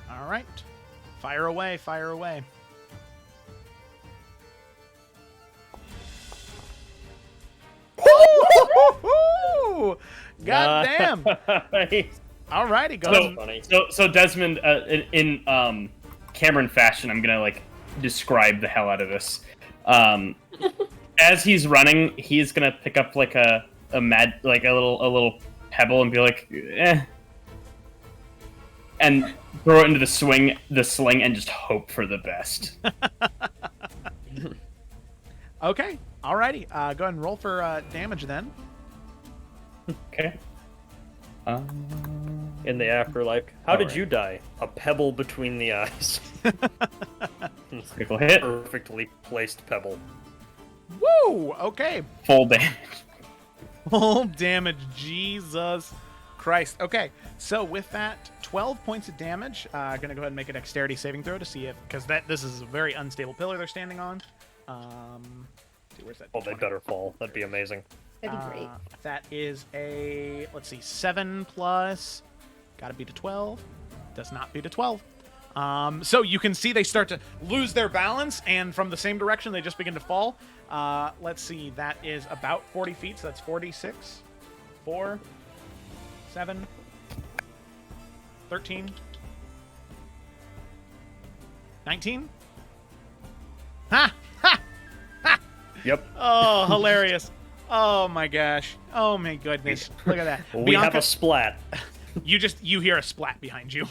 S1: All right. Fire away, fire away. God damn. All righty, go.
S3: So Desmond, in Cameron fashion, I'm gonna like describe the hell out of this. As he's running, he's gonna pick up like a little pebble and be like, and throw it into the sling, and just hope for the best.
S1: Okay, alrighty. Go ahead and roll for damage then.
S3: Okay.
S5: In the afterlife, how did you die? A pebble between the eyes.
S3: Critical hit.
S5: Perfectly placed pebble.
S1: Woo! Okay.
S3: Full damage.
S1: Full damage. Jesus Christ. Okay, so with that, 12 points of damage. Gonna go ahead and make a dexterity saving throw to see if, because this is a very unstable pillar they're standing on. Where's that?
S5: Oh, they better fall. That'd be amazing.
S4: That'd be great.
S1: That is a, let's see, 7 plus. Gotta beat a 12. Does not beat a 12. So you can see they start to lose their balance, and from the same direction they just begin to fall. Let's see, that is about 40 feet, so that's 46. 4, 7, 13, 19. Ha! Ha! Ha!
S5: Yep.
S1: Oh, hilarious. Oh my gosh. Oh my goodness. Look at that.
S5: We have a splat.
S1: You hear a splat behind you.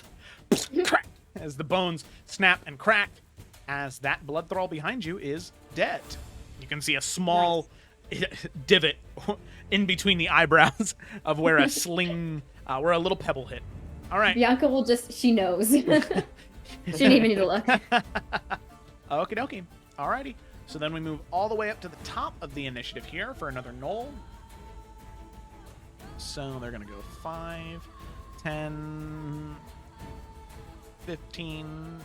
S1: Crack! As the bones snap and crack, as that blood thrall behind you is dead. You can see a small divot in between the eyebrows of where a sling, where a little pebble hit. All right.
S4: Bianca will she knows. She didn't even need to look.
S1: Okie dokie. Alrighty. So then we move all the way up to the top of the initiative here for another knoll. So they're going to go 5, 10, 15,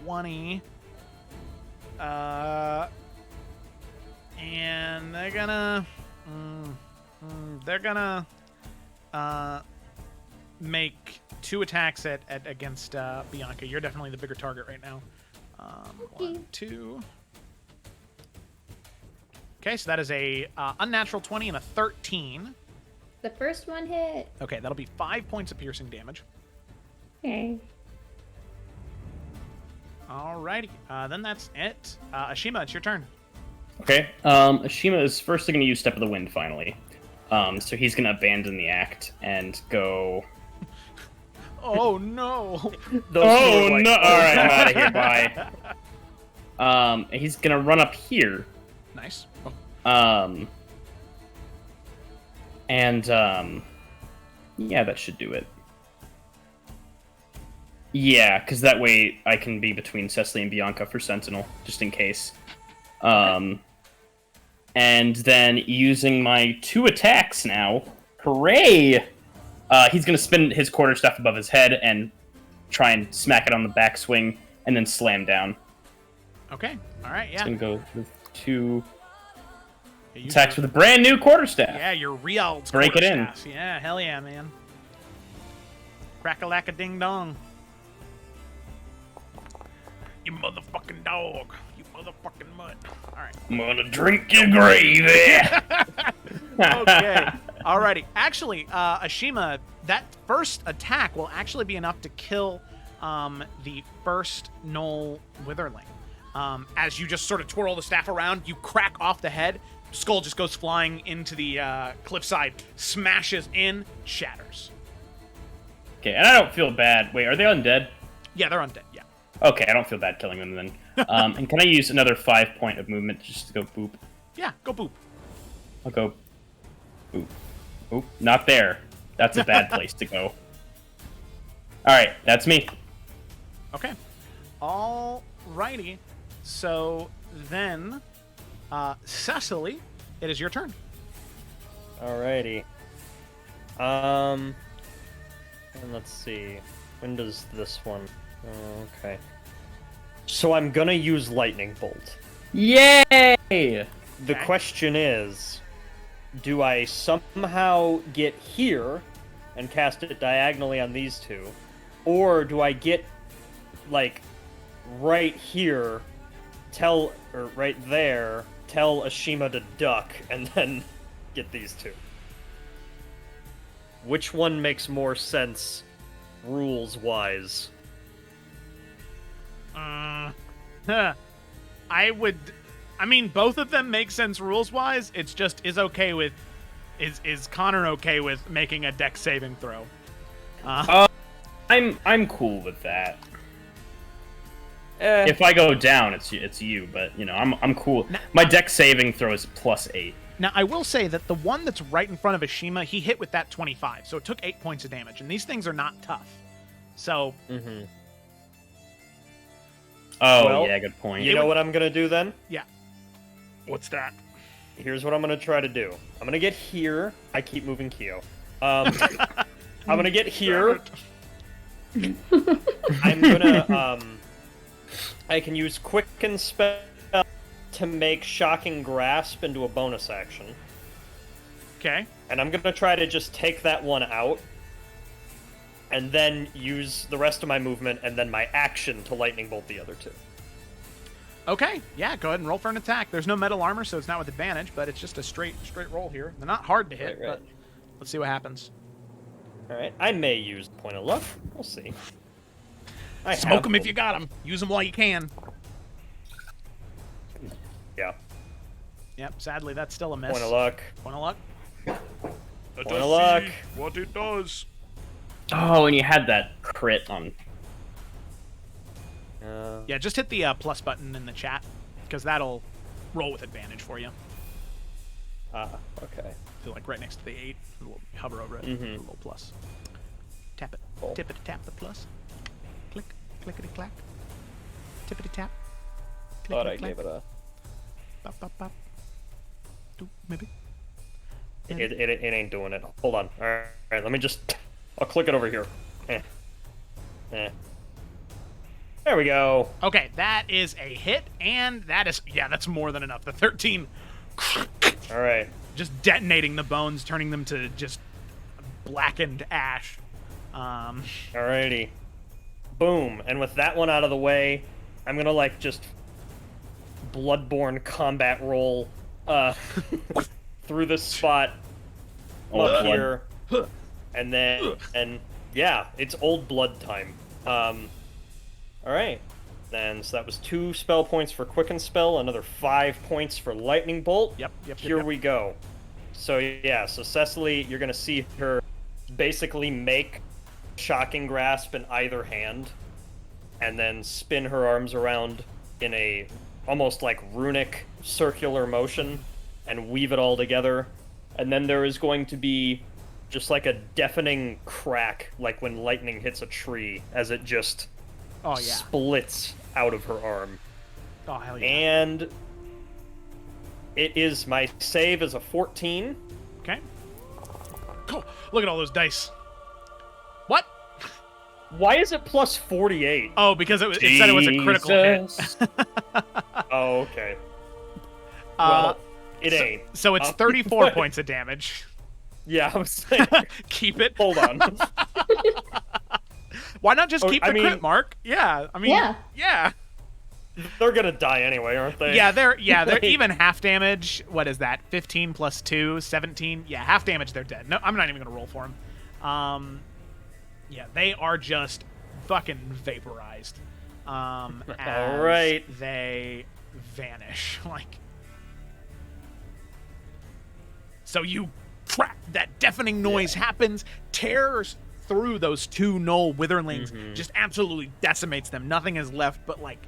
S1: 20. And they're gonna make 2 attacks against Bianca. You're definitely the bigger target right now. 1, 2. Okay, so that is a unnatural 20 and a 13.
S4: The first one hit.
S1: Okay, that'll be 5 points of piercing damage.
S4: Okay.
S1: Alrighty, then that's it. Ashima, it's your turn.
S3: Okay. Ashima is first going to use Step of the Wind finally. So he's going to abandon the act and go.
S1: Oh no!
S3: Oh no! All right, I'm out of here. Bye. He's going to run up here.
S1: Nice.
S3: Yeah, that should do it. Yeah, because that way I can be between Cecily and Bianca for Sentinel, just in case. And then using my 2 attacks now, hooray! He's going to spin his quarterstaff above his head and try and smack it on the backswing, and then slam down.
S1: Okay, alright, yeah.
S3: It's going to go with 2 attacks with a brand new quarterstaff.
S1: Yeah, your Riald's
S3: Break it in.
S1: Yeah, hell yeah, man. Crack-a-lack-a-ding-dong. You motherfucking dog. You motherfucking mutt. Alright.
S3: I'm gonna drink your gravy.
S1: Okay. Alrighty. Actually, Ashima, that first attack will actually be enough to kill the first Knoll Witherling. As you just sort of twirl the staff around, you crack off the head. Skull just goes flying into the cliffside, smashes in, shatters.
S3: Okay, and I don't feel bad. Wait, are they undead?
S1: Yeah, they're undead, yeah.
S3: Okay, I don't feel bad killing them then. And can I use another 5 point of movement just to go boop?
S1: Yeah, go boop.
S3: I'll go boop. Boop. Not there. That's a bad place to go. Alright, that's me.
S1: Okay. Alrighty. So then, Cecily, it is your turn.
S5: Alrighty. And let's see. When does this one? Okay. So I'm gonna use Lightning Bolt.
S3: Yay!
S5: The question is, do I somehow get here and cast it diagonally on these two? Or do I get, like, right here, right there, tell Ashima to duck, and then get these two? Which one makes more sense, rules-wise?
S1: I mean, both of them make sense rules-wise. It's just, is Connor okay with making a dex saving throw?
S3: I'm cool with that. If I go down, it's you, but you know, I'm cool. My dex saving throw is +8.
S1: Now, I will say that the one that's right in front of Ashima, he hit with that 25, so it took 8 points of damage, and these things are not tough. So...
S5: Mm-hmm.
S3: Oh,
S5: well,
S3: yeah, good point.
S5: You know what I'm gonna do then?
S1: Yeah. What's that?
S5: Here's what I'm gonna try to do. I'm gonna get here. I keep moving Kyo. I'm gonna get here. I'm gonna, I can use Quicken Spell to make Shocking Grasp into a bonus action.
S1: Okay.
S5: And I'm gonna try to just take that one out, and then use the rest of my movement and then my action to Lightning Bolt the other two.
S1: Okay, yeah, go ahead and roll for an attack. There's no metal armor, so it's not with advantage, but it's just a straight roll here. They're not hard to hit,
S5: Right.
S1: but let's see what happens.
S5: Alright, I may use Point of Luck. We'll see.
S1: Smoke them if you got them. Use them while you can.
S5: Yeah.
S1: Yep, sadly, that's still a miss.
S5: Point of Luck.
S1: Point of luck.
S5: Point of Luck.
S6: What it does.
S3: Oh, and you had that crit on.
S1: Yeah, just hit the plus button in the chat, because that'll roll with advantage for you.
S5: Okay.
S1: So like right next to the 8, we'll hover over it, roll plus. Tap it,
S5: Cool.
S1: tippity tap the plus. Click, clickety clack. Tippity tap.
S5: Thought I gave it a...
S1: Bop, bop, bop. Do, maybe.
S5: It ain't doing it. Hold on. Alright, let me just... I'll click it over here. There we go.
S1: Okay, that is a hit, and that is... Yeah, that's more than enough. The 13...
S5: Alright.
S1: Just detonating the bones, turning them to just blackened ash.
S5: Alrighty. Boom. And with that one out of the way, I'm gonna, like, just... Bloodborne combat roll, through this spot up here. And then... And, yeah, it's old blood time. Alright. Then, so that was 2 spell points for Quicken Spell, another 5 points for Lightning Bolt.
S1: Yep.
S5: Here we go. So, yeah, so Cecily, you're gonna see her basically make Shocking Grasp in either hand, and then spin her arms around in a almost like runic circular motion, and weave it all together. And then there is going to be just like a deafening crack, like when lightning hits a tree, as it just splits out of her arm.
S1: Oh, hell yeah.
S5: And it is, my save is a 14.
S1: Okay. Cool. Look at all those dice. What?
S5: Why is it plus 48?
S1: Oh, because it said it was a critical hit.
S5: Oh, okay. Well, it ain't.
S1: So it's 34 points of damage.
S5: Yeah, I was like...
S1: Keep it.
S5: Hold on.
S1: Why not just keep the crit mark? Yeah, I mean... Yeah.
S5: They're gonna die anyway, aren't they?
S1: Yeah, they're even half damage. What is that? 15 plus 2, 17. Yeah, half damage, they're dead. No, I'm not even gonna roll for them. Yeah, they are just fucking vaporized. All
S5: right.
S1: They vanish. Like, so you crack, that deafening noise happens, tears through those 2 gnoll witherlings, just absolutely decimates them. Nothing is left but like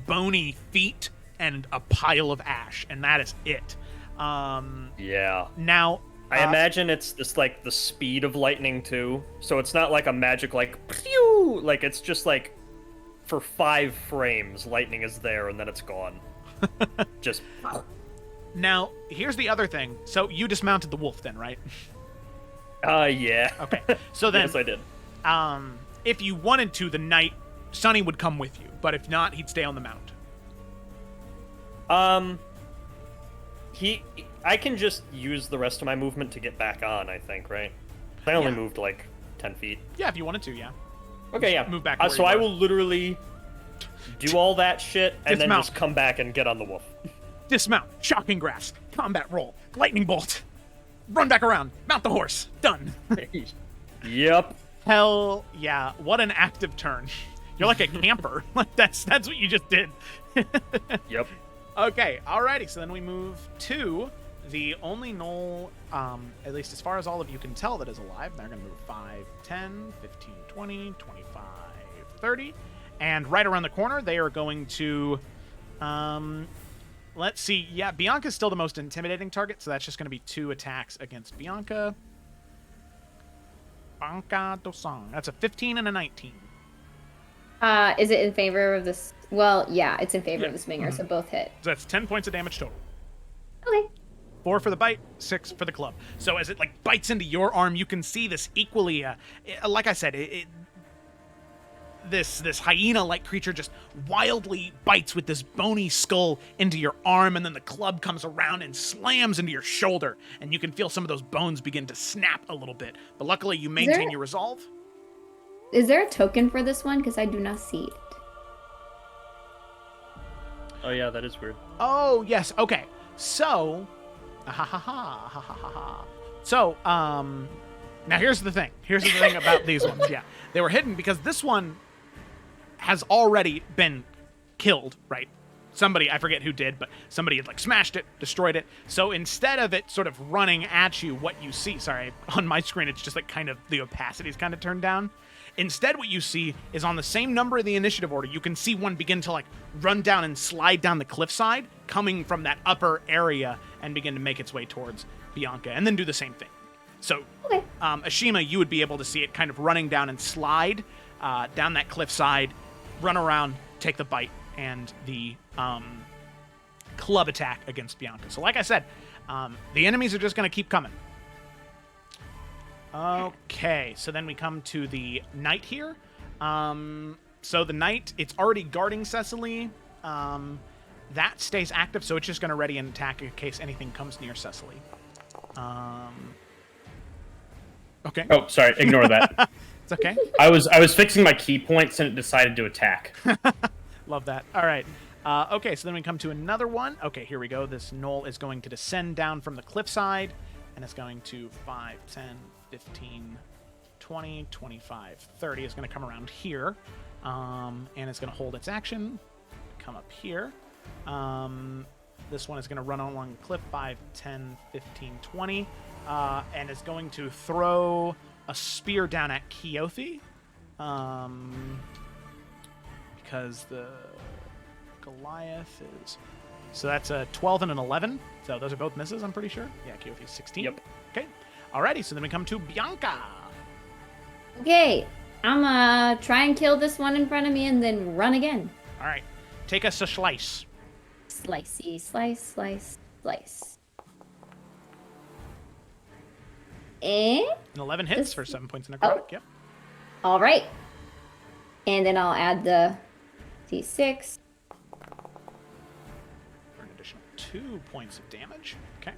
S1: bony feet and a pile of ash, and that is it.
S5: Yeah.
S1: Now,
S5: I imagine it's just like the speed of lightning too, so it's not like a magic like pew, like it's just like for 5 frames lightning is there and then it's gone. Just
S1: Now, here's the other thing. So you dismounted the wolf then, right?
S3: Yeah.
S1: Okay. So then,
S3: Yes, I did.
S1: If you wanted to, the knight, Sonny would come with you. But if not, he'd stay on the mount.
S5: I can just use the rest of my movement to get back on, I think, right? I only
S1: Yeah.
S5: moved like 10 feet.
S1: Yeah, if you wanted to, yeah.
S5: Okay, yeah.
S1: Move back to where
S5: So
S1: you
S5: I
S1: were.
S5: will literally do all that shit and then
S1: Dismount.
S5: just come back and get on the wolf.
S1: Dismount. Shocking grasp. Combat roll. Lightning bolt. Run back around. Mount the horse. Done.
S5: Yep.
S1: Hell yeah. What an active turn. You're like a camper. Like that's what you just did.
S5: Yep.
S1: Okay, alrighty. So then we move to the only knoll, at least as far as all of you can tell, that is alive. They're going to move 5, 10, 15, 20, 25, 30. And right around the corner, they are going to... let's see. Yeah, Bianca's still the most intimidating target, so that's just going to be 2 attacks against Bianca. Bianca Dosang. That's a 15 and a 19.
S4: Is it in favor of this? Well, yeah, it's in favor of the swinger, so both hit.
S1: So that's 10 points of damage total.
S4: Okay.
S1: 4 for the bite, 6 for the club. So as it like bites into your arm, you can see this equally. Like I said, this hyena-like creature just wildly bites with this bony skull into your arm, and then the club comes around and slams into your shoulder, and you can feel some of those bones begin to snap a little bit. But luckily, you maintain your resolve.
S4: Is there a token for this one? Because I do not see it.
S5: Oh yeah, that is weird.
S1: Oh yes. Okay. So, So, now here's the thing. Here's the thing about these ones. Yeah, they were hidden because this one has already been killed, right? Somebody, I forget who did, but somebody had like smashed it, destroyed it. So instead of it sort of running at you, what you see, sorry, on my screen, it's just like kind of the opacity is kind of turned down. Instead, what you see is on the same number of the initiative order, you can see one begin to like run down and slide down the cliffside, coming from that upper area and begin to make its way towards Bianca, and then do the same thing. So, Ashima, you would be able to see it kind of running down and slide down that cliffside, run around, take the bite, and the club attack against Bianca. So like I said, the enemies are just going to keep coming. Okay, so then we come to the knight here. So the knight, it's already guarding Cecily. That stays active, so it's just going to ready an attack in case anything comes near Cecily. Okay.
S3: Oh, sorry. Ignore that.
S1: It's okay.
S3: I was fixing my key points and it decided to attack.
S1: Love that. All right. Okay, so then we come to another one. Okay, here we go. This knoll is going to descend down from the cliffside, and it's going to 5, 10, 15, 20, 25, 30. It's going to come around here, and it's going to hold its action, come up here. This one is going to run along the cliff, 5, 10, 15, 20, and is going to throw a spear down at Keothi, because the Goliath is... So that's a 12 and an 11. So those are both misses, I'm pretty sure. Yeah, Keothi's 16.
S3: Yep.
S1: Okay. Alrighty, so then we come to Bianca.
S4: Okay, I'm gonna try and kill this one in front of me and then run again.
S1: All right. Take us a slice.
S4: Slicey, slice, slice, slice. And
S1: An 11 hits for 7 points of necrotic. Yep.
S4: all right. And then I'll add the D6.
S1: For an additional 2 points of damage. Okay.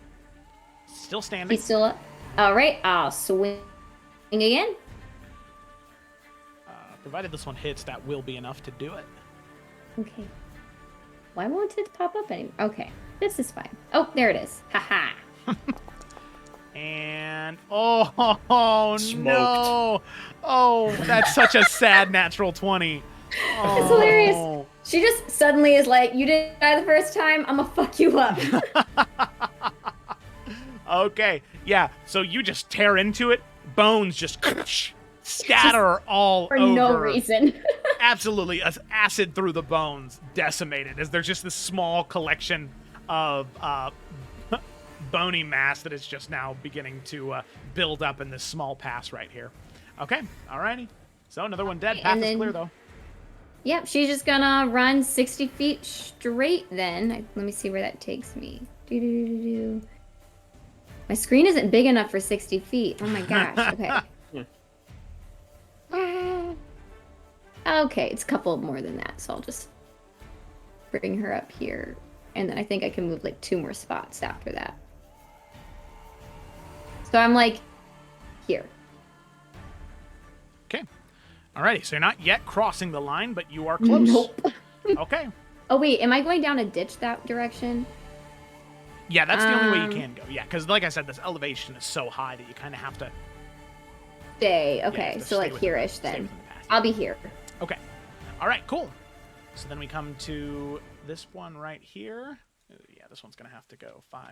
S1: Still standing.
S4: He's still up. All right, I'll swing again.
S1: Provided this one hits, that will be enough to do it.
S4: Okay. Why won't it pop up anymore? Okay, this is fine. Oh, there it is. Haha.
S1: And oh no! Oh, that's such a sad natural 20. Oh.
S4: It's hilarious. She just suddenly is like, "You didn't die the first time. I'm gonna fuck you up."
S1: Okay, yeah. So you just tear into it. Bones just scatter all
S4: for
S1: over.
S4: no reason.
S1: Absolutely, acid through the bones, decimated. As there's just this small collection of bony mass that is just now beginning to build up in this small pass right here. Okay, alrighty. So another one dead. Path is clear though.
S4: Yep, she's just gonna run 60 feet straight then. Let me see where that takes me. Do-do-do-do-do. My screen isn't big enough for 60 feet. Oh my gosh. Okay. Okay, it's a couple more than that, so I'll just bring her up here. And then I think I can move like 2 more spots after that. So I'm like here.
S1: Okay. Alrighty, so you're not yet crossing the line, but you are close.
S4: Nope.
S1: Okay.
S4: Oh wait, am I going down a ditch that direction?
S1: Yeah, that's the only way you can go. Yeah, because like I said, this elevation is so high that you kind of have to
S4: Stay.
S1: you
S4: Okay,
S1: have to
S4: so
S1: stay
S4: like
S1: within-
S4: here-ish
S1: stay
S4: then.
S1: within the path.
S4: I'll be here.
S1: Okay. All right, cool. So then we come to this one right here. Yeah, this one's going to have to go 5.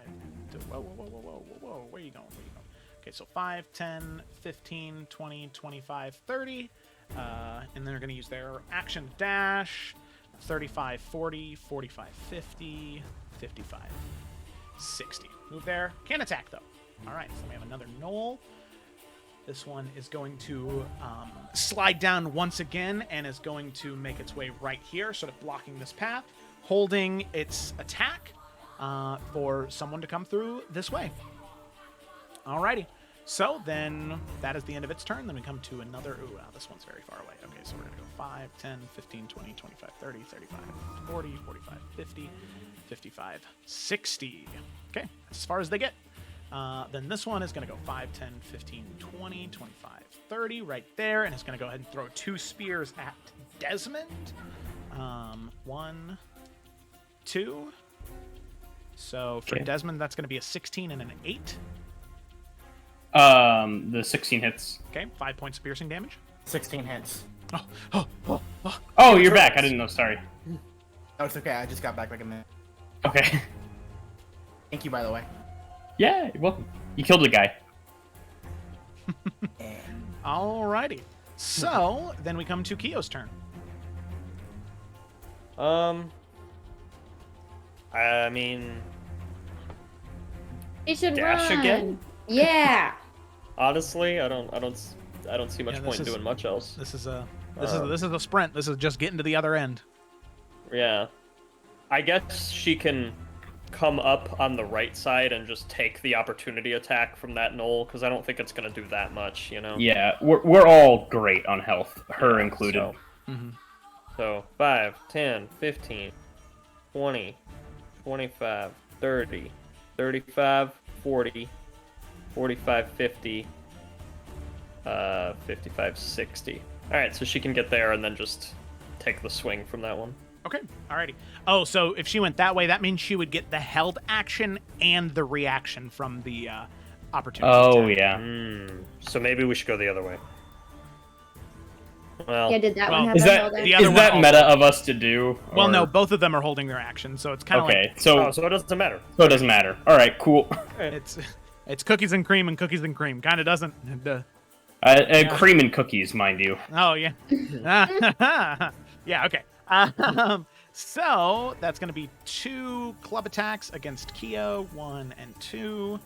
S1: Whoa, whoa, whoa, whoa, whoa, whoa, whoa. Where are you going? Where are you going? Okay, so 5, 10, 15, 20, 25, 30. And then they're going to use their action dash. 35, 40, 45, 50, 55, 60. Move there. Can't attack, though. All right, so we have another knoll. This one is going to slide down once again and is going to make its way right here, sort of blocking this path, holding its attack for someone to come through this way. Alrighty. So then that is the end of its turn. Then we come to another... Ooh, wow, this one's very far away. Okay, so we're going to go 5, 10, 15, 20, 25, 30, 35, 40, 45, 50, 55, 60. Okay, that's as far as they get. Then this one is going to go 5, 10, 15, 20, 25, 30 right there. And it's going to go ahead and throw 2 spears at Desmond. 1, 2. So for Desmond, that's going to be a 16 and an 8.
S3: The 16 hits.
S1: Okay, 5 points of piercing damage.
S2: 16 hits.
S3: Oh, you're back. I didn't know. Sorry.
S2: Oh, it's okay. I just got back like a minute.
S3: Okay.
S2: Thank you, by the way.
S3: Yeah, you're welcome. You killed a guy.
S1: Alrighty. So then we come to Kyo's turn.
S5: I mean,
S4: You should
S5: dash
S4: run.
S5: again?
S4: Yeah.
S5: Honestly, I don't see much
S1: Yeah,
S5: point in doing much else.
S1: This is a sprint. This is just getting to the other end.
S5: Yeah, I guess she can come up on the right side and just take the opportunity attack from that knoll, because I don't think it's gonna do that much, you know.
S3: Yeah, we're all great on health, her included.
S5: So 5, 10, 15, 20, 25, 30, 35, 40, 45, 50, 55, 60. Alright, so she can get there and then just take the swing from that one.
S1: Okay, alrighty. Oh, so if she went that way, that means she would get the held action and the reaction from the opportunity attack.
S3: Yeah.
S5: So maybe we should go the other way. Well,
S4: Yeah, did that one have
S3: Is
S4: a
S3: that
S4: held action?
S1: the other
S3: is that
S1: one-
S3: meta of us to do?
S1: Well,
S3: or-
S1: no, both of them are holding their action, so it's kind of
S3: Okay,
S1: like
S3: so
S5: so it doesn't matter.
S3: so it doesn't matter. All right, cool.
S1: it's cookies and cream and cookies and cream. Kind of doesn't.
S3: Cream and cookies, mind you.
S1: Oh yeah. Yeah. Okay. So that's going to be 2 club attacks against Kyo, 1 and 2.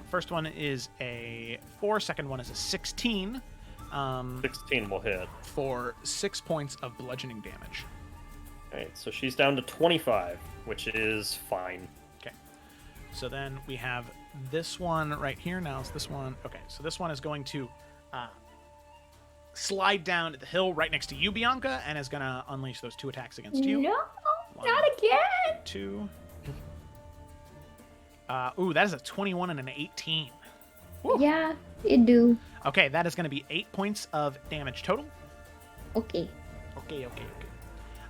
S1: First one is a 4. Second one is a 16.
S5: 16 will hit.
S1: For 6 points of bludgeoning damage.
S5: Alright, so she's down to 25, which is fine.
S1: Okay. So then we have this one right here. Now it's this one. Okay, so this one is going to slide down the hill right next to you, Bianca, and is going to unleash those 2 attacks against you.
S4: No,
S1: 1,
S4: not again.
S1: 2. Ooh, that is a 21 and an 18. Woo.
S4: Yeah, you do.
S1: Okay, that is going to be 8 points of damage total.
S4: Okay.
S1: Okay.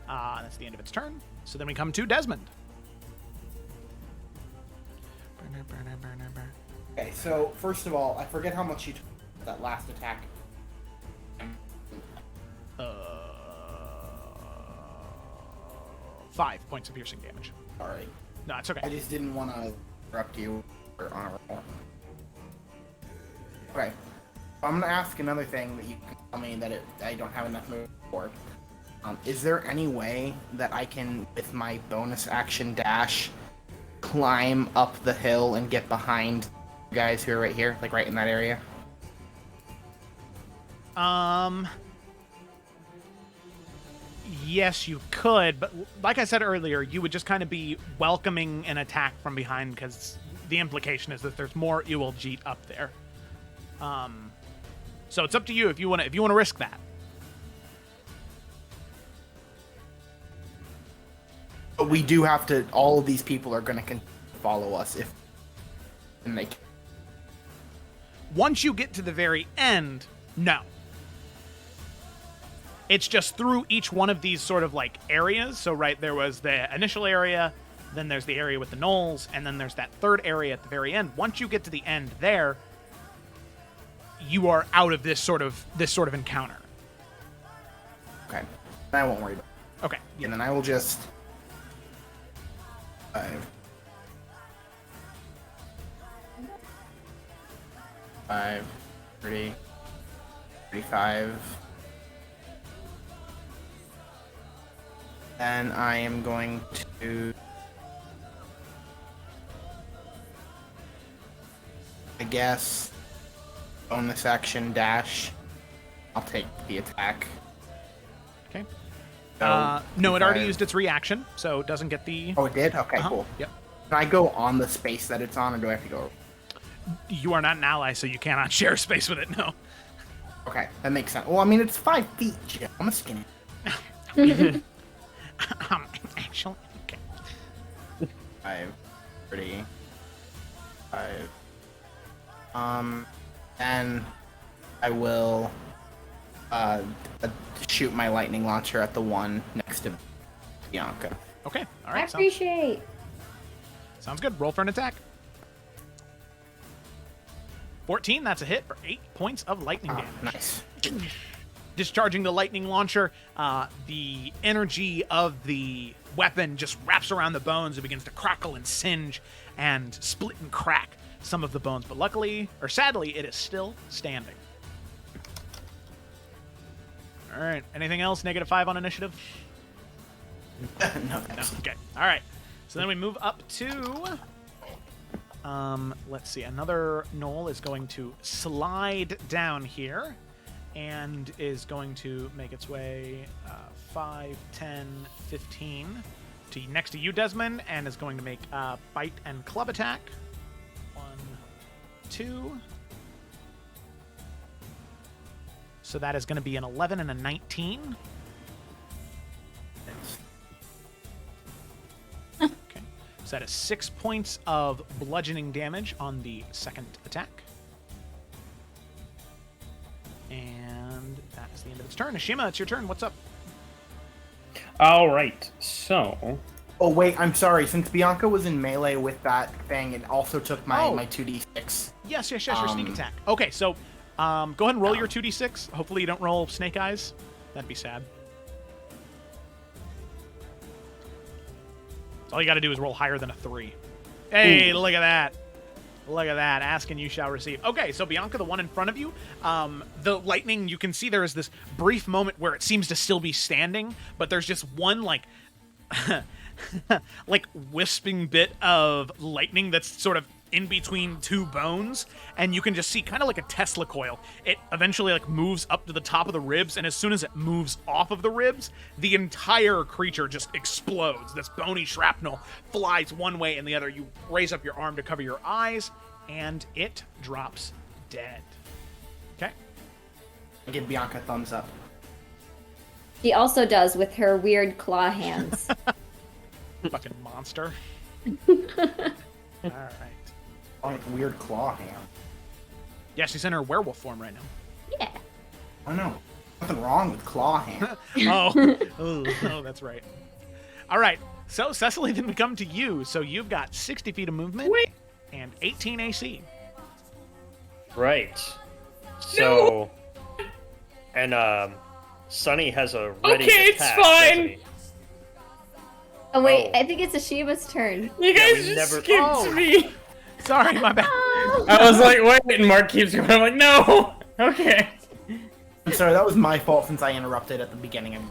S1: That's the end of its turn. So then we come to Desmond.
S2: Okay, so first of all, I forget how much you took that last attack.
S1: 5 points of piercing damage.
S2: Sorry.
S1: No, it's okay.
S2: I just didn't want to interrupt you on a roll. Okay. I'm going to ask another thing that you can tell me that I don't have enough movement for. Is there any way that I can, with my bonus action dash, climb up the hill and get behind you guys who are right here? Like right in that area?
S1: Yes, you could, but like I said earlier, you would just kind of be welcoming an attack from behind because the implication is that there's more Uwaljeet up there. So it's up to you if you want to risk that.
S2: But we do have to. All of these people are going to follow us and they.
S1: Once you get to the very end, no. It's just through each one of these sort of like areas. So right, there was the initial area, then there's the area with the gnolls, and then there's that third area at the very end. Once you get to the end there, you are out of this sort of encounter.
S2: Okay. I won't worry about it.
S1: Okay. Yeah.
S2: And then I will just 5, 30, 35. And I am going to, I guess, bonus action dash. I'll take the attack.
S1: Okay.
S2: So,
S1: no, it already
S2: 35.
S1: used its reaction, so it doesn't get the...
S2: Oh, it did? Okay, cool.
S1: Yep.
S2: Can I go on the space that it's on, or do I have to go?
S1: You are not an ally, so you cannot share space with it, no.
S2: Okay, that makes sense. Well, I mean, it's 5 feet, Jim. I'm a skinny.
S1: Actually, okay.
S2: 5, 30, 5. And I will shoot my lightning launcher at the one next to Bianca.
S1: Okay, all
S4: I
S1: right.
S4: appreciate.
S1: Sounds good. Roll for an attack. 14, that's a hit for 8 points of lightning damage.
S2: Nice.
S1: Discharging the lightning launcher, the energy of the weapon just wraps around the bones and begins to crackle and singe and split and crack some of the bones. But luckily, or sadly, it is still standing. All right. Anything else? -5 on initiative?
S2: No.
S1: Okay. All right. So then we move up to... let's see. Another gnoll is going to slide down here and is going to make its way 5, 10, 15 to next to you, Desmond, and is going to make a bite and club attack. 1, 2. So that is going to be an 11 and a 19. Okay. So that is 6 points of bludgeoning damage on the second attack. And that is the end of its turn. Ashima, it's your turn. What's up?
S3: All right. So.
S2: Oh wait, I'm sorry. Since Bianca was in melee with that thing, it also took my 2d6.
S1: Yes, your sneak attack. Okay, so go ahead and roll your 2d6. Hopefully you don't roll snake eyes. That'd be sad. So all you got to do is roll higher than a 3. Hey, look at that. Look at that. Ask and you shall receive. Okay, so Bianca, the one in front of you, the lightning, you can see there is this brief moment where it seems to still be standing, but there's just one, like, like, wisping bit of lightning that's sort of in between two bones, and you can just see kind of like a Tesla coil. It eventually, like, moves up to the top of the ribs, and as soon as it moves off of the ribs, the entire creature just explodes. This bony shrapnel flies one way and the other. You raise up your arm to cover your eyes, and it drops dead. Okay.
S2: I give Bianca a thumbs up.
S4: She also does with her weird claw hands.
S1: Fucking monster. All right.
S2: Oh, weird claw hand.
S1: Yeah, she's in her werewolf form right now.
S4: Yeah.
S2: Oh no, nothing wrong with claw hand.
S1: Oh, that's right. All right, so Cecily, then we come to you. So you've got 60 feet of movement and 18 AC.
S5: Right. So, and Sunny has a ready
S7: Okay,
S5: attack,
S7: it's fine.
S5: doesn't he?
S4: Oh wait,
S5: Oh.
S4: I think it's Ashima's turn.
S7: You guys
S5: we
S7: just
S5: never-
S7: skipped me.
S1: Sorry, my bad.
S3: I was like, wait, and Mark keeps going. I'm like, no. Okay.
S2: I'm sorry, that was my fault since I interrupted at the beginning of.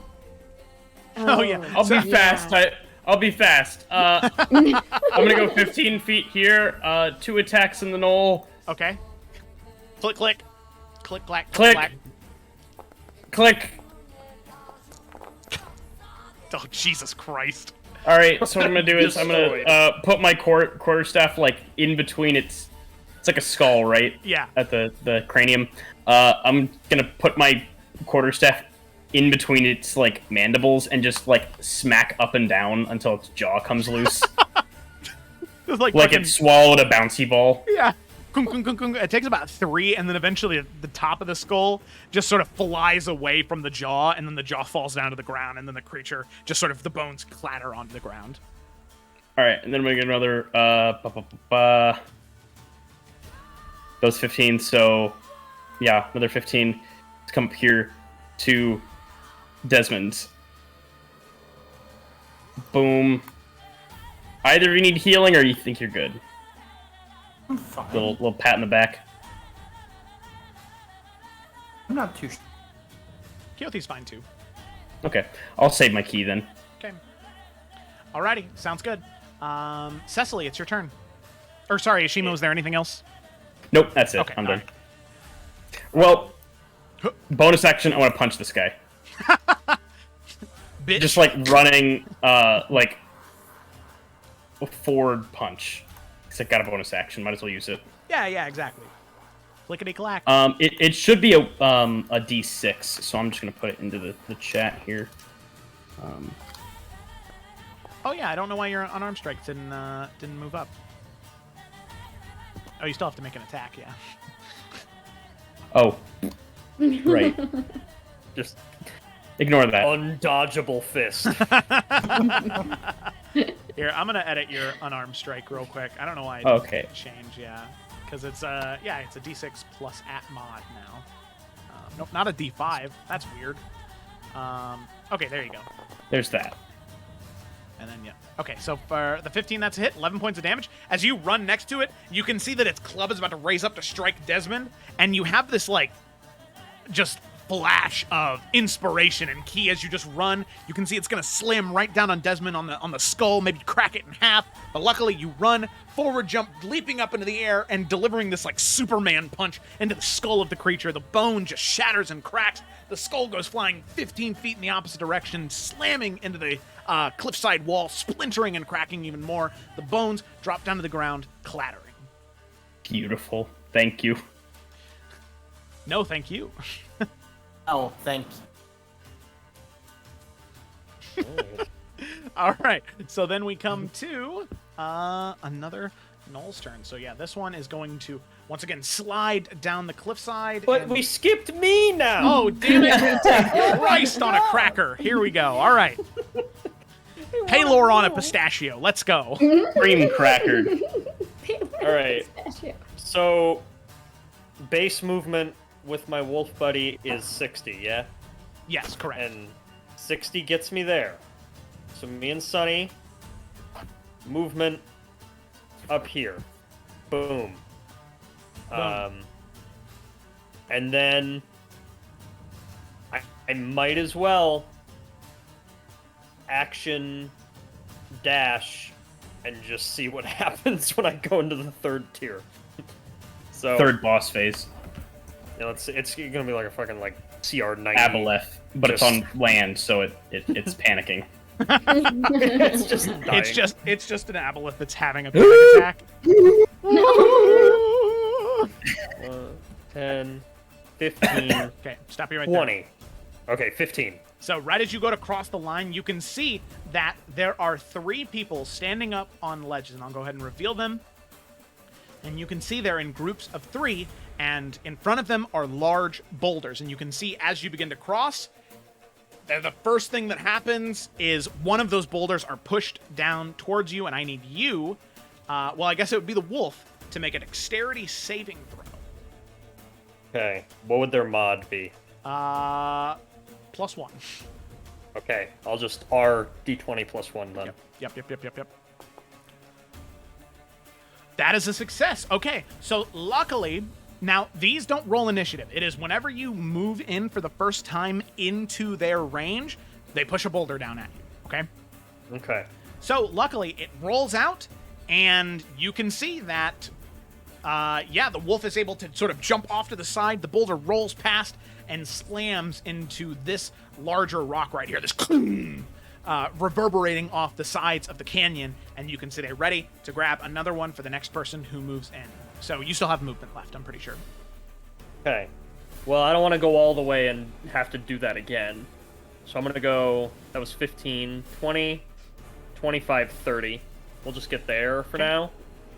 S1: Oh, yeah.
S3: I'll be fast. I'll be fast. I'm gonna go 15 feet here. 2 attacks in the knoll.
S1: Okay. Click, click. Click, clack,
S3: Click.
S1: clack.
S3: Click.
S1: Oh, Jesus Christ.
S3: All right, so what I'm gonna do is I'm gonna put my quarterstaff like in between its like a skull, right?
S1: Yeah.
S3: At the cranium. I'm gonna put my quarterstaff in between its like mandibles and just like smack up and down until its jaw comes loose.
S1: Like
S3: it swallowed a bouncy ball.
S1: Yeah. It takes about 3, and then eventually the top of the skull just sort of flies away from the jaw, and then the jaw falls down to the ground, and then the creature just sort of, the bones clatter onto the ground.
S3: All right, and then we're gonna get another, those 15, so yeah, another 15 to come up here to Desmond. Boom. Either of you need healing or you think you're good?
S2: I'm fine.
S3: Little pat in the back.
S2: I'm not too.
S1: Keothi's fine too.
S3: Okay, I'll save my key then.
S1: Okay. Alrighty, sounds good. Cecily, it's your turn. Or sorry, Ashima, was there anything else?
S3: Nope, that's it.
S1: Okay,
S3: I'm done.
S1: right.
S3: Well, bonus action, I want to punch this guy.
S1: Bitch.
S3: Just like running, like a forward punch. Because I got a bonus action, might as well use it.
S1: Yeah, exactly. Clickety-clack.
S3: It should be a D6, so I'm just gonna put it into the chat here.
S1: Oh yeah, I don't know why your unarmed strike didn't move up. Oh, you still have to make an attack, yeah.
S3: Oh, right. Just ignore that.
S5: Undodgeable fist.
S1: Here, I'm gonna edit your unarmed strike real quick. I don't know why.
S3: Okay.
S1: Change, yeah, because it's it's a D6 plus at mod now. Nope, not a D5. That's weird. Okay, there you go.
S3: There's that.
S1: And then, yeah. Okay, so for the 15, that's a hit. 11 points of damage. As you run next to it, you can see that its club is about to raise up to strike Desmond, and you have this, like, just flash of inspiration and ki as you just run. You can see it's going to slam right down on Desmond on the skull, maybe crack it in half, but luckily you run, forward jump, leaping up into the air, and delivering this, like, Superman punch into the skull of the creature. The bone just shatters and cracks. The skull goes flying 15 feet in the opposite direction, slamming into the cliffside wall, splintering and cracking even more. The bones drop down to the ground, clattering.
S3: Beautiful. Thank you.
S1: No, thank you.
S2: Oh, thank you.
S1: All right. So then we come to another Noel's turn. So yeah, this one is going to once again slide down the cliffside.
S5: But we skipped me now.
S1: Oh, damn it! Christ on a cracker. Here we go. All right. Paylor on a pistachio. Let's go.
S3: Cream cracker.
S5: All right. So, base movement with my wolf buddy is 60, yeah?
S1: Yes, correct.
S5: And 60 gets me there. So me and Sunny, movement up here. Boom. And then I might as well action dash and just see what happens when I go into the third tier. So
S3: Third boss phase.
S5: You know, it's gonna be like a fucking like CR90.
S3: Aboleth, but it's on land, so it's panicking.
S5: It's just dying.
S1: It's just an aboleth that's having a panic attack.
S5: 10, 15.
S1: Okay, stop you right
S5: 20.
S1: there.
S5: Okay, 15.
S1: So right as you go to cross the line, you can see that there are 3 people standing up on ledges, and I'll go ahead and reveal them. And you can see they're in groups of 3, and in front of them are large boulders. And you can see as you begin to cross, the first thing that happens is one of those boulders are pushed down towards you, and I need you, well, I guess it would be the wolf, to make a dexterity saving throw.
S5: Okay, what would their mod be?
S1: +1.
S5: Okay, I'll just R D20 +1 then.
S1: Yep. That is a success. Okay, so luckily, now these don't roll initiative. It is whenever you move in for the first time into their range, they push a boulder down at you, okay?
S5: Okay.
S1: So luckily, it rolls out, and you can see that, the wolf is able to sort of jump off to the side. The boulder rolls past and slams into this larger rock right here, this reverberating off the sides of the canyon, and you can sit there ready to grab another one for the next person who moves in. So you still have movement left, I'm pretty sure.
S5: Okay. Well, I don't want to go all the way and have to do that again. So I'm going to go, that was 15, 20, 25, 30. We'll just get there for now.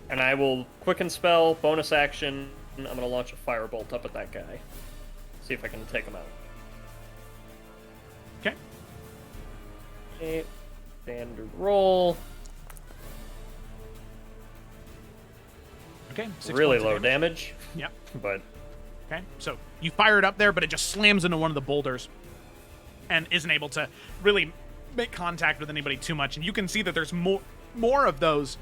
S5: And I will quicken spell, bonus action, and I'm going to launch a firebolt up at that guy. See if I can take him out.
S1: Okay.
S5: Okay. Standard roll.
S1: Okay.
S5: Really low damage.
S1: Yep.
S5: But
S1: okay, so you fire it up there, but it just slams into one of the boulders and isn't able to really make contact with anybody too much. And you can see that there's more of those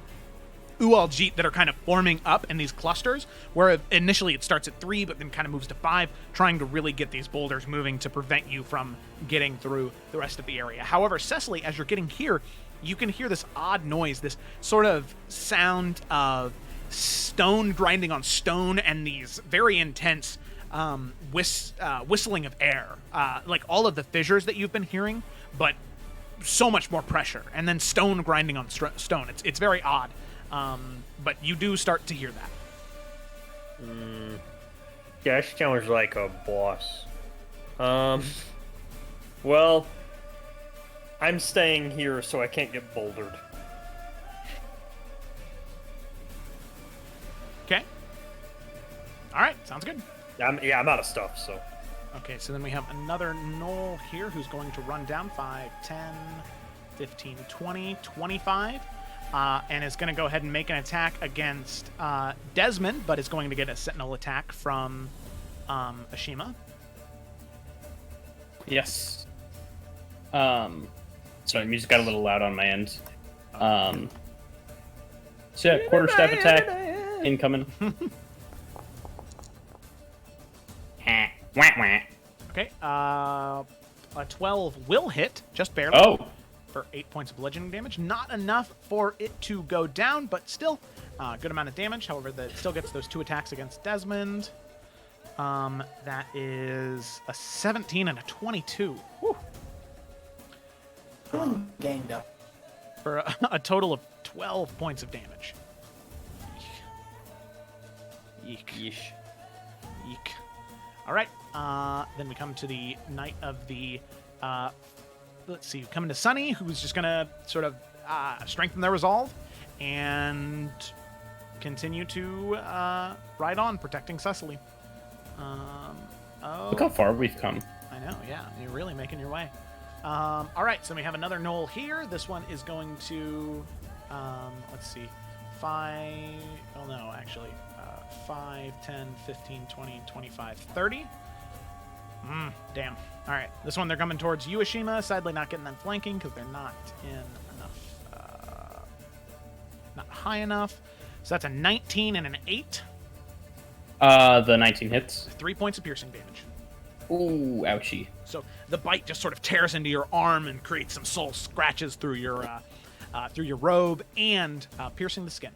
S1: Ualjit that are kind of forming up in these clusters, where initially it starts at 3, but then kind of moves to 5, trying to really get these boulders moving to prevent you from getting through the rest of the area. However, Cecily, as you're getting here, you can hear this odd noise, this sort of sound of stone grinding on stone and these very intense whistling of air, like all of the fissures that you've been hearing, but so much more pressure, and then stone grinding on stone. It's very odd, but you do start to hear that.
S5: Yeah, she sounds like a boss. Well, I'm staying here so I can't get bouldered.
S1: Okay. All right, sounds good.
S5: I'm out of stuff, so.
S1: Okay, so then we have another Knoll here who's going to run down 5, 10, 15, 20, 25, and is going to go ahead and make an attack against Desmond, but is going to get a sentinel attack from Ashima.
S3: Yes. Sorry, music got a little loud on my end. So yeah, quarter staff attack incoming.
S1: Okay, a 12 will hit, just barely.
S3: Oh.
S1: For 8 points of bludgeoning damage. Not enough for it to go down, but still a good amount of damage. However, that still gets those 2 attacks against Desmond. That is a 17 and a 22. Whew.
S2: Ganged up.
S1: For a total of 12 points of damage. Yeek.
S3: Yeesh.
S1: Eek. All right. Then we come to the Knight of the... let's see. Coming to Sunny, who's just going to sort of strengthen their resolve and continue to ride on, protecting Cecily.
S3: Look how far we've come.
S1: I know, yeah. You're really making your way. All right, so we have another Knoll here. This one is going to... let's see. 5... Oh, no, actually. 5, 10, 15, 20, 25, 30. Damn. All right. This one, they're coming towards you, Ashima. Sadly, not getting that flanking because they're not in enough... not high enough. So that's a 19 and an 8.
S3: The 19 hits.
S1: 3 points of piercing damage.
S3: Ooh, ouchie.
S1: So the bite just sort of tears into your arm and creates some soul scratches through your robe and piercing the skin.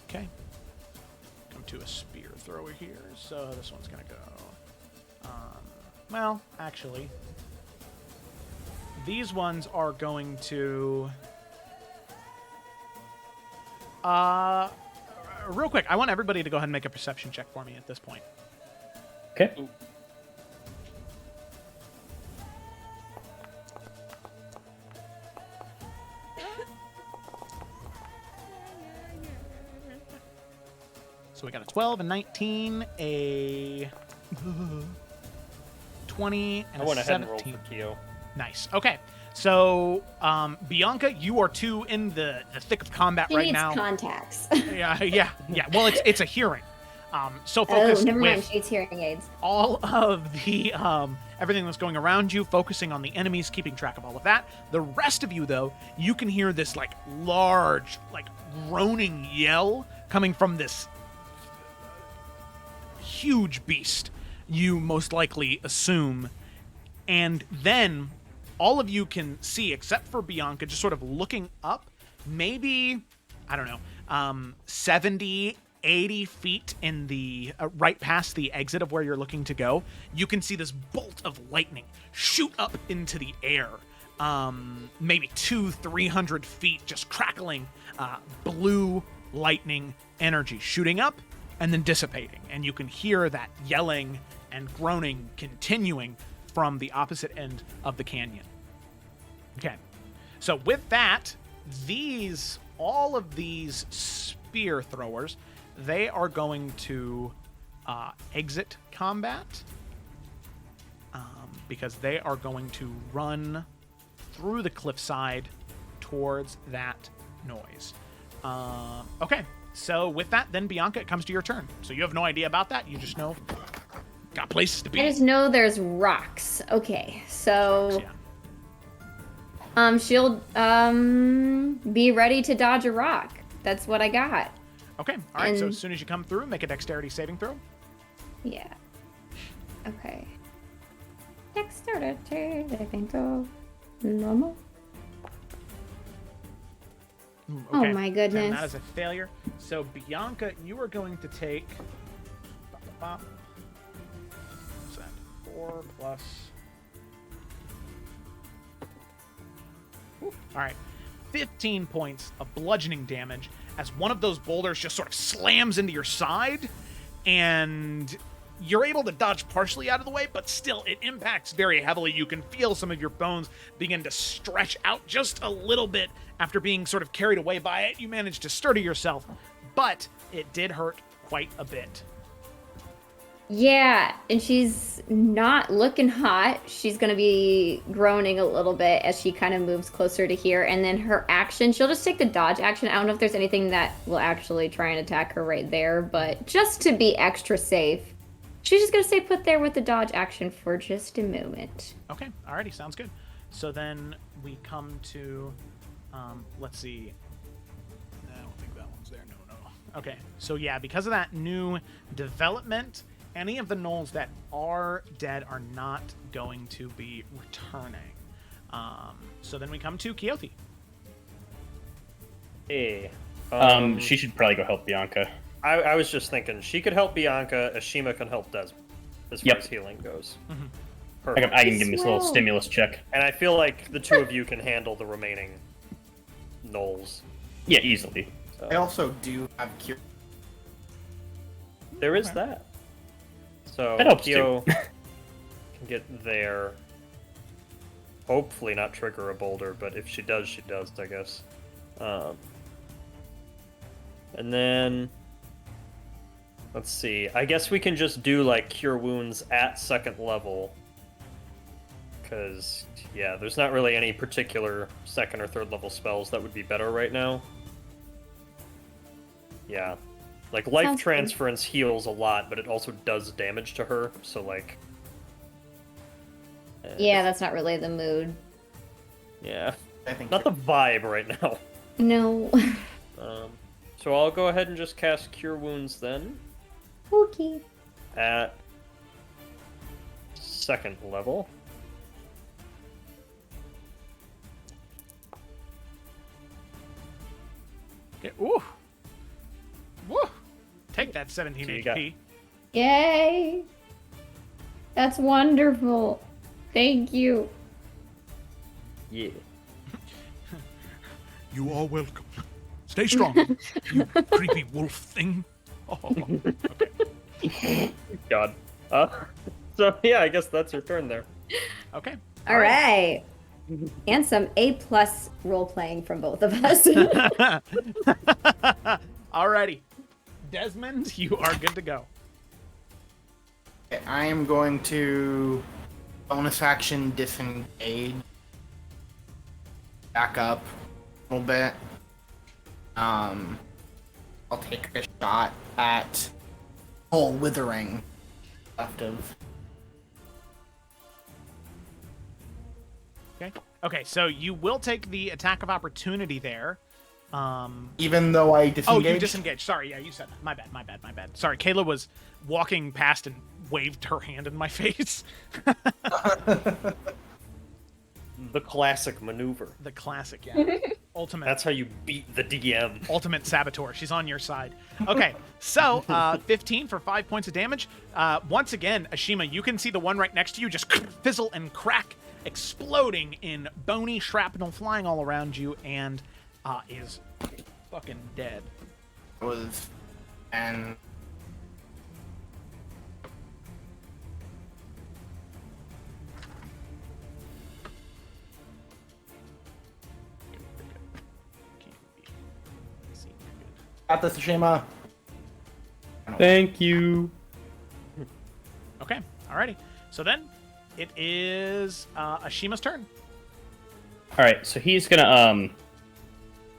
S1: Okay. Come to a spear thrower here. So this one's going to go... well, actually, these ones are going to... real quick, I want everybody to go ahead and make a perception check for me at this point.
S3: Okay.
S1: So we got a 12, a 19, a 20, and
S5: I went
S1: a
S5: ahead and rolled
S1: 17.
S5: for Keo.
S1: Nice. Okay. So, Bianca, you are 2 in the thick of combat
S4: She
S1: right
S4: needs
S1: now.
S4: contacts.
S1: Yeah. Well, it's a hearing. So focused
S4: never mind.
S1: with
S4: She needs hearing aids.
S1: all of the everything that's going around you, focusing on the enemies, keeping track of all of that. The rest of you, though, you can hear this like large, like groaning yell coming from this huge beast. You most likely assume, and then all of you can see, except for Bianca, just sort of looking up, maybe, I don't know, 70, 80 feet in the right past the exit of where you're looking to go, you can see this bolt of lightning shoot up into the air maybe 200-300 feet, just crackling blue lightning energy shooting up and then dissipating. And you can hear that yelling and groaning continuing from the opposite end of the canyon. Okay. So with that, all of these spear throwers, they are going to exit combat because they are going to run through the cliffside towards that noise. Okay, so with that, then Bianca, it comes to your turn. So you have no idea about that. You just know got places to be.
S4: I just know there's rocks. Okay, so she'll be ready to dodge a rock. That's what I got.
S1: Okay, all right. So as soon as you come through, make a dexterity saving throw.
S4: Yeah. Okay. Dexterity saving throw. Normal.
S1: Okay.
S4: Oh my goodness.
S1: And that is a failure. So Bianca, you are going to take. What's that? 4 plus. All right. 15 points of bludgeoning damage as one of those boulders just sort of slams into your side, and you're able to dodge partially out of the way, but still it impacts very heavily. You can feel some of your bones begin to stretch out just a little bit after being sort of carried away by it. You managed to sturdy yourself, but it did hurt quite a bit.
S4: Yeah, and she's not looking hot. She's going to be groaning a little bit as she kind of moves closer to here. And then her action, she'll just take the dodge action. I don't know if there's anything that will actually try and attack her right there, but just to be extra safe, she's just going to stay put there with the dodge action for just a moment.
S1: Okay, alrighty, sounds good. So then we come to, let's see. I don't think that one's there. No. Okay, so yeah, because of that new development, any of the gnolls that are dead are not going to be returning. So then we come to Keothi.
S3: Hey. She should probably go help Bianca.
S5: I was just thinking, she could help Bianca, Ashima can help Desmond, as far as healing goes.
S1: Mm-hmm.
S5: Perfect.
S3: I can give him this little stimulus check.
S5: And I feel like the two of you can handle the remaining gnolls.
S3: Yeah, easily.
S5: So.
S2: I also do have cure.
S5: There is that. So
S3: That helps
S5: Kyo
S3: too.
S5: can get there. Hopefully not trigger a boulder, but if she does, she does, I guess. And then let's see. I guess we can just do like cure wounds at second level. Because, yeah, there's not really any particular second or third level spells that would be better right now. Yeah. Like, life transference heals a lot, but it also does damage to her, so, like...
S4: Yeah, that's not really the mood.
S5: Yeah. Not the vibe right now.
S4: No.
S5: So I'll go ahead and just cast Cure Wounds then.
S4: Okay.
S5: At second level.
S1: Okay. Ooh. Woo. Take that 17
S5: So you
S1: HP.
S4: Yay! That's wonderful. Thank you.
S5: Yeah.
S6: You are welcome. Stay strong, you creepy wolf thing. Oh, okay.
S5: God. So yeah, I guess that's your turn there.
S1: Okay.
S4: All right. And some A+ role playing from both of us.
S1: Alrighty. Desmond, you are good to go.
S2: I am going to bonus action disengage. Back up a little bit. I'll take a shot at Whole Withering left of.
S1: Okay. Okay, so you will take the attack of opportunity there.
S2: Even though I disengaged?
S1: Oh, you disengaged. Sorry, yeah, you said that. My bad. Sorry, Kayla was walking past and waved her hand in my face.
S5: The classic maneuver.
S1: The classic, yeah. Ultimate.
S5: That's how you beat the DM.
S1: Ultimate saboteur. She's on your side. Okay, so 15 for 5 points of damage. Once again, Ashima, you can see the one right next to you just fizzle and crack, exploding in bony shrapnel flying all around you, and is fucking dead.
S2: And got this, Ashima.
S3: Thank you.
S1: Okay, alrighty. So then, it is Ashima's turn.
S3: All right, so he's gonna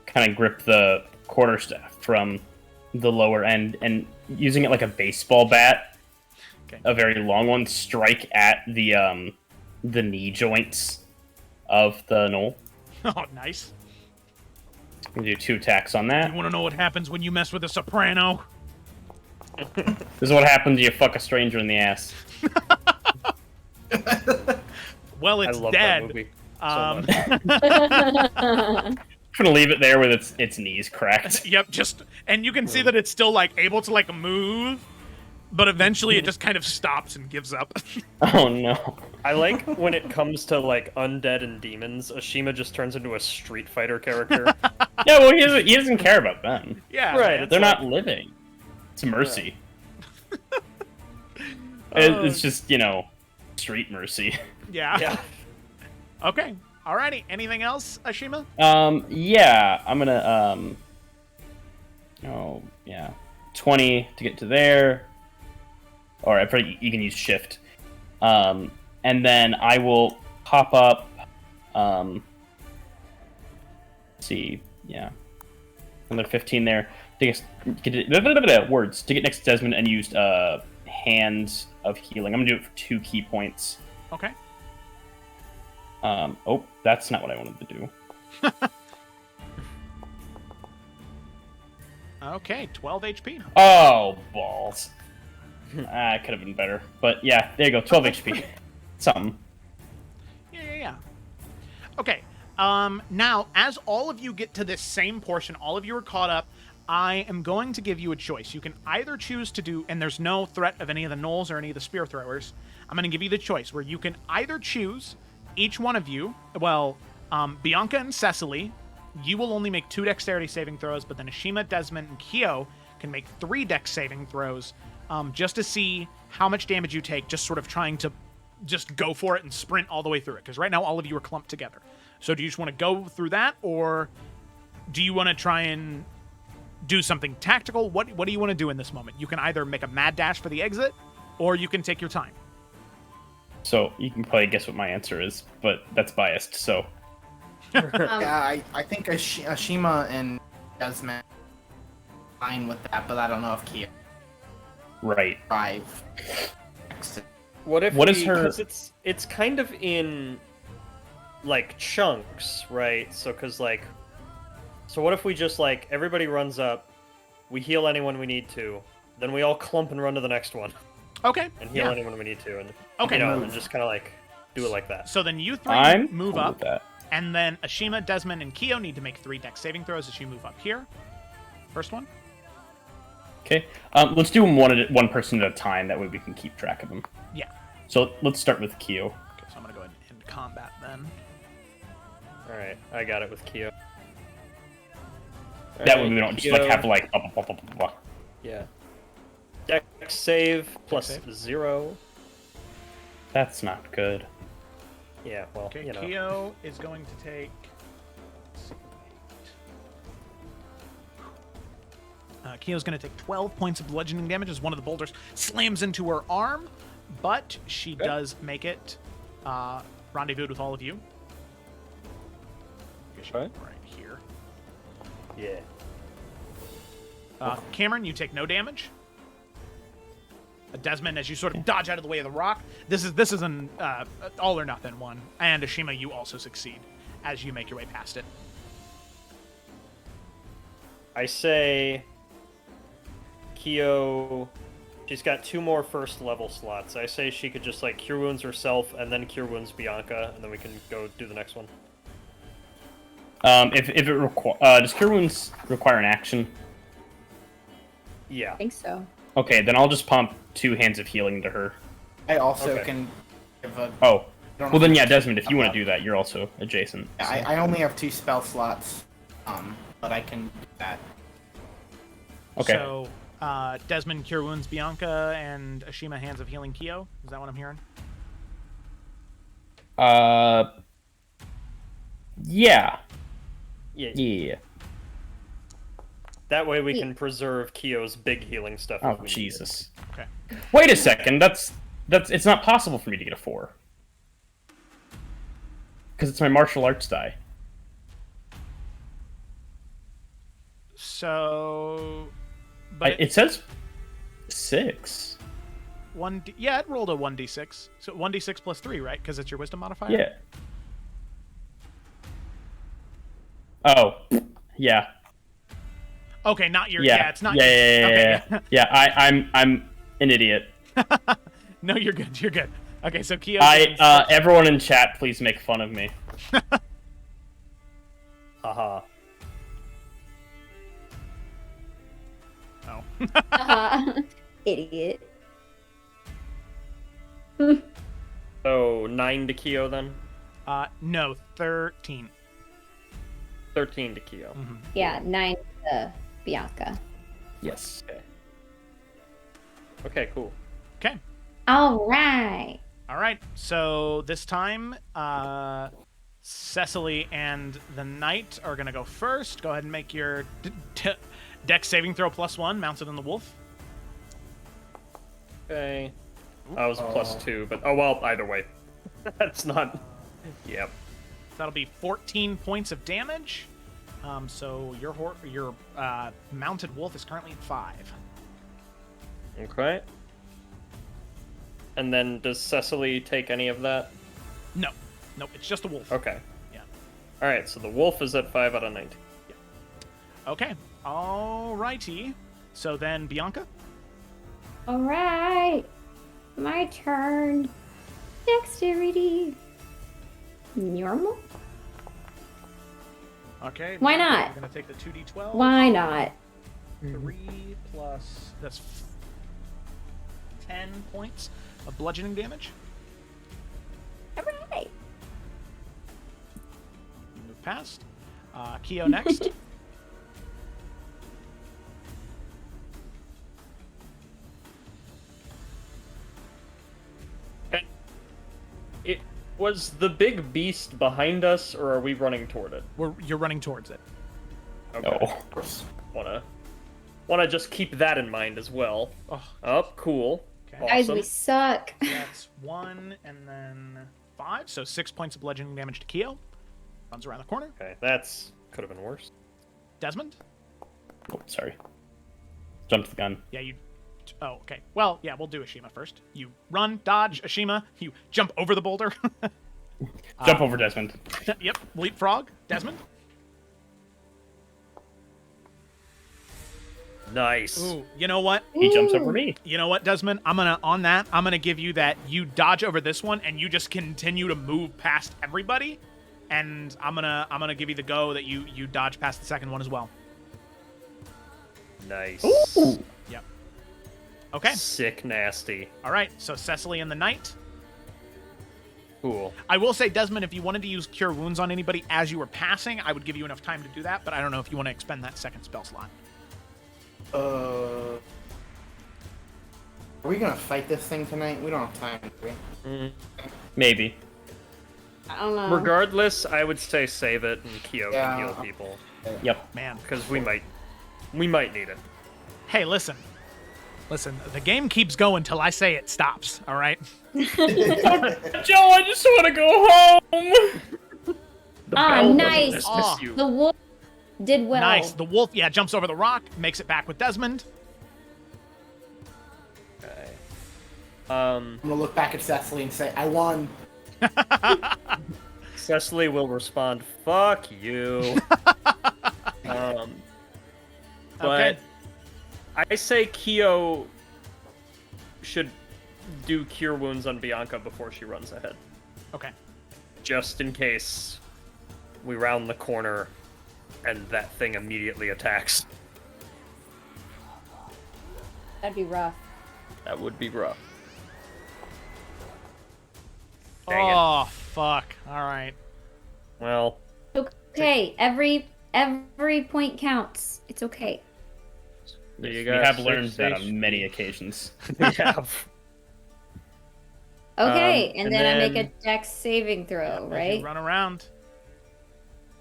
S3: kind of grip the quarterstaff from the lower end and using it like a baseball bat, a very long one, strike at the knee joints of the knoll.
S1: Oh, nice.
S3: I'm gonna do 2 attacks on that.
S1: You want to know what happens when you mess with a soprano?
S3: This is what happens when you fuck a stranger in the ass.
S1: Well, it's
S5: I love
S1: dead.
S5: That movie
S3: I'm gonna leave it there with its knees cracked.
S1: Yep, and you can see that it's still like able to like move, but eventually it just kind of stops and gives up.
S3: Oh no.
S5: I like when it comes to like undead and demons, Ashima just turns into a Street Fighter character.
S3: Yeah, well, he doesn't care about them.
S1: Yeah,
S5: right.
S3: They're not living. It's mercy. It's just, street mercy.
S1: Yeah. Okay. Alrighty. Anything else, Ashima?
S3: Yeah, I'm gonna, 20 to get to there. Or you can use shift. And then I will pop up, let's see, another 15 there. Words to get next to Desmond and used Hands of Healing. I'm gonna do it for 2 key points.
S1: Okay.
S3: Oh, that's not what I wanted to do.
S1: Okay, 12 HP.
S3: Oh, balls. It could have been better. But yeah, there you go, 12 HP. Something.
S1: Yeah. Okay, now, as all of you get to this same portion, all of you are caught up, I am going to give you a choice. You can either choose to do, and there's no threat of any of the gnolls or any of the spear throwers, I'm going to give you the choice where you can either choose, each one of you, Bianca and Cecily, you will only make 2 dexterity saving throws, but then Ashima, Desmond, and Kyo can make 3 dex saving throws, just to see how much damage you take, just sort of trying to just go for it and sprint all the way through it, because right now all of you are clumped together. So do you just want to go through that, or do you want to try and do something tactical? What do you want to do in this moment? You can either make a mad dash for the exit, or you can take your time.
S3: So you can probably guess what my answer is, but that's biased, so.
S2: Yeah, I think Ashima and Desmond fine with that, but I don't know if Kia.
S3: Right.
S2: 5.
S5: What is
S3: her?
S5: Because it's kind of in like chunks, right? So what if we just everybody runs up, we heal anyone we need to, then we all clump and run to the next one.
S1: Okay.
S5: And heal anyone we need to, and
S1: okay,
S5: and just kind of do it like that.
S1: So then you 3 move
S3: cool
S1: up,
S3: with that.
S1: and then Ashima, Desmond, and Kyo need to make 3 dex saving throws as you move up here. First one.
S3: Okay. Let's do them one person at a time. That way we can keep track of them.
S1: Yeah.
S3: So let's start with Kyo.
S1: Okay, so I'm gonna go ahead and end combat then.
S5: All right, I got it with Kyo.
S3: That way we don't just have blah, blah, blah, blah, blah.
S5: Yeah. Dex save plus 0.
S3: That's not good.
S5: Yeah, well,
S1: Okay, Kyo is going to take. Kyo's going to take 12 points of bludgeoning damage as one of the boulders slams into her arm, but she does make it rendezvoused with all of you. Right here.
S5: Yeah.
S1: Cameron, you take no damage. Desmond, as you sort of dodge out of the way of the rock, this is an all or nothing one. And Ashima, you also succeed as you make your way past it.
S5: I say Kyo, she's got 2 more first level slots. I say she could just cure wounds herself and then cure wounds Bianca, and then we can go do the next one.
S3: If it does Cure Wounds require an action?
S5: Yeah.
S4: I think so.
S3: Okay, then I'll just pump 2 Hands of Healing to her.
S2: I also
S5: Okay.
S2: can give a.
S3: Oh.
S2: I don't
S3: Well
S2: know
S3: then,
S2: how
S3: yeah,
S2: much
S3: Desmond, if you want
S2: about-
S3: to do that, you're also adjacent.
S2: Yeah,
S3: so.
S2: I only have 2 spell slots, but I can do that.
S3: Okay.
S1: So, Desmond, Cure Wounds, Bianca, and Ashima, Hands of Healing, Kyo. Is that what I'm hearing?
S3: Yeah.
S5: Yeah.
S3: Yeah.
S5: That way we can preserve Kyo's big healing stuff.
S3: Oh,
S5: if we need it.
S3: Jesus.
S1: Okay.
S3: Wait a second, that's it's not possible for me to get a 4. Because it's my martial arts die.
S1: So, but
S3: It says 6.
S1: yeah, it rolled a 1d6. So 1d6 plus 3, right? Because it's your wisdom modifier?
S3: Yeah. Oh. Yeah.
S1: Okay, not your.
S3: Yeah.
S1: Yeah, it's not.
S3: Yeah,
S1: your,
S3: yeah,
S1: okay.
S3: yeah. Yeah, I'm an idiot.
S1: No, you're good. You're good. Okay, so Kyo. getting
S3: Everyone in chat, please make fun of me.
S5: Haha.
S1: Oh.
S4: Idiot.
S5: So 9 to Kyo then?
S1: No, 13.
S5: 13 to Kyo.
S1: Mm-hmm.
S4: Yeah, 9 to Bianca.
S3: Yes.
S5: Okay, cool.
S1: Okay.
S4: All right.
S1: All right. So this time, Cecily and the Knight are gonna go first. Go ahead and make your Dex saving throw +1, mounted on the wolf.
S5: Okay. I was +2, but oh well, either way. That's not... Yep.
S1: That'll be 14 points of damage. So your mounted wolf is currently at 5.
S5: Okay. And then does Cecily take any of that?
S1: No. Nope, it's just a wolf.
S5: Okay.
S1: Yeah.
S5: Alright, so the wolf is at 5 out of 19.
S1: Okay. Alrighty. So then, Bianca?
S4: All right. My turn. Dexterity. Normal?
S1: Okay.
S4: Why
S1: Bianca,
S4: not?
S1: We're gonna take the 2d12.
S4: Why not?
S1: 3 plus... That's 10 points of bludgeoning damage.
S4: All right.
S1: Move past. Kyo next.
S5: It was the big beast behind us, or are we running toward it?
S1: You're running towards it.
S5: Okay.
S3: No.
S5: Wanna just keep that in mind as well.
S1: Oh,
S5: Cool.
S1: okay.
S5: Awesome.
S4: Guys, we suck.
S1: That's 1 and then 5, so 6 points of bludgeoning damage to Kyo. Runs around the corner.
S5: Okay, that's could have been worse.
S1: Desmond?
S3: Oh, sorry. Jumped the gun.
S1: Yeah, you... Oh, okay. Well, yeah, we'll do Ashima first. You run, dodge, Ashima. You jump over the boulder.
S3: Jump over Desmond.
S1: Yep, leapfrog. Desmond?
S5: Nice.
S1: Ooh, you know what?
S3: He jumps over me.
S1: You know what, Desmond? I'm gonna give you that you dodge over this one and you just continue to move past everybody. And I'm gonna give you the go that you dodge past the second one as well.
S5: Nice.
S3: Ooh.
S1: Yep. Okay.
S5: Sick nasty.
S1: All right. So Cecily and the Knight.
S5: Cool.
S1: I will say, Desmond, if you wanted to use Cure Wounds on anybody as you were passing, I would give you enough time to do that. But I don't know if you want to expend that second spell slot.
S2: Are we gonna fight this thing tonight? We don't have time, do we?
S3: Maybe.
S4: I don't know.
S5: Regardless, I would say save it and Kyo can heal people.
S3: Yep.
S1: Man.
S5: Because we might need it.
S1: Hey, listen. The game keeps going till I say it stops. All right.
S3: Joe, I just want to go home.
S4: Nice.
S1: Oh.
S4: The wolf did well.
S1: Nice. The wolf, jumps over the rock, makes it back with Desmond.
S5: Okay.
S2: I'm gonna look back at Cecily and say, I won.
S5: Cecily will respond, "Fuck you." But
S1: Okay.
S5: I say Kyo should do Cure Wounds on Bianca before she runs ahead,
S1: Okay.
S5: just in case we round the corner, and that thing immediately attacks.
S4: That'd be rough.
S5: That would be rough. Dang
S1: Oh, fuck. All right.
S5: Well.
S4: Okay, every point counts. It's okay.
S3: We have learned that on many occasions.
S5: We have.
S4: Okay, and then I make a dex saving throw, right?
S1: Run around.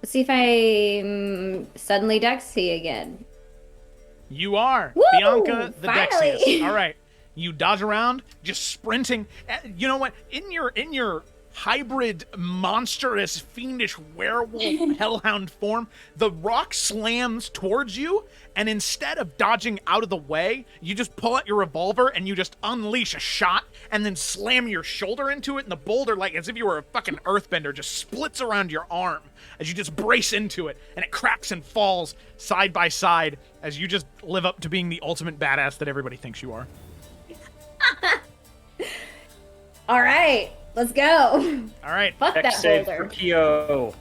S4: Let's see if I suddenly Dexy again.
S1: You are.
S4: Woo!
S1: Bianca the
S4: Finally!
S1: Dexiest. All right. You dodge around, just sprinting. You know what? In your hybrid, monstrous, fiendish werewolf hellhound form, the rock slams towards you, and instead of dodging out of the way, you just pull out your revolver and you just unleash a shot and then slam your shoulder into it, and the boulder, like as if you were a fucking earthbender, just splits around your arm as you just brace into it, and it cracks and falls side by side as you just live up to being the ultimate badass that everybody thinks you are.
S4: All right, let's go.
S1: All right.
S4: Fuck that
S5: Save
S4: boulder.
S5: for Kyo.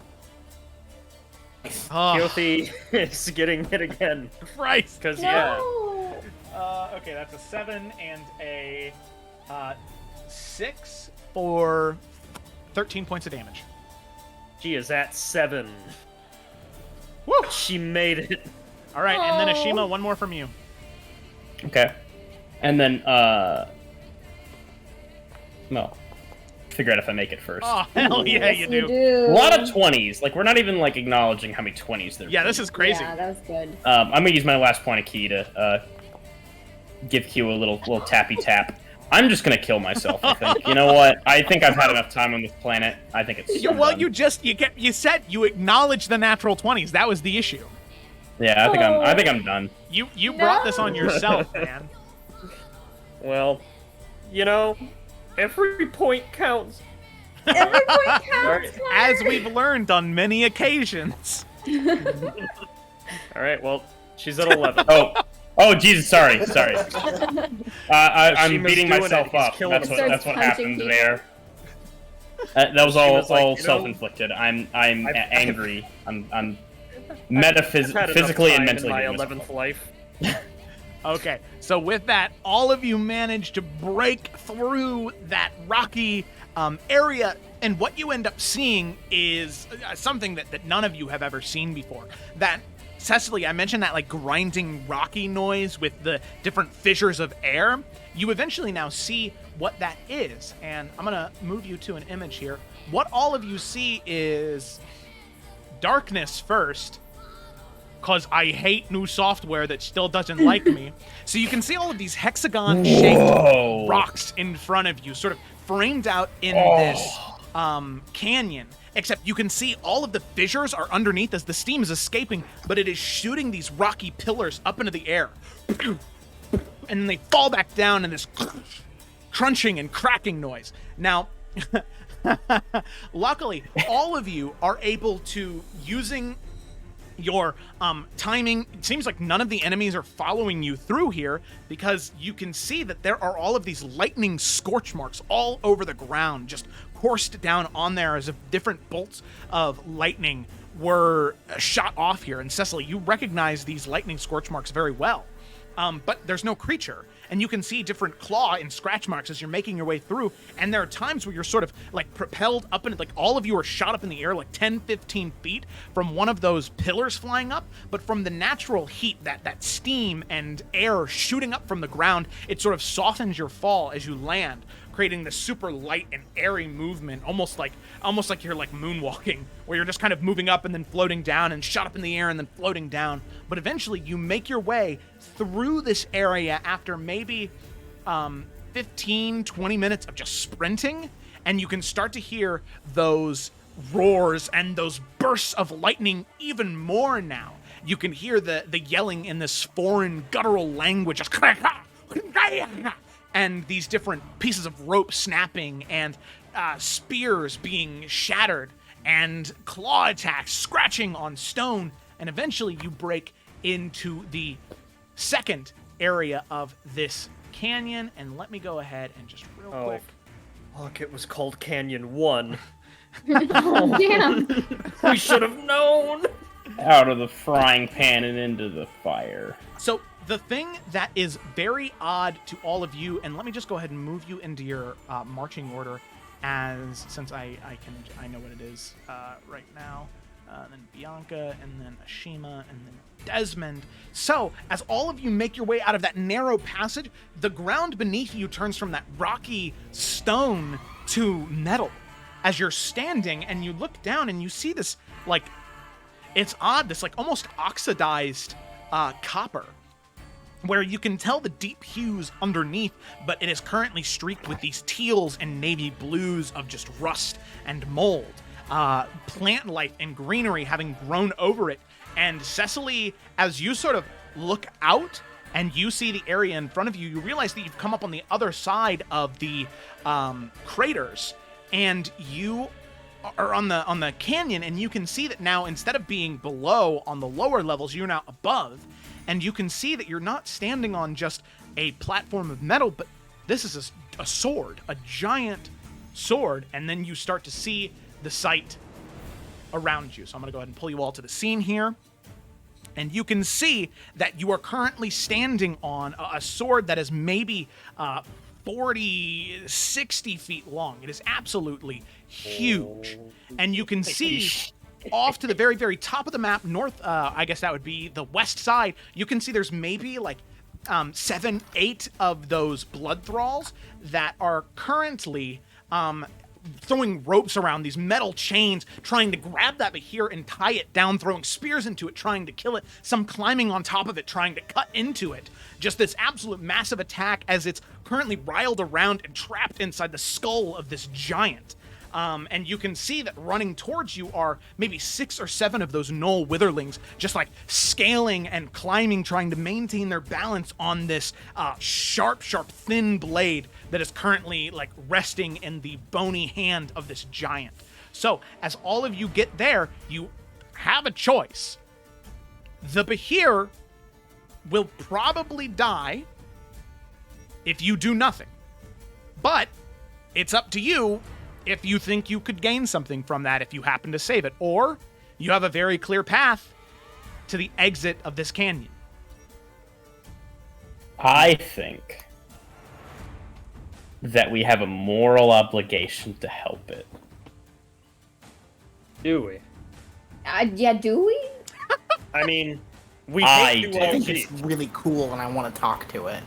S1: Oh,
S5: Keothi is getting hit again.
S1: Christ.
S5: Because,
S4: No.
S1: Okay, that's a 7 and a 6 for 13 points of damage.
S5: She is at 7.
S1: Woo!
S5: She made it.
S1: All right, and then
S4: Oh.
S1: Ashima, one more from you.
S3: Okay. And then, no. Figure out if I make it first.
S1: Oh, hell yeah,
S4: Yes,
S1: you
S4: we
S1: do.
S3: A lot of 20s. Like, we're not even, like, acknowledging how many 20s there are.
S1: Yeah, this is crazy.
S4: Yeah, that was good.
S3: I'm gonna use my last point of key to, give Q a little tappy tap. I'm just gonna kill myself, I think. You know what? I think I've had enough time on this planet. I think it's
S1: Well,
S3: done.
S1: you said you acknowledged the natural 20s. That was the issue.
S3: Yeah, I think I'm done.
S1: You brought this on yourself, man.
S5: Well, you know, every point counts.
S4: Every point counts.
S1: As we've learned on many occasions.
S5: All right, well, she's at 11.
S3: Oh, Jesus! Sorry. I'm
S5: Ashima's
S3: beating
S5: doing
S3: myself
S5: it. He's
S3: up.
S5: killing
S3: That's
S5: himself.
S3: what
S4: Punching
S3: happened
S4: people.
S3: there. That was all
S5: Ashima's like, you know,
S3: self-inflicted. I'm angry. I'm
S5: I've had enough
S3: physically and
S5: time
S3: mentally.
S5: in my
S3: doing this.
S5: 11th life.
S1: Okay, so with that, all of you managed to break through that rocky area, and what you end up seeing is something that none of you have ever seen before. That, Cecily, I mentioned that like grinding rocky noise with the different fissures of air. You eventually now see what that is, and I'm gonna move you to an image here. What all of you see is darkness first, because I hate new software that still doesn't like me. So you can see all of these hexagon-shaped rocks in front of you, sort of framed out in this canyon. Except you can see all of the fissures are underneath as the steam is escaping, but it is shooting these rocky pillars up into the air. And then they fall back down in this crunching and cracking noise. Now, luckily, all of you are able to, using your timing, it seems like none of the enemies are following you through here, because you can see that there are all of these lightning scorch marks all over the ground, just coursed down on there as if different bolts of lightning were shot off here. And Cecily, you recognize these lightning scorch marks very well. But there's no creature, and you can see different claw and scratch marks as you're making your way through, and there are times where you're sort of like propelled up into, like all of you are shot up in the air like 10-15 feet from one of those pillars flying up, but from the natural heat, that steam and air shooting up from the ground, it sort of softens your fall as you land, creating this super light and airy movement, almost like you're like moonwalking, where you're just kind of moving up and then floating down and shot up in the air and then floating down. But eventually you make your way through this area after maybe 15-20 minutes of just sprinting, and you can start to hear those roars and those bursts of lightning even more now. You can hear the yelling in this foreign guttural language, and these different pieces of rope snapping, and spears being shattered, and claw attacks scratching on stone, and eventually you break into the second area of this canyon. And let me go ahead and just real quick.
S5: Look, it was called Canyon 1.
S4: Oh, damn.
S5: We should have known.
S3: Out of the frying pan and into the fire.
S1: So the thing that is very odd to all of you, and let me just go ahead and move you into your marching order, since I know what it is right now. Then Bianca, and then Ashima, and then Desmond. So, as all of you make your way out of that narrow passage, the ground beneath you turns from that rocky stone to metal. As you're standing and you look down and you see this, like, it's odd, this, like, almost oxidized copper, where you can tell the deep hues underneath, but it is currently streaked with these teals and navy blues of just rust and mold. Plant life and greenery having grown over it. And Cecily, as you sort of look out and you see the area in front of you, you realize that you've come up on the other side of the craters, and you are on the canyon, and you can see that now, instead of being below on the lower levels, you're now above, and you can see that you're not standing on just a platform of metal, but this is a sword, a giant sword, and then you start to see the sight around you. So I'm going to go ahead and pull you all to the scene here. And you can see that you are currently standing on a sword that is maybe 40, 60 feet long. It is absolutely huge. And you can see off to the very, very top of the map, north, I guess that would be the west side, you can see there's maybe like 7, 8 of those blood thralls that are currently throwing ropes around these metal chains, trying to grab that here and tie it down, throwing spears into it, trying to kill it, some climbing on top of it, trying to cut into it. Just this absolute massive attack as it's currently riled around and trapped inside the skull of this giant. And you can see that running towards you are maybe 6 or 7 of those gnoll witherlings, just like scaling and climbing, trying to maintain their balance on this sharp, thin blade that is currently like resting in the bony hand of this giant. So as all of you get there, you have a choice. The Behir will probably die if you do nothing, but it's up to you if you think you could gain something from that if you happen to save it, or you have a very clear path to the exit of this canyon.
S3: I think that we have a moral obligation to help it.
S5: Do we?
S4: Yeah, do we?
S5: I mean,
S2: I think it's really cool and I want to talk to it.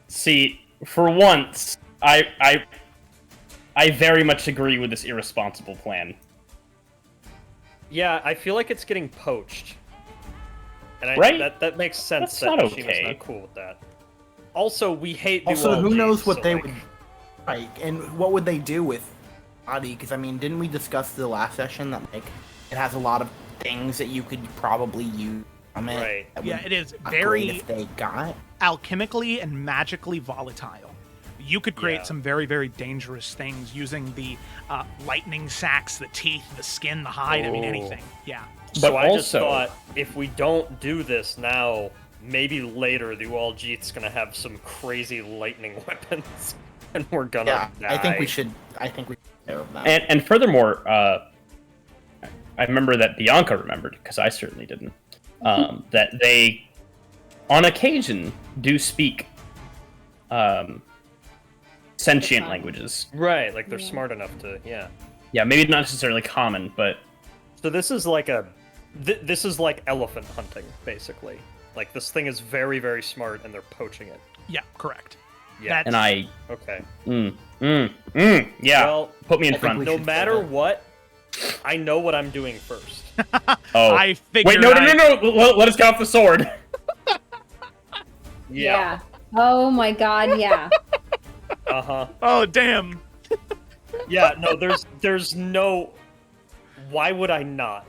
S3: See, for once, I very much agree with this irresponsible plan.
S5: Yeah, I feel like it's getting poached. And
S3: Right?
S5: that makes sense.
S3: That's not
S5: Shima's
S3: okay.
S5: not cool with that. Also, we hate
S2: Also, who
S5: duologies,
S2: knows what
S5: so,
S2: they
S5: like,
S2: would like, and what would they do with Adi? Because I mean, didn't we discuss the last session that like it has a lot of things that you could probably use from it?
S5: Right.
S2: that
S1: Yeah,
S2: would
S1: it is
S2: upgrade
S1: very
S2: if they got
S1: alchemically and magically volatile. You could create
S5: Yeah.
S1: some very, very dangerous things using the lightning sacks, the teeth, the skin, the hide. I mean, anything. Yeah.
S5: So
S3: But
S5: I just
S3: also-
S5: thought, if we don't do this now, maybe later the Ualjit's gonna have some crazy lightning weapons, and we're gonna die.
S2: I think we should care of that.
S3: And furthermore, I remember that Bianca remembered, because I certainly didn't, that they, on occasion, do speak sentient languages.
S5: Right, like they're smart enough to, yeah.
S3: Yeah, maybe not necessarily common, but...
S5: So this is like this is like elephant hunting, basically. Like, this thing is very, very smart, and they're poaching it.
S1: Yeah, correct.
S5: Yeah.
S3: And I...
S5: Okay.
S3: Yeah,
S5: Well,
S3: put me in front.
S5: no matter what, I know what I'm doing first.
S3: Oh.
S1: I figured.
S3: Wait, no! Let us get off the sword.
S4: Yeah. Oh my god, yeah.
S5: Uh-huh.
S1: Oh, damn.
S5: Yeah, no, there's no... Why would I not?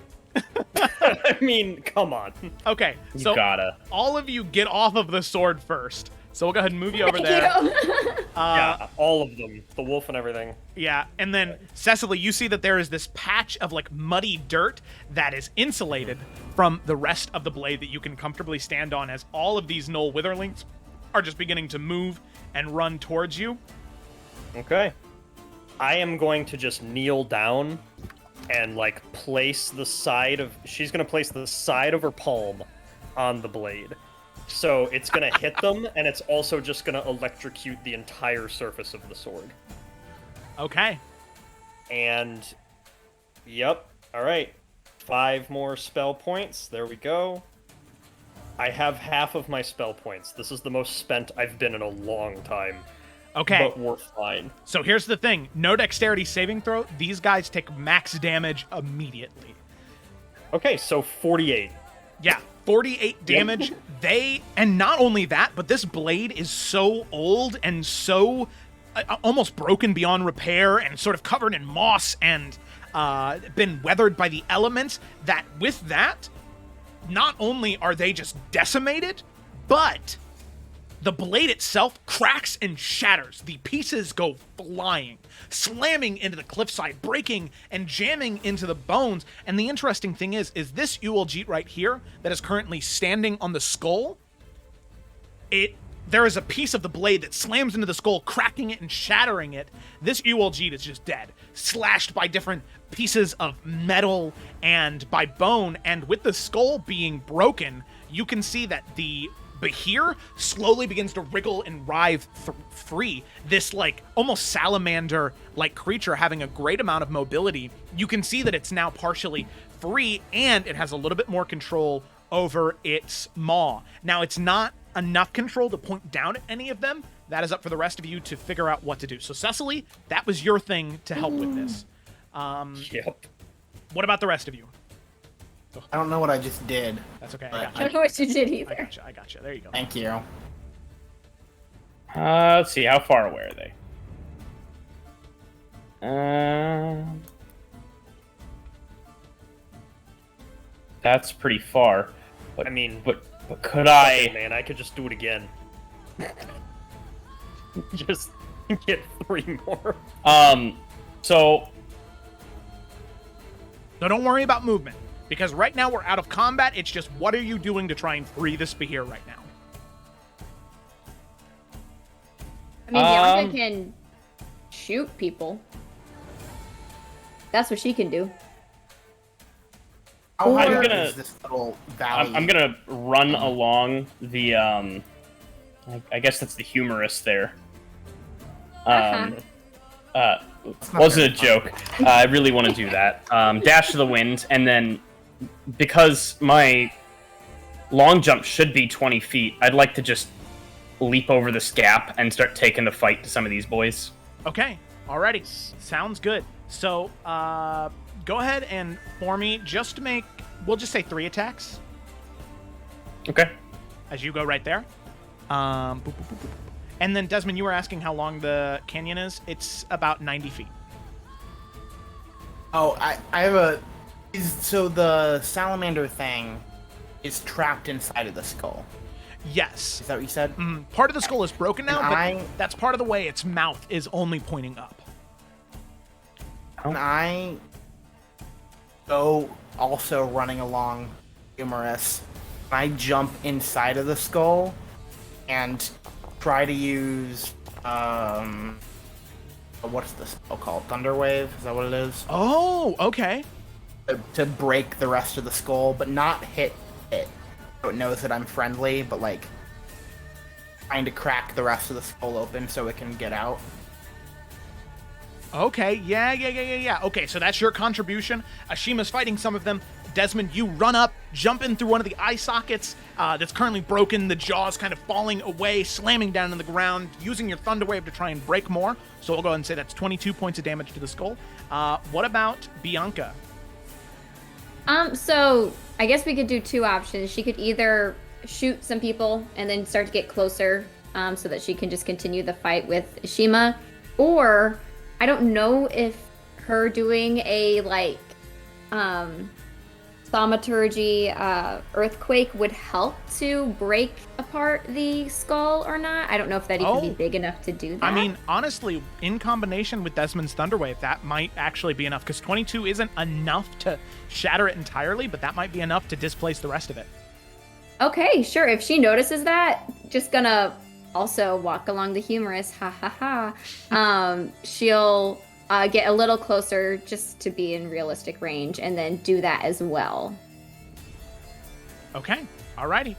S5: I mean, come on.
S1: Okay,
S3: You
S1: so
S3: gotta.
S1: all of you get off of the sword first. So we'll go ahead and move you over
S4: Thank
S1: there.
S4: you.
S5: Yeah, all of them. The wolf and everything.
S1: Yeah, and then Cecily, you see that there is this patch of like muddy dirt that is insulated from the rest of the blade that you can comfortably stand on, as all of these gnoll witherlings are just beginning to move and run towards you.
S5: Okay. I am going to just kneel down and like place the side of her palm on the blade. So it's gonna hit them, and it's also just gonna electrocute the entire surface of the sword.
S1: Okay.
S5: And yep. Alright. 5 more spell points. There we go. I have half of my spell points. This is the most spent I've been in a long time.
S1: Okay.
S5: But we're fine.
S1: So here's the thing. No dexterity saving throw. These guys take max damage immediately.
S5: Okay, so 48.
S1: Yeah, 48 damage. And not only that, but this blade is so old and so almost broken beyond repair and sort of covered in moss and been weathered by the elements that with that, not only are they just decimated, but the blade itself cracks and shatters. The pieces go flying, slamming into the cliffside, breaking and jamming into the bones. And the interesting thing is this Uwaljeet right here that is currently standing on the skull, there is a piece of the blade that slams into the skull, cracking it and shattering it. This Uwaljeet is just dead, slashed by different pieces of metal and by bone. And with the skull being broken, you can see that the Behir slowly begins to wriggle and writhe free. This like almost salamander like creature having a great amount of mobility. You can see that it's now partially free and it has a little bit more control over its maw. Now it's not enough control to point down at any of them. That is up for the rest of you to figure out what to do. So Cecily, that was your thing to help with this.
S5: Yep.
S1: What about the rest of you?
S2: I don't know what I just did.
S1: That's okay.
S4: I don't know what you did either.
S1: I got you. There you go.
S2: Thank you.
S3: Let's see. How far away are they? That's pretty far. But,
S5: I mean,
S3: but could I?
S5: Man, I could just do it again. Just get 3 more.
S3: So.
S1: No, don't worry about movement. Because right now we're out of combat, it's just what are you doing to try and free this Behir right now?
S4: I mean, Bianca can shoot people. That's what she can do.
S2: How high
S3: I'm gonna,
S2: is this little valley?
S3: I'm gonna run along the, I guess that's the humerus there. Wasn't a joke. I really want to do that. Dash to the wind, and then because my long jump should be 20 feet, I'd like to just leap over this gap and start taking the fight to some of these boys.
S1: Okay, alrighty. Sounds good. So, go ahead and for me, just make, we'll just say 3 attacks.
S3: Okay.
S1: As you go right there. Boop, boop, boop, boop. And then, Desmond, you were asking how long the canyon is. It's about 90 feet.
S2: Oh, I have a... So the salamander thing is trapped inside of the skull.
S1: Yes.
S2: Is that what you said?
S1: Part of the skull is broken now,
S2: and
S1: but that's part of the way its mouth is only pointing up.
S2: And I go also running along humerus. I jump inside of the skull and try to use what's the spell called? Thunderwave? Is that what it is?
S1: Oh, okay.
S2: To break the rest of the skull, but not hit it. So it knows that I'm friendly, but like trying to crack the rest of the skull open so it can get out.
S1: Okay, yeah. Okay, so that's your contribution. Ashima's fighting some of them. Desmond, you run up, jump in through one of the eye sockets that's currently broken, the jaws kind of falling away, slamming down on the ground, using your Thunderwave to try and break more. So we'll go ahead and say that's 22 points of damage to the skull. What about Bianca?
S4: So I guess we could do 2 options. She could either shoot some people and then start to get closer so that she can just continue the fight with Ashima, or I don't know if her doing a like thaumaturgy earthquake would help to break apart the skull or not. I don't know if that'd even be big enough to do that.
S1: I mean, honestly, in combination with Desmond's Thunderwave, that might actually be enough, because 22 isn't enough to shatter it entirely, but that might be enough to displace the rest of it.
S4: Okay, sure. If she notices that, just gonna also walk along the humerus, she'll get a little closer just to be in realistic range, and then do that as well.
S1: Okay, alrighty.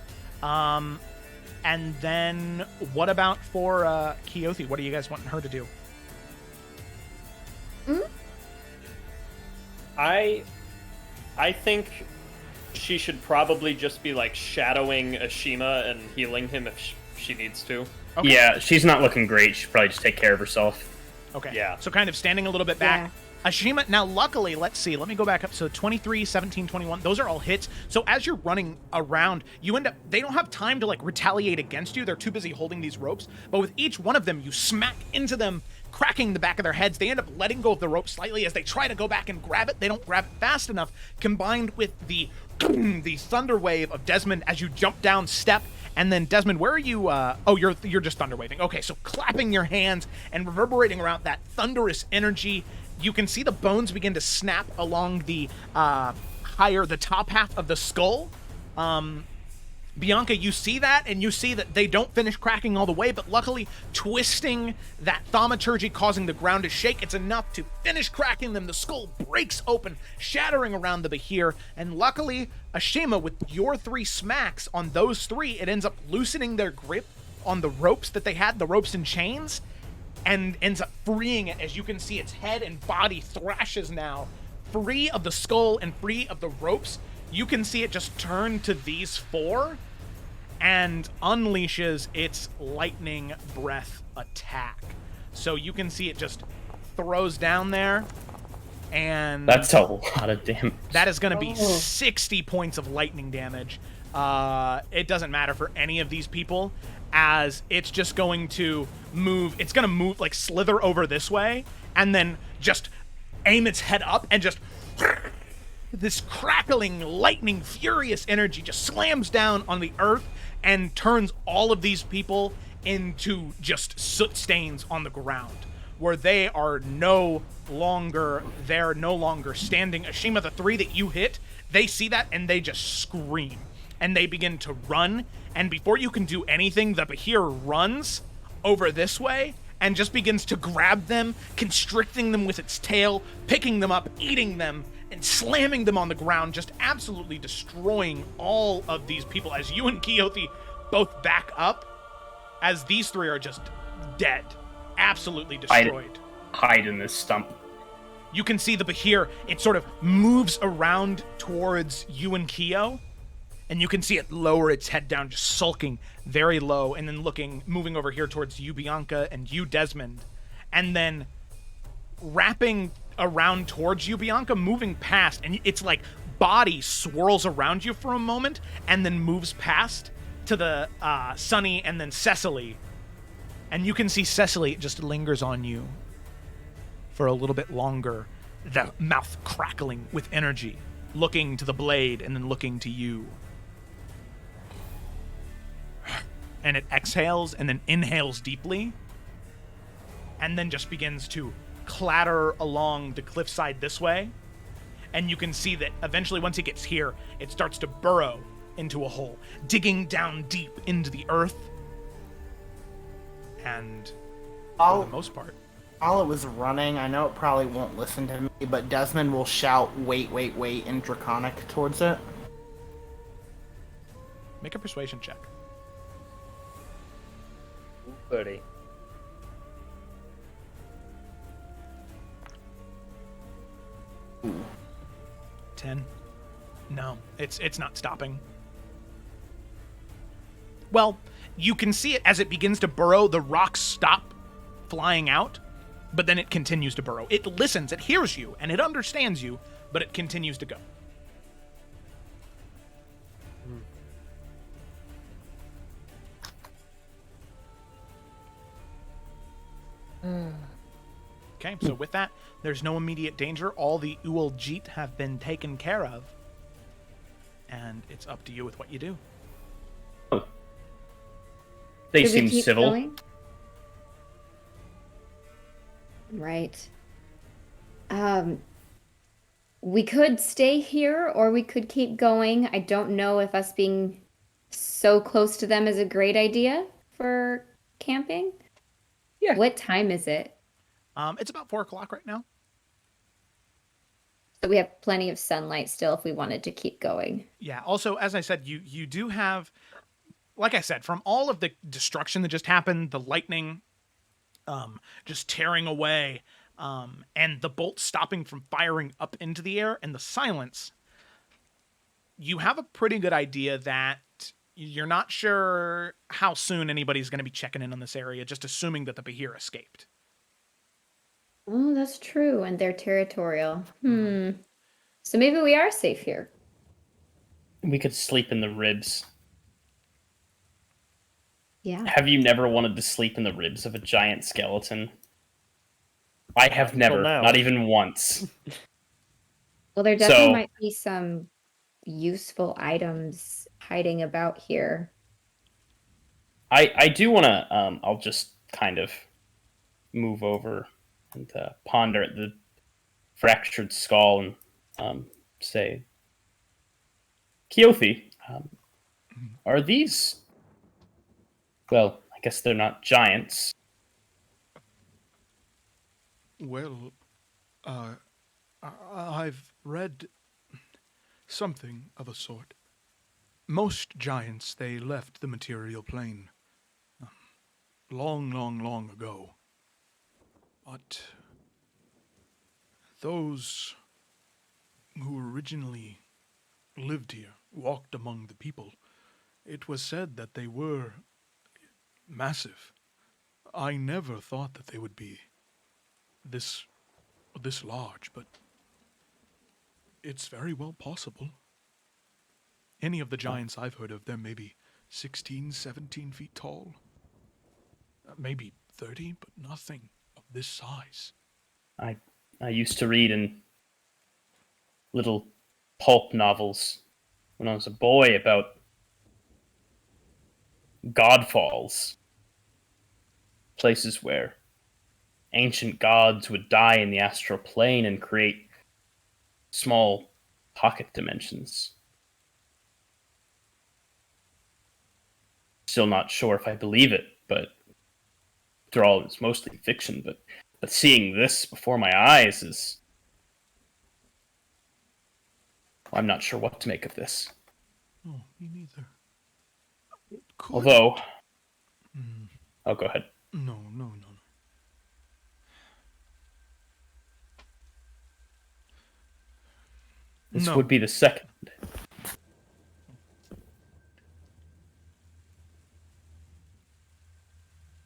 S1: And then what about for Keothi? What are you guys wanting her to do?
S3: I think she should probably just be like shadowing Ashima and healing him if she needs to.
S1: Okay.
S3: Yeah, she's not looking great. She should probably just take care of herself.
S1: Okay.
S3: Yeah.
S1: So kind of standing a little bit back. Ashima, now luckily, let's see. Let me go back up. So 23, 17, 21. Those are all hits. So as you're running around, you end up, they don't have time to like retaliate against you. They're too busy holding these ropes. But with each one of them, you smack into them, cracking the back of their heads. They end up letting go of the rope slightly as they try to go back and grab it. They don't grab it fast enough, combined with the thunder wave of Desmond as you jump down step. And then Desmond, where are you? Oh, you're just thunder waving. Okay, so clapping your hands and reverberating around that thunderous energy. You can see the bones begin to snap along the the top half of the skull. Bianca, you see that, and you see that they don't finish cracking all the way, but luckily twisting that thaumaturgy, causing the ground to shake, it's enough to finish cracking them. The skull breaks open, shattering around the Behir, and luckily, Ashima, with your 3 smacks on those 3, it ends up loosening their grip on the ropes that they had, the ropes and chains, and ends up freeing it. As you can see, its head and body thrashes now, free of the skull and free of the ropes. You can see it just turn to these 4 and unleashes its lightning breath attack. So you can see it just throws down there, and
S3: that's a lot of damage.
S1: That is going to be 60 points of lightning damage. It doesn't matter for any of these people, as it's just going to move. It's going to move, like slither over this way, and then just aim its head up, and just this crackling, lightning, furious energy just slams down on the earth and turns all of these people into just soot stains on the ground, where they are no longer standing. Ashima, the 3 that you hit, they see that and they just scream and they begin to run. And before you can do anything, the Behir runs over this way and just begins to grab them, constricting them with its tail, picking them up, eating them, and slamming them on the ground, just absolutely destroying all of these people as you and Keothi both back up, as these 3 are just dead, absolutely destroyed.
S3: Hide in this stump.
S1: You can see the Behir, it sort of moves around towards you and Keo, and you can see it lower its head down, just sulking very low, and then moving over here towards you, Bianca, and you, Desmond, and then wrapping around towards you, Bianca, moving past, and its like body swirls around you for a moment and then moves past to the Sunny and then Cecily, and you can see Cecily just lingers on you for a little bit longer, the mouth crackling with energy, looking to the blade and then looking to you, and it exhales and then inhales deeply and then just begins to clatter along the cliffside this way, and you can see that eventually once it gets here, it starts to burrow into a hole, digging down deep into the earth, and for the most part,
S2: while it was running, I know it probably won't listen to me, but Desmond will shout, wait, wait, wait, in Draconic towards it.
S1: Make a persuasion check.
S5: Buddy.
S1: 10. No, it's not stopping. Well, you can see it as it begins to burrow. The rocks stop flying out, but then it continues to burrow. It listens, it hears you, and it understands you, but it continues to go. Okay, so with that, there's no immediate danger. All the Ualjit have been taken care of, and it's up to you with what you do.
S3: Oh. They seem civil.
S4: Going? Right. We could stay here, or we could keep going. I don't know if us being so close to them is a great idea for camping.
S8: Yeah.
S4: What time is it?
S1: It's about 4 o'clock right now.
S4: So we have plenty of sunlight still if we wanted to keep going.
S1: Yeah. Also, as I said, you do have, like I said, from all of the destruction that just happened, the lightning, just tearing away, and the bolts stopping from firing up into the air, and the silence, you have a pretty good idea that you're not sure how soon anybody's going to be checking in on this area, just assuming that the Behir escaped.
S4: Oh, that's true. And they're territorial. So maybe we are safe here.
S3: We could sleep in the ribs.
S4: Yeah.
S3: Have you never wanted to sleep in the ribs of a giant skeleton? I have never, not even once.
S4: Well, there definitely might be some useful items hiding about here.
S3: I do want to, I'll just kind of move over and ponder at the fractured skull and say, Keothi, are these, well, I guess they're not giants.
S6: Well, I've read something of a sort. Most giants, they left the material plane long, long, long ago. But those who originally lived here, walked among the people, it was said that they were massive. I never thought that they would be this large, but it's very well possible. Any of the giants I've heard of, they're maybe 16, 17 feet tall. Maybe 30, but nothing of this size.
S3: I used to read in little pulp novels when I was a boy about godfalls. Places where ancient gods would die in the astral plane and create small pocket dimensions. Still not sure if I believe it, but after all, it's mostly fiction. But seeing this before my eyes is... I'm not sure what to make of this.
S6: Oh, me neither.
S3: Although... Oh, go ahead.
S6: No.
S3: This would be the second.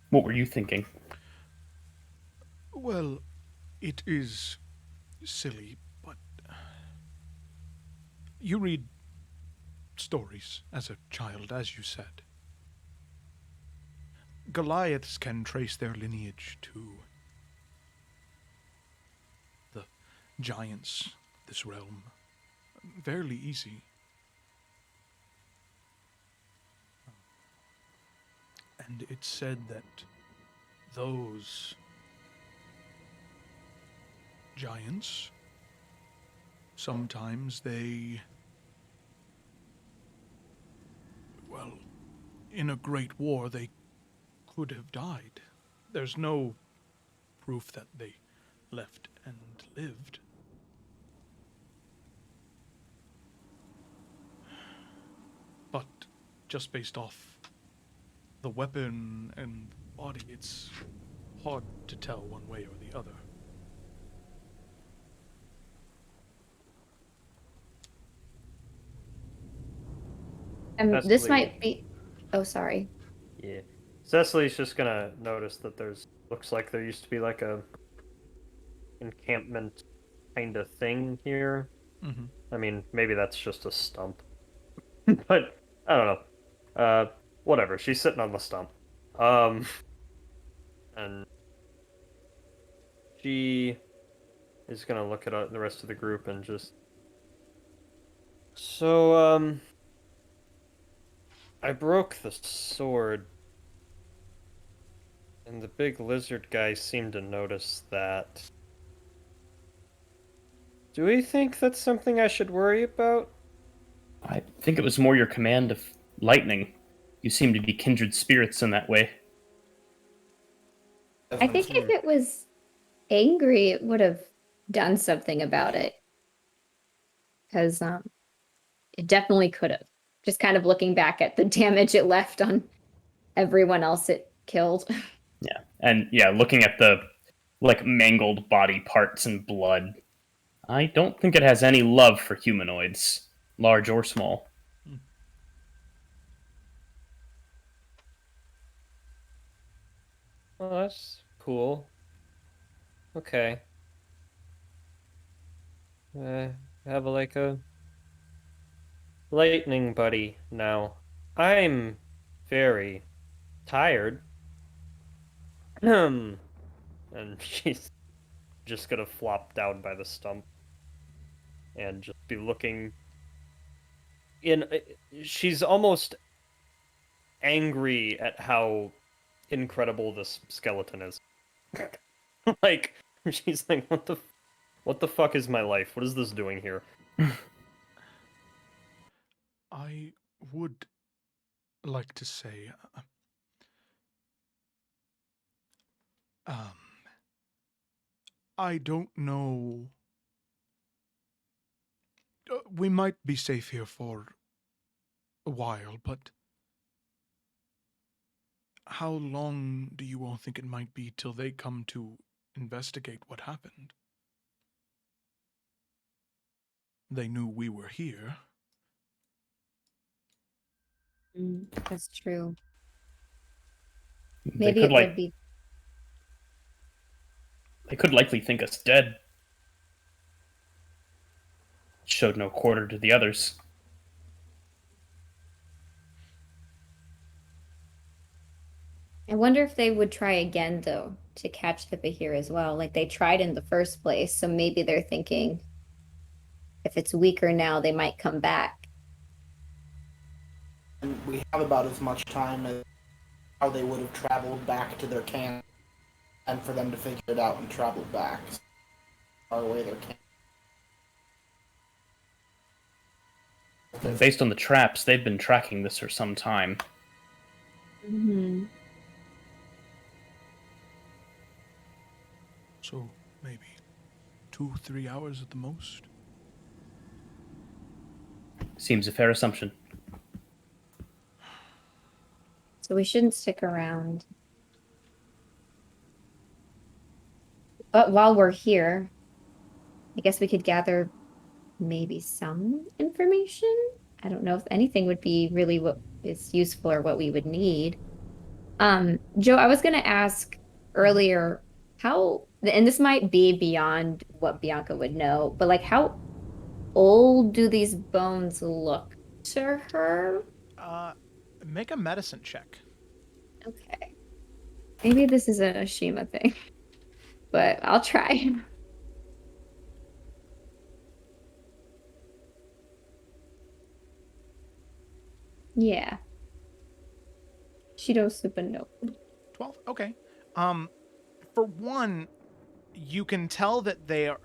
S3: What were you thinking?
S6: Well, it is silly, but you read stories as a child, as you said. Goliaths can trace their lineage to the giants of this realm. Fairly easy. And it's said that those giants, sometimes they, well, in a great war, they could have died. There's no proof that they left and lived. But just based off the weapon and body, it's hard to tell one way or the other.
S4: This might be... Oh, sorry.
S5: Yeah. Cecily's just gonna notice that looks like there used to be like a encampment kind of thing here.
S6: Mm-hmm.
S5: I mean, maybe that's just a stump. But, I don't know. Whatever, she's sitting on the stump. And she is gonna look at the rest of the group and just... So, I broke the sword, and the big lizard guy seemed to notice that. Do we think that's something I should worry about?
S3: I think it was more your command of lightning. You seem to be kindred spirits in that way.
S4: I think if it was angry, it would have done something about it. Because it definitely could have. Just kind of looking back at the damage it left on everyone else it killed.
S3: Yeah, and yeah, looking at the mangled body parts and blood, I don't think it has any love for humanoids, large or small.
S5: Oh, that's cool. Okay. Have a lightning buddy now. I'm very tired. And she's just gonna flop down by the stump and just be looking in. She's almost angry at how incredible this skeleton is. Like, she's like, what the fuck is my life? What is this doing here?
S6: I would like to say, I don't know. We might be safe here for a while, but how long do you all think it might be till they come to investigate what happened? They knew we were here.
S4: That's true.
S3: They
S4: Maybe
S3: could
S4: it would be.
S3: They could likely think us dead. Showed no quarter to the others.
S4: I wonder if they would try again, though, to catch the Bahir as well. Like they tried in the first place, so maybe they're thinking if it's weaker now, they might come back.
S2: And we have about as much time as how they would have traveled back to their camp, and for them to figure it out and travel back. So far away their camp.
S3: Based on the traps, they've been tracking this for some time.
S4: Mm-hmm.
S6: So maybe 2-3 hours at the most.
S3: Seems a fair assumption.
S4: So we shouldn't stick around. But while we're here, I guess we could gather maybe some information. I don't know if anything would be really what is useful or what we would need. Joe, I was gonna ask earlier how, and this might be beyond what Bianca would know, but like how old do these bones look to her?
S1: Make a medicine check.
S4: Okay. Maybe this is a Shima thing, but I'll try. Yeah. Shido Supano.
S1: 12? Okay. For one, you can tell that they're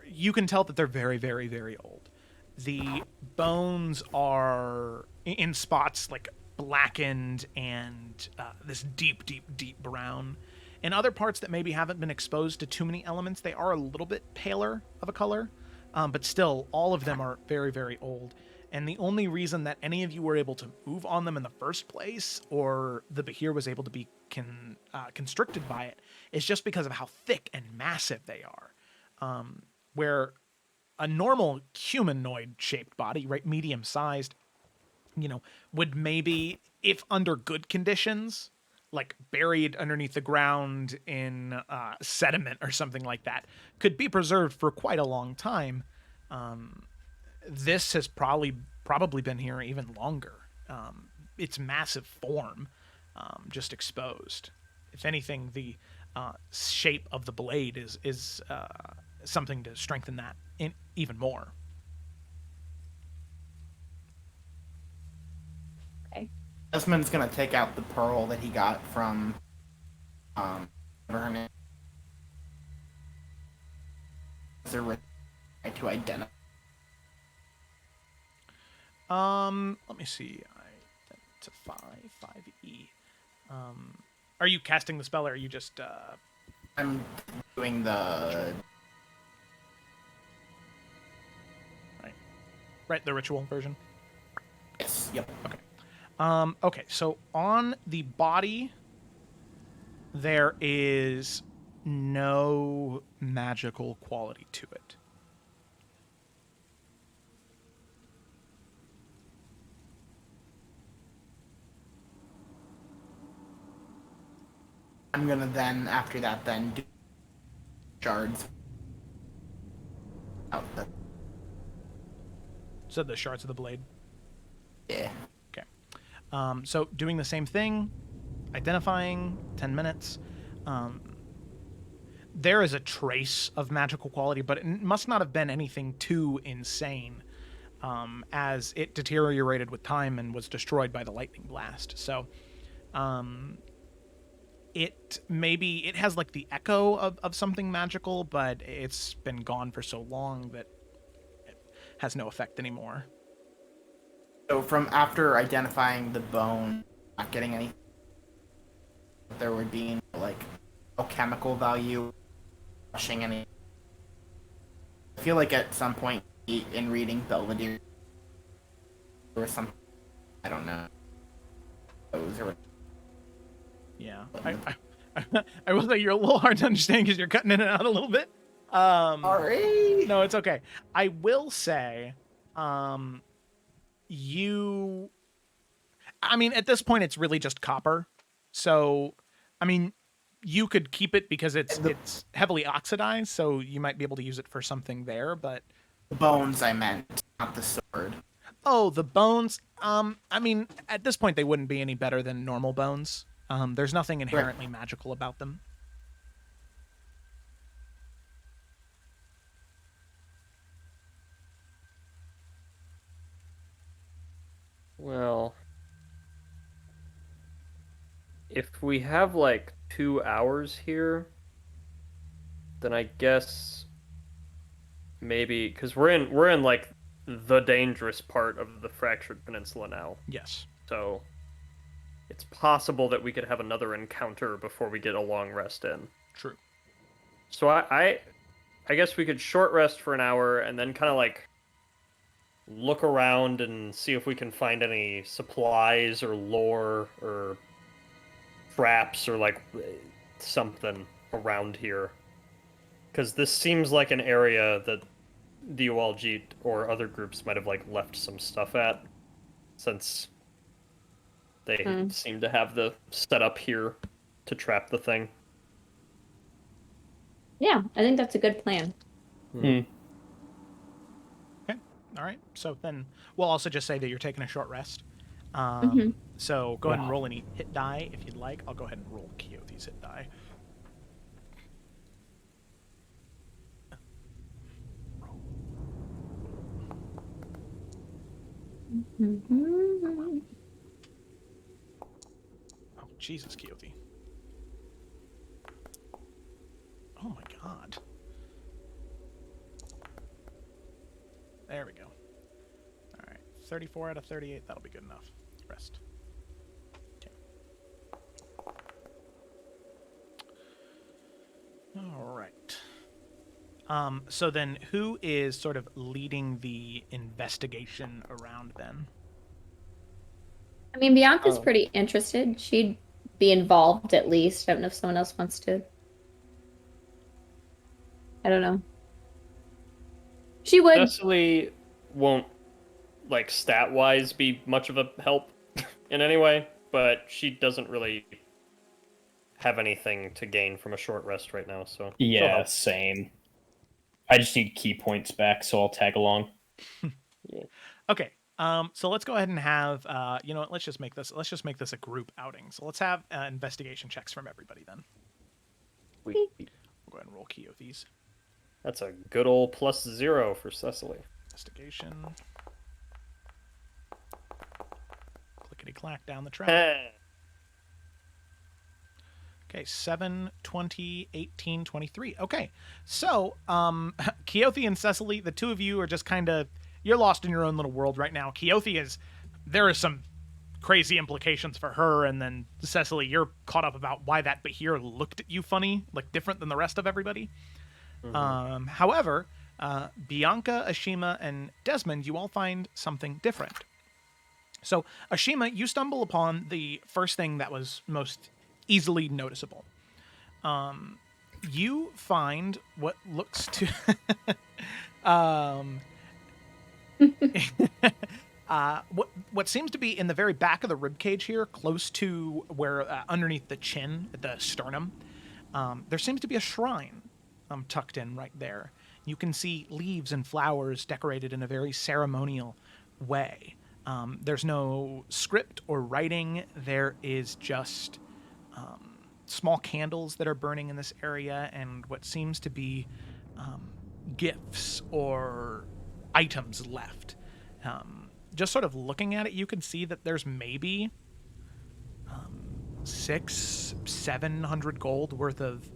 S1: very, very, very old. The bones are in spots like blackened and this deep, deep, deep brown. In other parts that maybe haven't been exposed to too many elements, they are a little bit paler of a color. But still, all of them are very, very old. And the only reason that any of you were able to move on them in the first place, or the Bahir was able to be constricted by it, is just because of how thick and massive they are. Where a normal humanoid-shaped body, right, medium-sized, would maybe, if under good conditions, like buried underneath the ground in sediment or something like that, could be preserved for quite a long time. This has probably been here even longer. Its massive form, just exposed. If anything, the shape of the blade is something to strengthen that even more.
S4: Okay.
S2: Desmond's gonna take out the pearl that he got from Vernon. To identify.
S1: Let me see. It's a 5E. Are you casting the spell, or are you just?
S2: I'm doing the
S1: Right, the ritual version.
S2: yes, yep.
S1: Okay. Okay, so on the body, there is no magical quality to it.
S2: I'm gonna then after that then do shards out the
S1: So the shards of the blade.
S2: yeah.
S1: Okay. So doing the same thing, identifying 10 minutes. There is a trace of magical quality, but it must not have been anything too insane, as it deteriorated with time and was destroyed by the lightning blast. So, it has like the echo of something magical, but it's been gone for so long that it has no effect anymore.
S2: So from after identifying the bone, not getting any, there would be like no chemical value, rushing any. I feel like at some point in reading Belvedere or something, I don't know. Those or
S1: Yeah, I will say you're a little hard to understand because you're cutting in and out a little bit.
S2: Sorry.
S1: No, it's okay. I will say, I mean, at this point, it's really just copper. So, I mean, you could keep it because it's heavily oxidized, so you might be able to use it for something there, but...
S2: The bones, I meant, not the sword.
S1: Oh, the bones. I mean, at this point, they wouldn't be any better than normal bones. There's nothing inherently magical about them.
S5: Well, if we have like 2 hours here, then I guess maybe because we're in like the dangerous part of the Fractured Peninsula now.
S1: Yes.
S5: So it's possible that we could have another encounter before we get a long rest in.
S1: True.
S5: So I guess we could short rest for an hour and then kind of like look around and see if we can find any supplies or lore or traps or like something around here. Because this seems like an area that the OLG or other groups might have like left some stuff at, since they seem to have the setup here to trap the thing.
S4: Yeah, I think that's a good plan.
S1: Okay. All right. So then we'll also just say that you're taking a short rest. So go ahead and roll any hit die if you'd like. I'll go ahead and roll Keothi's hit die. Oh, Jesus, Keothi. Oh my god. There we go. Alright, 34 out of 38, that'll be good enough. Rest. Okay. Alright. So then who is sort of leading the investigation around then?
S4: I mean, Bianca's pretty interested. She'd be involved at least. I don't know if someone else wants to. I don't know. She would.
S5: Cecily won't, like, stat-wise be much of a help in any way, but she doesn't really have anything to gain from a short rest right now, so...
S3: Yeah, same. I just need key points back, so I'll tag along.
S5: Yeah.
S1: Okay. So let's go ahead and have, you know what, let's just make this a group outing. So let's have investigation checks from everybody then. We'll go ahead and roll Keothi's.
S5: That's a good old +0 for Cecily.
S1: Investigation. Clickety-clack down the track. Okay, 7, 20, 18, 23. Okay, so, Keothi and Cecily, the two of you are just kind of, you're lost in your own little world right now. Keothi there is some crazy implications for her, and then Cecily, you're caught up about why that Bahir looked at you funny, like different than the rest of everybody. However, Bianca, Ashima, and Desmond, you all find something different. So, Ashima, you stumble upon the first thing that was most easily noticeable. You find what looks to what seems to be in the very back of the rib cage here, close to where underneath the chin, the sternum, there seems to be a shrine tucked in right there. You can see leaves and flowers decorated in a very ceremonial way. There's no script or writing. There is just small candles that are burning in this area, and what seems to be gifts or items left. Just sort of looking at it, you can see that there's maybe 600-700 gold worth of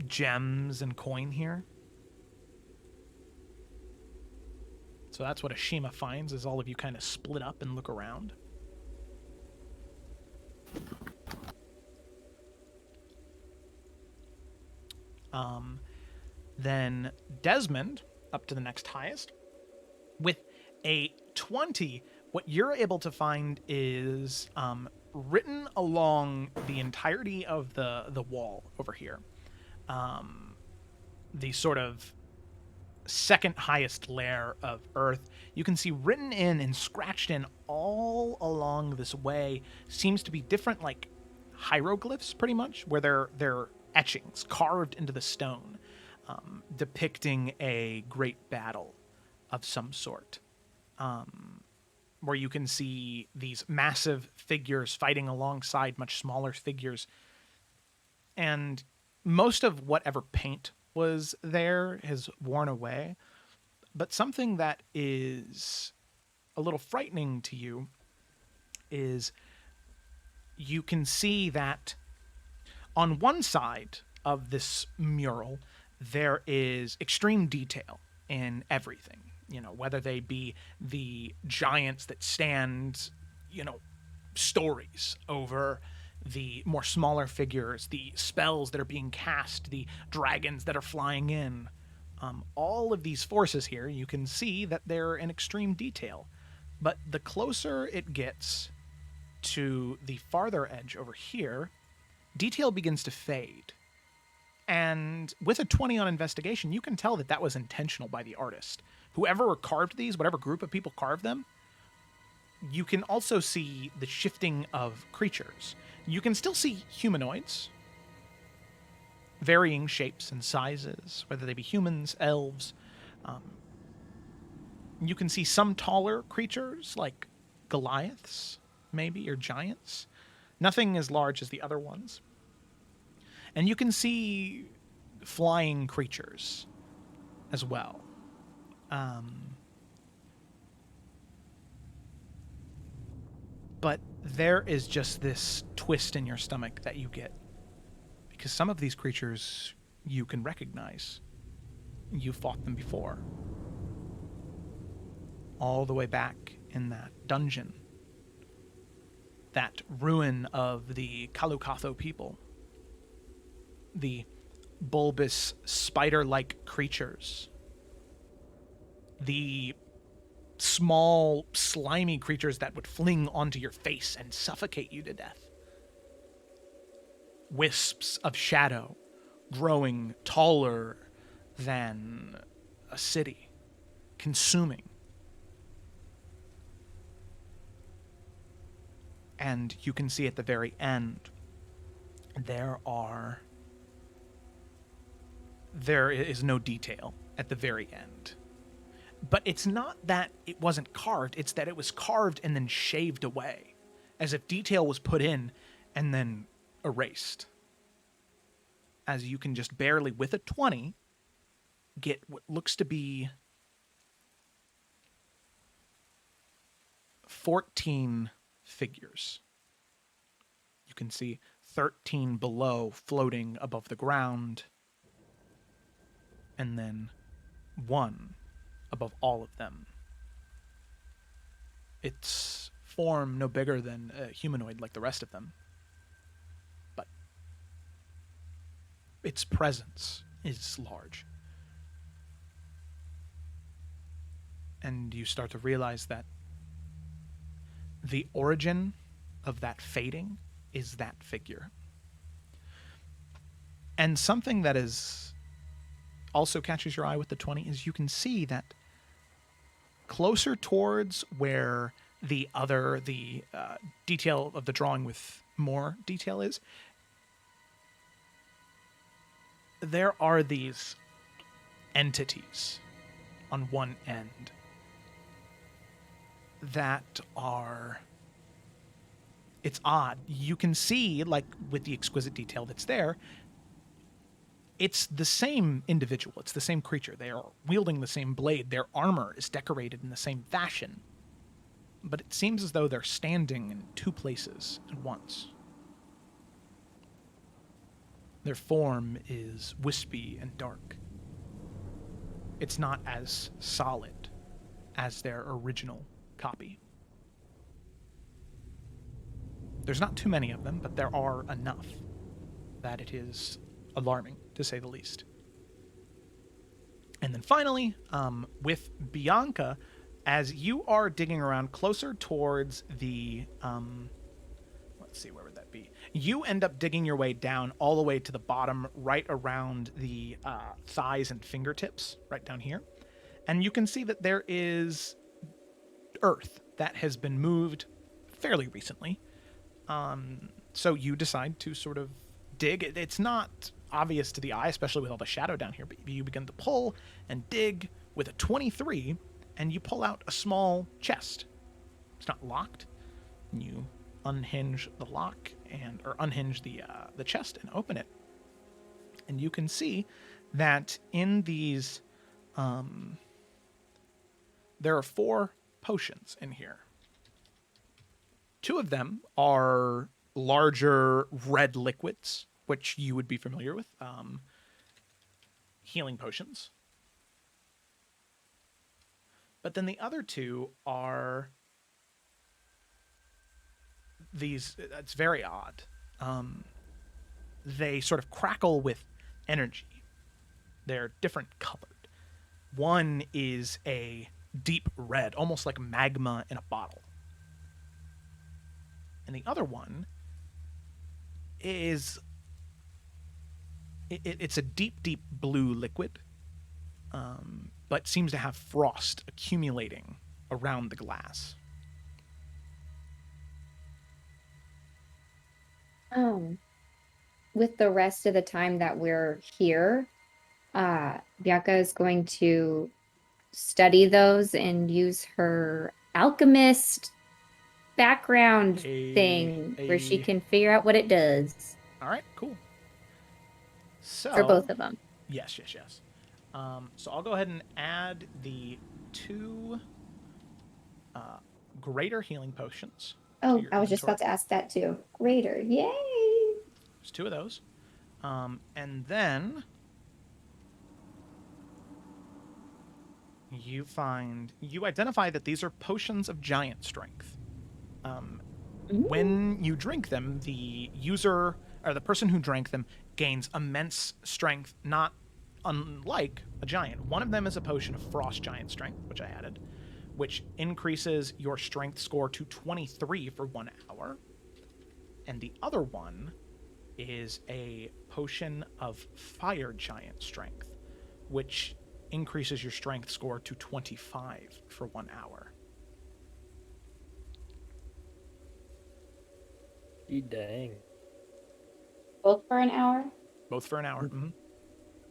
S1: gems and coin here. So that's what Ashima finds as all of you kind of split up and look around. Then Desmond, up to the next highest, with a 20, what you're able to find is written along the entirety of the wall over here. The sort of second highest layer of earth, you can see written in and scratched in all along this way seems to be different, like hieroglyphs, pretty much, where they're etchings carved into the stone, depicting a great battle of some sort, where you can see these massive figures fighting alongside much smaller figures, and most of whatever paint was there has worn away. But something that is a little frightening to you is you can see that on one side of this mural there is extreme detail in everything, whether they be the giants that stand, stories over the more smaller figures, the spells that are being cast, the dragons that are flying in. All of these forces here, you can see that they're in extreme detail. But the closer it gets to the farther edge over here, detail begins to fade. And with a 20 on investigation, you can tell that that was intentional by the artist. Whoever carved these, whatever group of people carved them, you can also see the shifting of creatures. You can still see humanoids, varying shapes and sizes, whether they be humans, elves. You can see some taller creatures, like Goliaths, maybe, or giants. Nothing as large as the other ones. And you can see flying creatures as well. But there is just this twist in your stomach that you get, because some of these creatures you can recognize. You fought them before. All the way back in that dungeon. That ruin of the Kalukatho people. The bulbous spider-like creatures. The small, slimy creatures that would fling onto your face and suffocate you to death. Wisps of shadow growing taller than a city, consuming. And you can see at the very end, there is no detail at the very end. But it's not that it wasn't carved, it's that it was carved and then shaved away, as if detail was put in and then erased. As you can just barely, with a 20, get what looks to be 14 figures. You can see 13 below floating above the ground, and then 1 above all of them. It's form no bigger than a humanoid like the rest of them. But its presence is large. And you start to realize that the origin of that fading is that figure. And something that is also catches your eye with the 20 is you can see that closer towards where the detail of the drawing with more detail is, there are these entities on one end that are... It's odd. You can see, like, with the exquisite detail that's there, it's the same individual. It's the same creature. They are wielding the same blade. Their armor is decorated in the same fashion. But it seems as though they're standing in two places at once. Their form is wispy and dark. It's not as solid as their original copy. There's not too many of them, but there are enough that it is alarming, to say the least. And then finally, with Bianca, as you are digging around closer towards the... let's see, where would that be? You end up digging your way down all the way to the bottom, right around the thighs and fingertips, right down here. And you can see that there is earth that has been moved fairly recently. So you decide to sort of dig. It's not obvious to the eye, especially with all the shadow down here, but you begin to pull and dig with a 23, and you pull out a small chest. It's not locked. You unhinge the lock or unhinge the chest and open it. And you can see that in these, there are 4 potions in here. 2 of them are larger red liquids, which you would be familiar with, healing potions. But then the other 2 are these, it's very odd. They sort of crackle with energy. They're different colored. One is a deep red, almost like magma in a bottle. And the other one is... It's a deep, deep blue liquid, but seems to have frost accumulating around the glass.
S4: With the rest of the time that we're here, Bianca is going to study those and use her alchemist background thing where she can figure out what it does.
S1: All right, cool. So,
S4: for both of them.
S1: Yes. So I'll go ahead and add the 2 greater healing potions.
S4: Oh, I was just about to ask that too. Greater, yay!
S1: There's 2 of those. And then you identify that these are potions of giant strength. When you drink them, the user, or the person who drank them, gains immense strength, not unlike a giant. One of them is a potion of frost giant strength, which I added, which increases your strength score to 23 for 1 hour. And the other one is a potion of fire giant strength, which increases your strength score to 25 for 1 hour.
S5: Dang.
S4: Both for an hour?
S1: Both for an hour. Mm-hmm.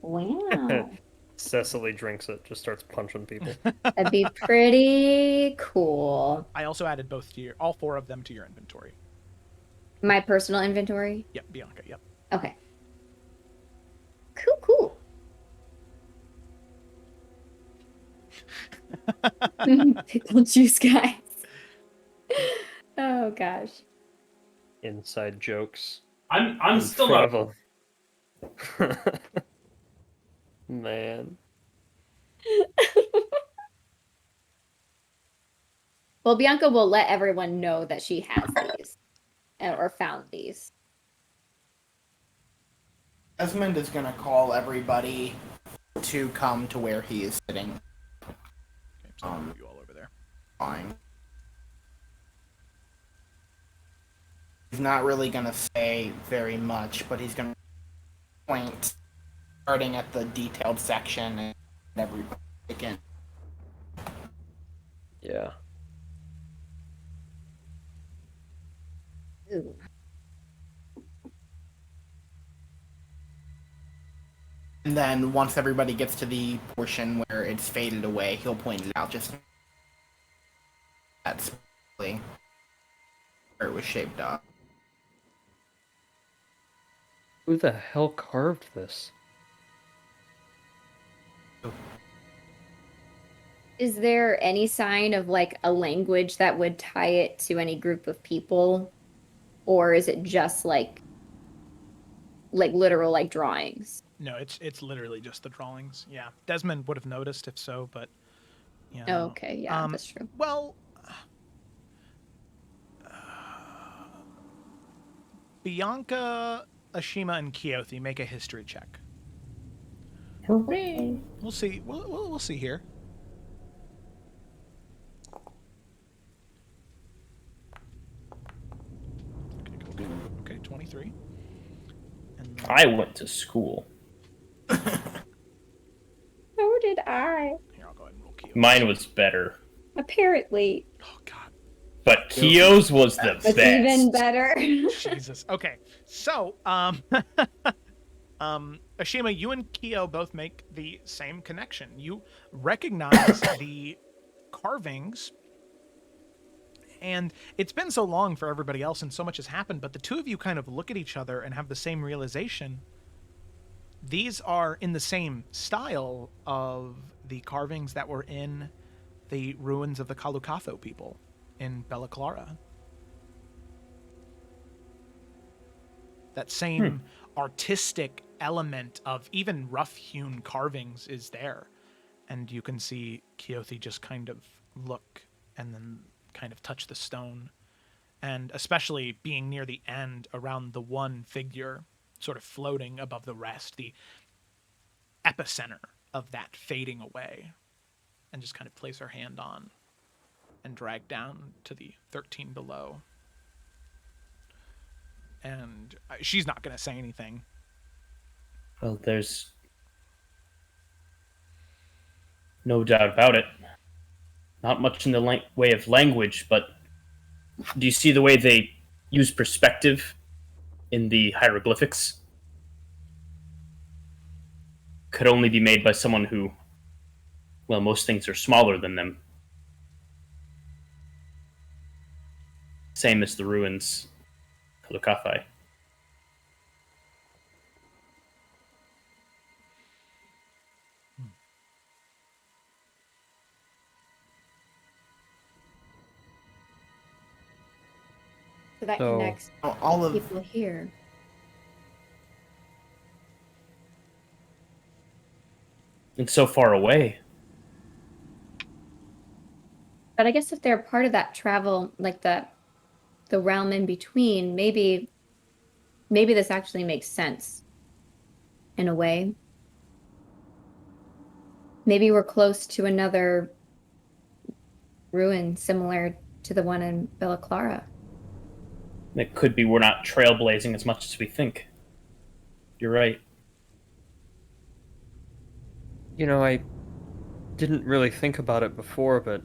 S4: Wow.
S5: Cecily drinks it, just starts punching people.
S4: That'd be pretty cool.
S1: I also added all 4 of them to your inventory.
S4: My personal inventory?
S1: Yep, Bianca, yep.
S4: Okay. Cool. Pickle juice, guys. Oh gosh.
S5: Inside jokes.
S3: I'm still not.
S5: Man.
S4: Well, Bianca will let everyone know that she has these or found these.
S2: Desmond is gonna call everybody to come to where he is sitting.
S1: Okay, so I'll move you all over there.
S2: Fine. He's not really gonna say very much, but he's gonna point, starting at the detailed section, and everybody again.
S5: Yeah.
S4: Ooh.
S2: And then once everybody gets to the portion where it's faded away, he'll point it out just that's where it was shaped up.
S5: Who the hell carved this?
S4: Is there any sign of like a language that would tie it to any group of people? Or is it just like literal like drawings?
S1: No, it's literally just the drawings. Yeah, Desmond would have noticed if so, but yeah.
S4: Oh, okay, yeah, that's true.
S1: Well, Bianca, Ashima, and Keothi make a history check.
S3: Hooray!
S1: We'll see. We'll see here. Okay, 23. And then...
S3: I went to school.
S4: So did I.
S1: Here, I'll go ahead and roll Keothi.
S3: Mine was better.
S4: Apparently.
S1: Oh God.
S3: But Kyo's was the
S4: That's
S3: best.
S4: even better.
S1: Jesus. Okay. So, Ashima, you and Kyo both make the same connection. You recognize the carvings, and it's been so long for everybody else and so much has happened, but the two of you kind of look at each other and have the same realization. These are in the same style of the carvings that were in the ruins of the Kalukatho people in Bella Clara. That same artistic element of even rough-hewn carvings is there. And you can see Keothi just kind of look and then kind of touch the stone. And especially being near the end around the one figure sort of floating above the rest, the epicenter of that fading away. And just kind of place her hand on and drag down to the 13 below. And she's not going to say anything.
S3: Well, there's no doubt about it. Not much in the way of language, but do you see the way they use perspective in the hieroglyphics? Could only be made by someone who, well, most things are smaller than them. Same as the ruins, Kalukatha.
S4: So that
S5: So,
S4: connects
S2: all of
S4: people here.
S3: And so far away.
S4: But I guess if they're part of that travel, like the realm in between, maybe this actually makes sense in a way. Maybe we're close to another ruin similar to the one in Bella Clara.
S3: It could be we're not trailblazing as much as we think. You're right.
S5: You know, I didn't really think about it before, but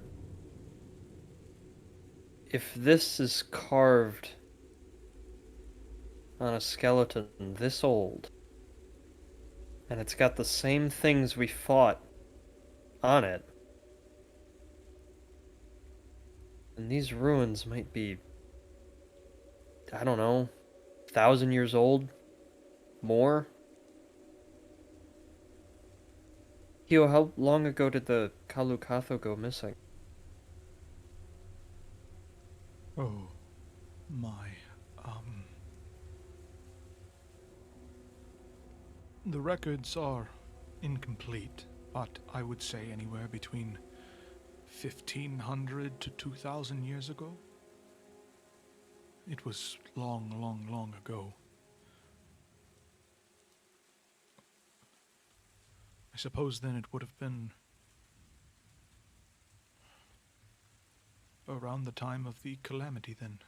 S5: if this is carved on a skeleton this old, and it's got the same things we fought on it, and these ruins might be, I don't know, 1,000 years old? More? Kyo, how long ago did the Kalukatho go missing?
S6: Oh, my. The records are incomplete, but I would say anywhere between 1,500 to 2,000 years ago. It was long, long, long ago. I suppose then it would have been around the time of the calamity then.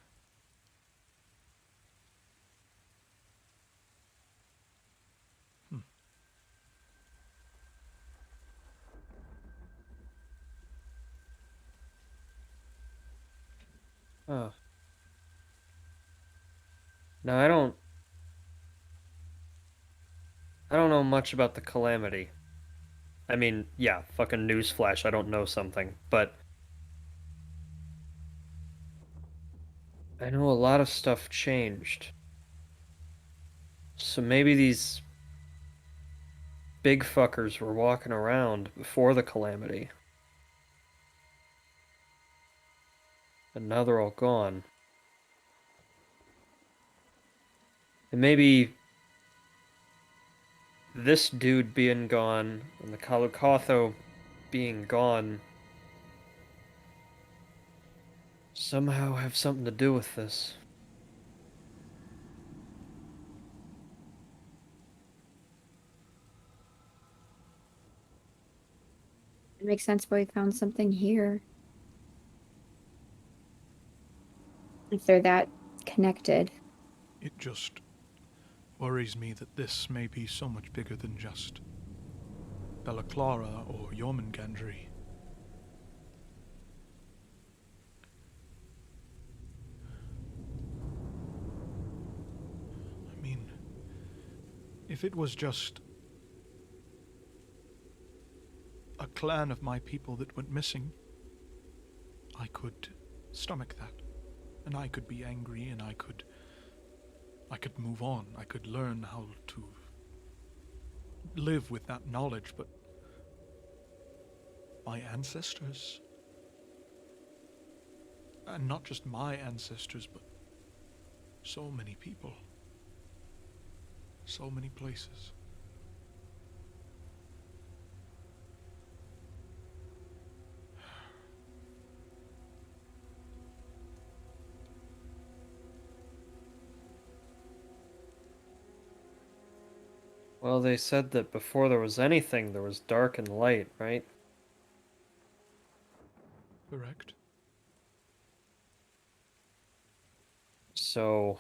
S5: Oh. No, I don't know much about the calamity. I mean, yeah, fucking newsflash, I don't know something, but I know a lot of stuff changed. So maybe these big fuckers were walking around before the calamity. And now they're all gone. And maybe this dude being gone and the Kalukatho being gone somehow have something to do with this.
S4: It makes sense why we found something here. If they're that connected.
S6: It just worries me that this may be so much bigger than just Bella or Jormungandr. I mean, if it was just a clan of my people that went missing, I could stomach that. And I could be angry, and I could move on. I could learn how to live with that knowledge, but my ancestors, and not just my ancestors, but so many people, so many places.
S5: Well, they said that before there was anything, there was dark and light, right?
S6: Correct.
S5: So,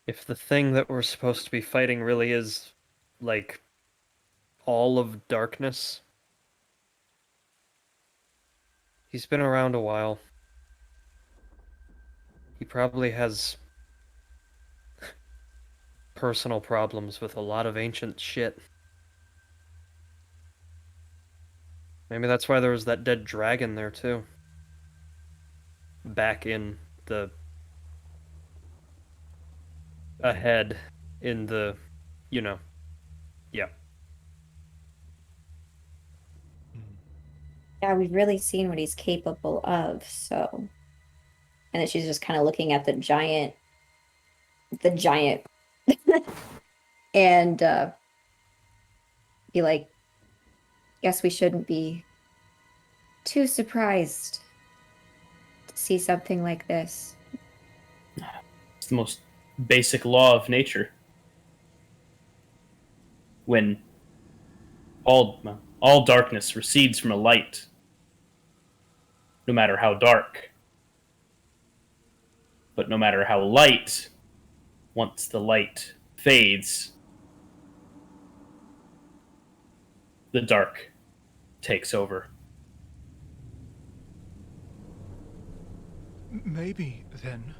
S5: if the thing that we're supposed to be fighting really is, like, all of darkness, he's been around a while. He probably has personal problems with a lot of ancient shit. Maybe that's why there was that dead dragon there, too. Back in the... ahead in the... you know. Yeah.
S4: Yeah, we've really seen what he's capable of, so. And then she's just kind of looking at the giant and be like, guess we shouldn't be too surprised to see something like this.
S3: It's the most basic law of nature. When all darkness recedes from a light, no matter how dark. But no matter how light, once the light fades, the dark takes over.
S6: Maybe, then,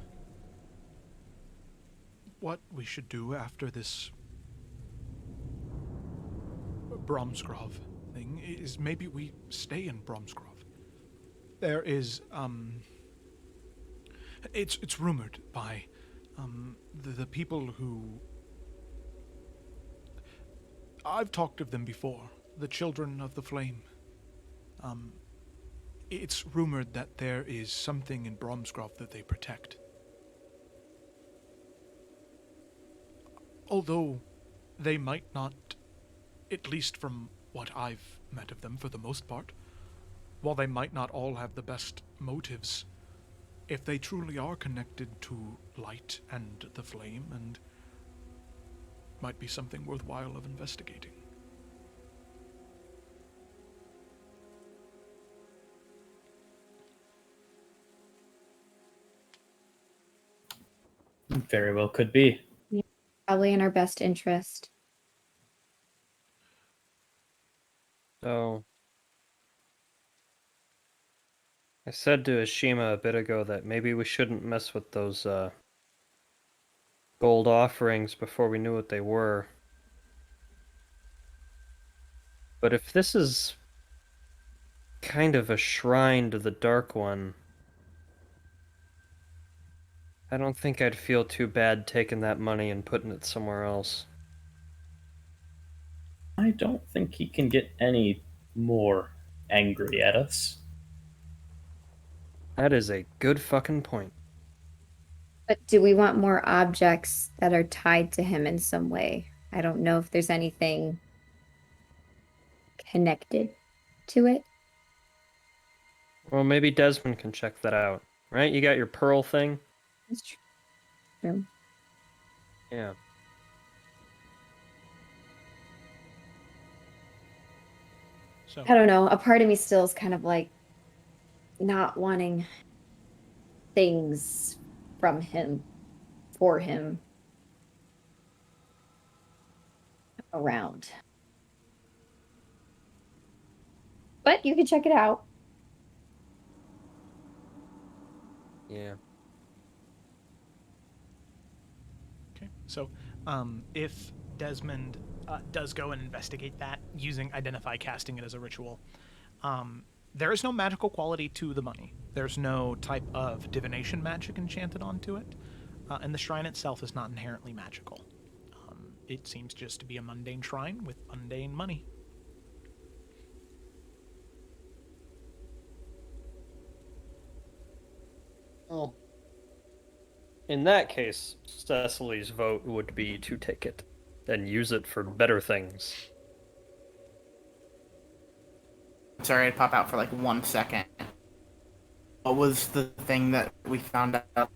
S6: what we should do after this Bromsgrove thing is maybe we stay in Bromsgrove. There is, it's rumored by, the people who... I've talked of them before, the Children of the Flame. It's rumored that there is something in Bromsgrove that they protect. Although they might not, at least from what I've met of them for the most part. While they might not all have the best motives, if they truly are connected to light and the flame, and might be something worthwhile of investigating.
S3: Very well could be.
S4: Yeah, probably in our best interest.
S5: So, I said to Ashima a bit ago that maybe we shouldn't mess with those gold offerings before we knew what they were. But if this is kind of a shrine to the Dark One, I don't think I'd feel too bad taking that money and putting it somewhere else.
S3: I don't think he can get any more angry at us.
S5: That is a good fucking point.
S4: But do we want more objects that are tied to him in some way? I don't know if there's anything connected to it.
S5: Well, maybe Desmond can check that out, right? You got your pearl thing?
S4: That's true.
S5: Yeah.
S1: So
S4: I don't know. A part of me still is kind of like not wanting things from him, for him, around. But you can check it out.
S5: Yeah.
S1: okay, so if Desmond does go and investigate that using Identify, casting it as a ritual, there is no magical quality to the money. There's no type of divination magic enchanted onto it, and the shrine itself is not inherently magical. It seems just to be a mundane shrine with mundane money.
S5: Well, in that case, Cecily's vote would be to take it and use it for better things.
S2: Sorry, I'd pop out for like 1 second. What was the thing that we found out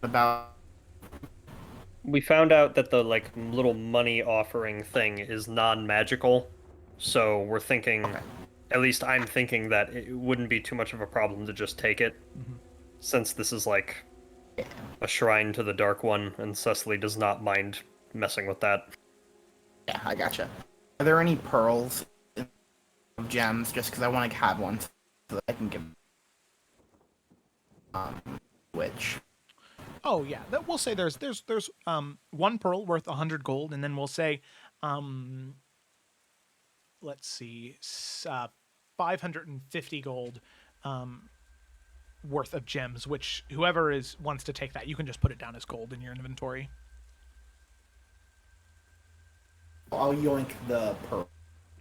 S2: about?
S5: We found out that the like little money offering thing is non-magical, so we're thinking, at least I'm thinking that it wouldn't be too much of a problem to just take it, since this is like a shrine to the Dark One, and Cecily does not mind messing with that.
S2: Yeah, I gotcha. Are there any pearls, gems? Just because I want to have one so that I can give. Which?
S1: Oh yeah, we'll say there's one pearl worth 100 gold, and then we'll say, let's see, 550 gold worth of gems. Which whoever wants to take that, you can just put it down as gold in your inventory.
S2: I'll yoink the pearl.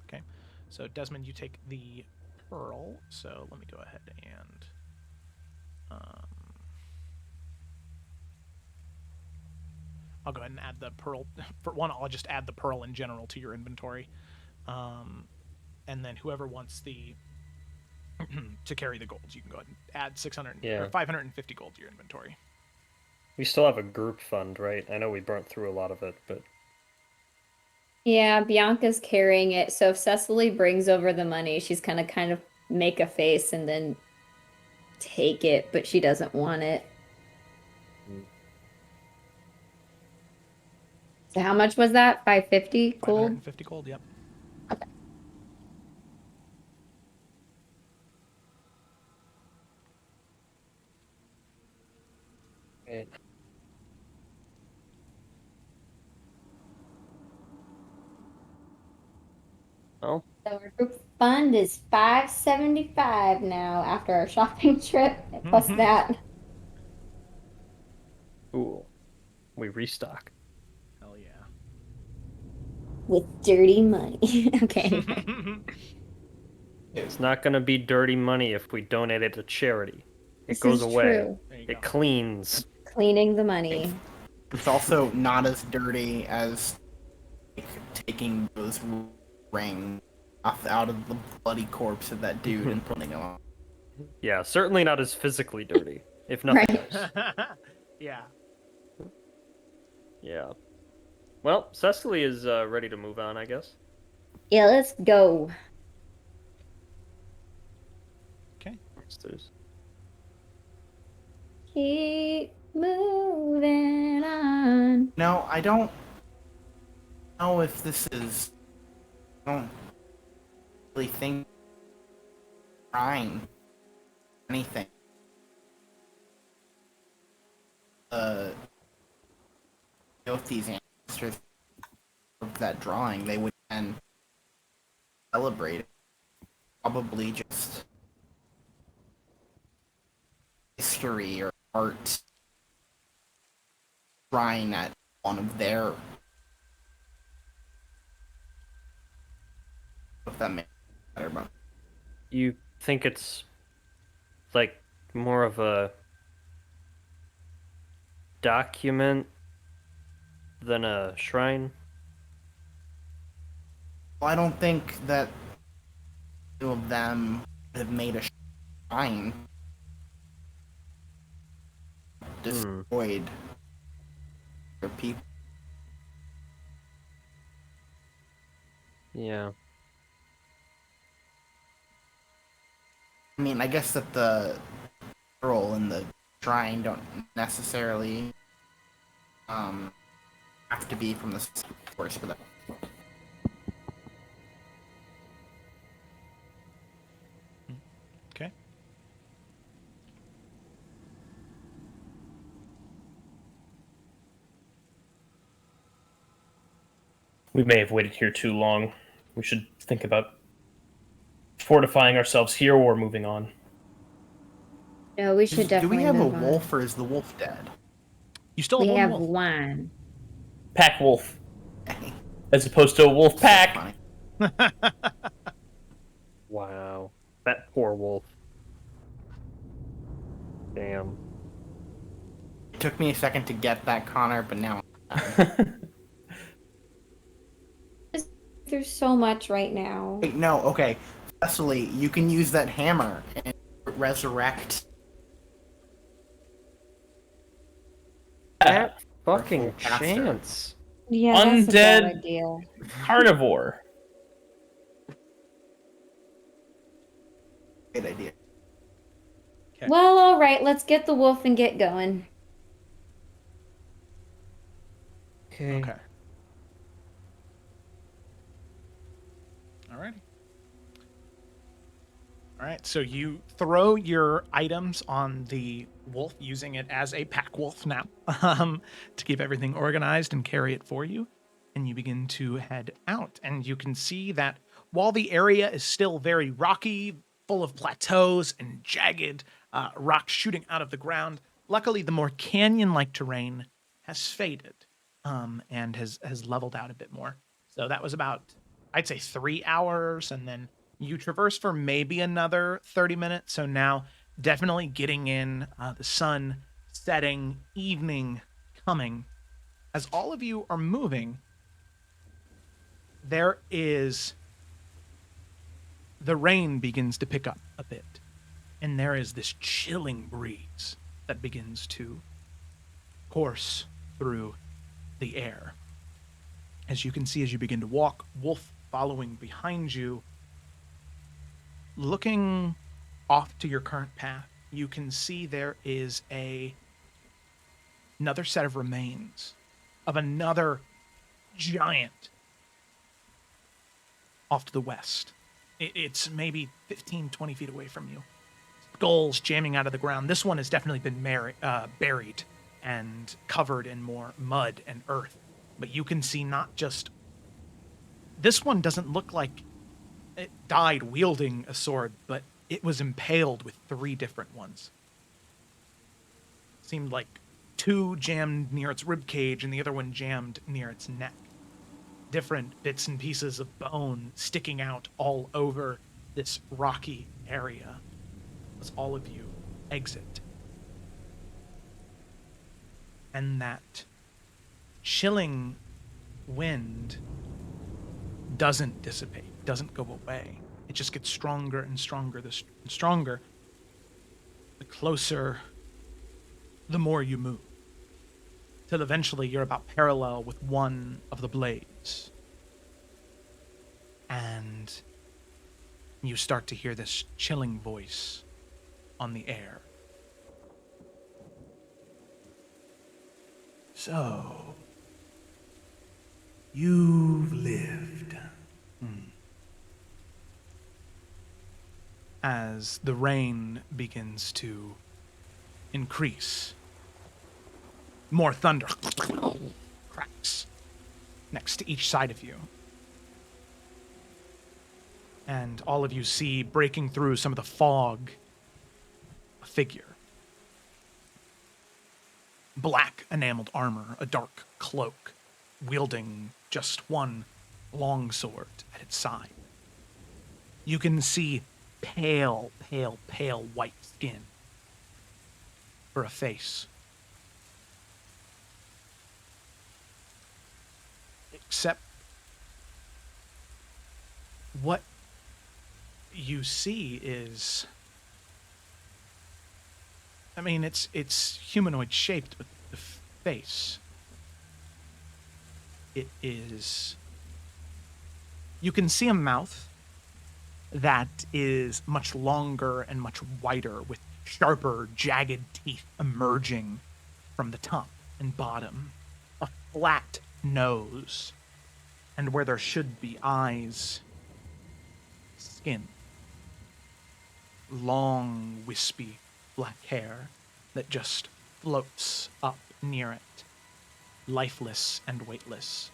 S1: Okay, so Desmond, you take the pearl. So let me go ahead and. I'll go ahead and add the pearl. For one, I'll just add the pearl in general to your inventory. And then whoever wants the to carry the gold, you can go ahead and add 600 or 550 gold to your inventory.
S5: We still have a group fund, right? I know we burnt through a lot of it, but...
S4: Yeah, Bianca's carrying it. So if Cecily brings over the money, she's kind of make a face and then take it, but she doesn't want it. So how much was that? 550 gold?
S1: 550 gold, yep.
S4: Okay.
S5: Right. Oh.
S4: So our group fund is 575 now after our shopping trip, plus that.
S5: Ooh. We restock.
S1: Hell yeah.
S4: With dirty money. Okay.
S5: It's not going to be dirty money if we donate it to charity. It
S4: This
S5: goes
S4: is
S5: away.
S4: true.
S5: It cleans.
S4: Cleaning the money.
S2: It's also not as dirty as taking those rings out of the bloody corpse of that dude and putting him on.
S5: Yeah, certainly not as physically dirty, if nothing
S4: Right.
S5: else.
S1: Yeah.
S5: Yeah. Well, Cecily is ready to move on, I guess.
S4: Yeah, let's go.
S1: Okay.
S5: Monsters.
S4: Keep moving on.
S2: No, I don't know if this is. I don't really think trying anything. If these ancestors of that drawing, they would then celebrate it. Probably just history or art trying at one of their. If that makes better, but
S5: You think it's like more of a document than a shrine?
S2: well, I don't think that two of them have made a shrine destroyed their people.
S5: Yeah.
S2: I mean, I guess that the girl and the shrine don't necessarily have to be from the source for that.
S1: Okay.
S3: We may have waited here too long. We should think about fortifying ourselves here or moving on.
S4: No, we should
S2: Do we
S4: definitely
S2: have a
S4: move on.
S2: wolf, or is the wolf dead?
S1: You still
S4: We
S1: have
S4: have
S1: one wolf.
S4: one.
S3: Pack wolf. As opposed to a wolf pack.
S5: Wow. That poor wolf. Damn.
S2: It took me a second to get that, Connor, but now
S4: There's so much right now.
S2: wait, no, okay. Cecily, you can use that hammer and resurrect.
S5: That fucking
S2: Faster.
S5: chance.
S4: Yeah, that's a bad
S3: Undead
S4: idea.
S3: carnivore.
S2: Good idea.
S1: Okay.
S4: Well, all right. Let's get the wolf and get going.
S5: Okay.
S1: Okay. Alrighty. Alright, so you throw your items on the wolf, using it as a pack wolf now, to keep everything organized and carry it for you. And you begin to head out. And you can see that while the area is still very rocky, full of plateaus and jagged rocks shooting out of the ground, luckily the more canyon-like terrain has faded and has leveled out a bit more. So that was about, I'd say, 3 hours, and then you traverse for maybe another 30 minutes. So now definitely getting in, the sun setting, evening coming. As all of you are moving, there is, the rain begins to pick up a bit. And there is this chilling breeze that begins to course through the air. As you can see, as you begin to walk, Wolf following behind you, looking off to your current path, you can see there is another set of remains of another giant off to the west. It's maybe 15, 20 feet away from you. Skulls jamming out of the ground. This one has definitely been buried and covered in more mud and earth. But you can see not just... This one doesn't look like it died wielding a sword, but it was impaled with 3 different ones. Seemed like 2 jammed near its ribcage and the other one jammed near its neck. Different bits and pieces of bone sticking out all over this rocky area as all of you exit. And that chilling wind doesn't dissipate, doesn't go away. It just gets stronger and stronger, and stronger. The closer, the more you move. Till eventually you're about parallel with one of the blades. And you start to hear this chilling voice on the air.
S6: So, you've lived.
S1: As the rain begins to increase, more thunder cracks next to each side of you. And all of you see, breaking through some of the fog, a figure. Black enameled armor, a dark cloak, wielding just one long sword at its side. You can see pale white skin for a face. Except what you see is, I mean, it's humanoid shaped, but the face, it is, you can see a mouth that is much longer and much wider, with sharper, jagged teeth emerging from the top and bottom. A flat nose, and where there should be eyes, skin. Long, wispy black hair that just floats up near it, lifeless and weightless.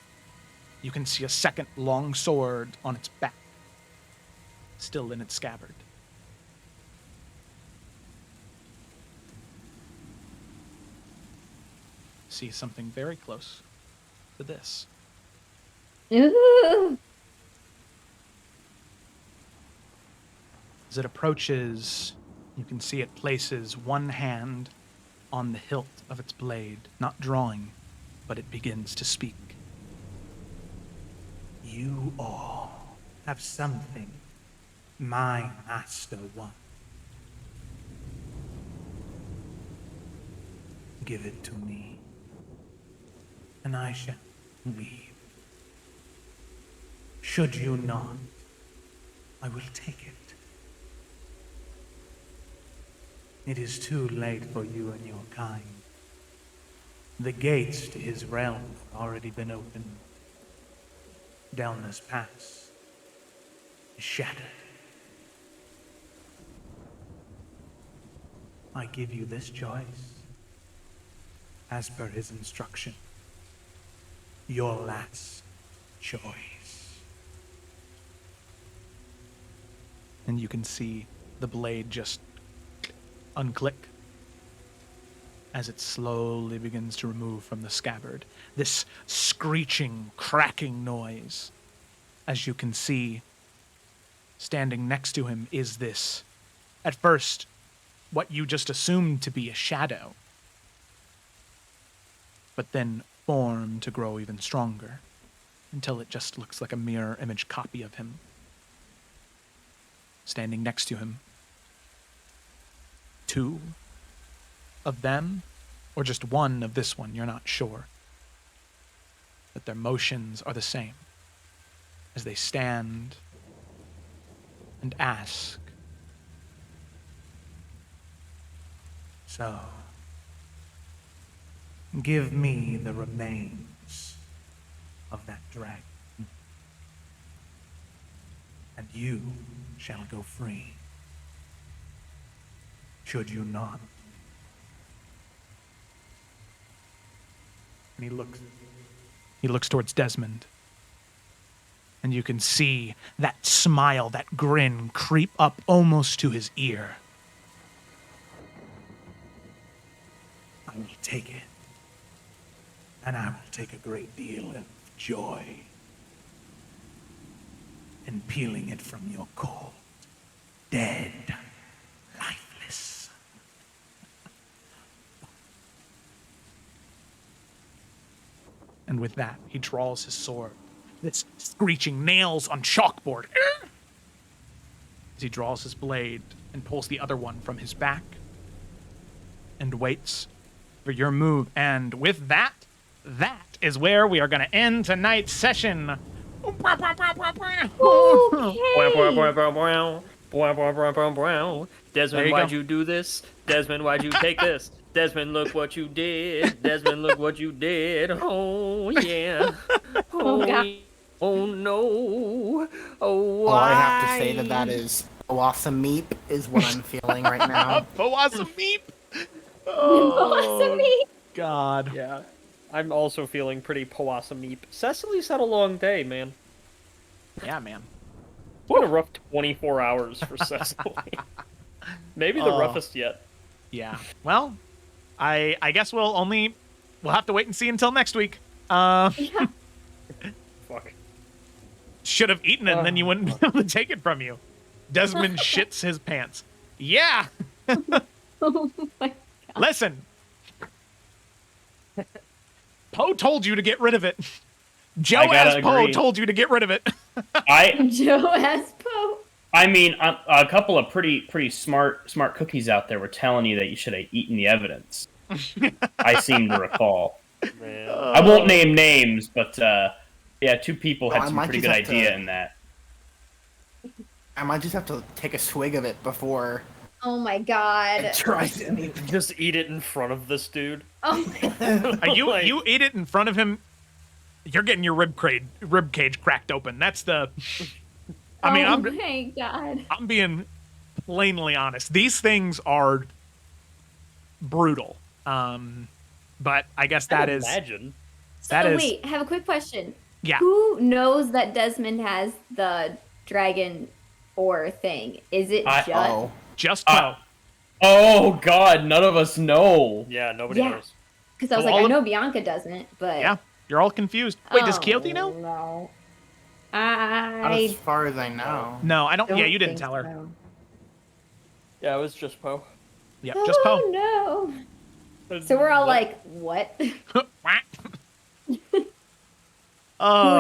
S1: You can see a second long sword on its back, still in its scabbard. See something very close to this.
S4: Ooh.
S1: As it approaches, you can see it places one hand on the hilt of its blade, not drawing, but it begins to speak.
S6: You all have something my master wants. Give it to me, and I shall leave. Should you not, I will take it. It is too late for you and your kind. The gates to his realm have already been opened. Delna's pass is shattered. I give you this choice, as per his instruction. Your last choice.
S1: And you can see the blade just unclick as it slowly begins to remove from the scabbard. This screeching, cracking noise. As you can see, standing next to him is this, at first, what you just assumed to be a shadow, but then form to grow even stronger, until it just looks like a mirror image copy of him. Standing next to him, two of them, or just one of this one, you're not sure. But their motions are the same as they stand and ask,
S6: So, give me the remains of that dragon, and you shall go free. Should you not?
S1: and he looks towards Desmond. And you can see that smile, that grin creep up almost to his ear.
S6: I will take it, and I will take a great deal of joy in peeling it from your cold, dead, lifeless.
S1: And with that, he draws his sword This screeching nails on chalkboard. As he draws his blade and pulls the other one from his back and waits for your move. And with that is where we are going to end tonight's session.
S5: Desmond, why'd you do this? Desmond, why'd you take this? Desmond, look what you did. Desmond, look what you did. Oh, yeah.
S4: Oh, God.
S5: Oh, no. Oh,
S2: All I have to say to that is awesome meep is what I'm feeling right now.
S1: Awesome meep.
S4: Awesome.
S1: God.
S5: Yeah. I'm also feeling pretty Powassameep. Cecily's had a long day, man.
S1: Yeah, man.
S5: What a rough 24 hours for Cecily. Maybe the roughest yet.
S1: Yeah. Well, I guess we'll have to wait and see until next week.
S5: Fuck.
S1: Should have eaten it, and then you wouldn't be able to take it from you. Desmond shits his pants. Yeah.
S4: Oh my God.
S1: Listen. Poe told you to get rid of it. Joe as Poe told you to get rid of it.
S4: Joe as Poe.
S3: I mean, a couple of pretty smart cookies out there were telling you that you should have eaten the evidence. I seem to recall.
S5: Man.
S3: I won't name names, but yeah, two people had some pretty good idea in that.
S2: I might just have to take a swig of it before.
S4: Oh my God.
S2: Try to
S5: just eat it in front of this dude.
S4: Oh my God.
S1: You ate it in front of him. You're getting your rib cage cracked open. That's the. I mean,
S4: my God.
S1: I'm being plainly honest. These things are brutal. But I guess that is.
S5: Imagine.
S4: Wait, I have a quick question.
S1: Yeah.
S4: Who knows that Desmond has the dragon ore thing? Is it Judd?
S1: Just Poe.
S3: Oh God, none of us know.
S5: Yeah, nobody knows.
S4: Because I was I know Bianca doesn't, but
S1: yeah, you're all confused. Wait, does Keothi know?
S4: No.
S2: Not as far as I know.
S1: No, I don't. Yeah, you didn't tell her.
S4: So.
S5: Yeah, it was just Poe.
S1: Yeah, just Poe.
S4: Oh no. So we're all like, what? Who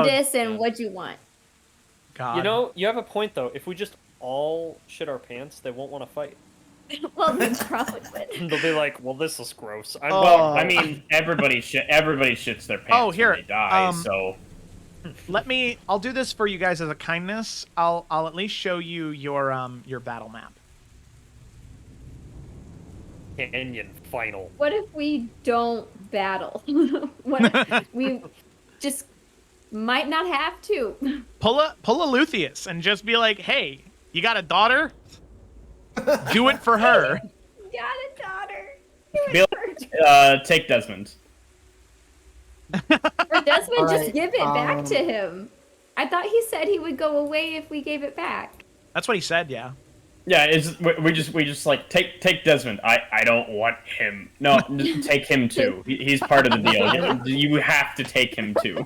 S4: dis and what you want?
S1: God.
S5: You know, you have a point though. If we just all shit our pants, they won't want to fight.
S4: Well, they probably would.
S5: They'll be like, "Well, this is gross."
S3: Well, I mean, everybody shits their pants
S1: here,
S3: when they die. So
S1: I'll do this for you guys as a kindness. I'll at least show you your battle map.
S5: Canyon final.
S4: What if we don't battle? What we just might not have to.
S1: Pull a Luthien and just be like, "Hey, you got a daughter? Do it for her."
S4: Got a daughter.
S3: Take Desmond.
S4: Or Desmond,
S2: All
S4: just
S2: right,
S4: give it back to him. I thought he said he would go away if we gave it back.
S1: That's what he said. Yeah.
S3: Yeah, we just like take Desmond. I don't want him. No, take him too. He's part of the deal. You have to take him too.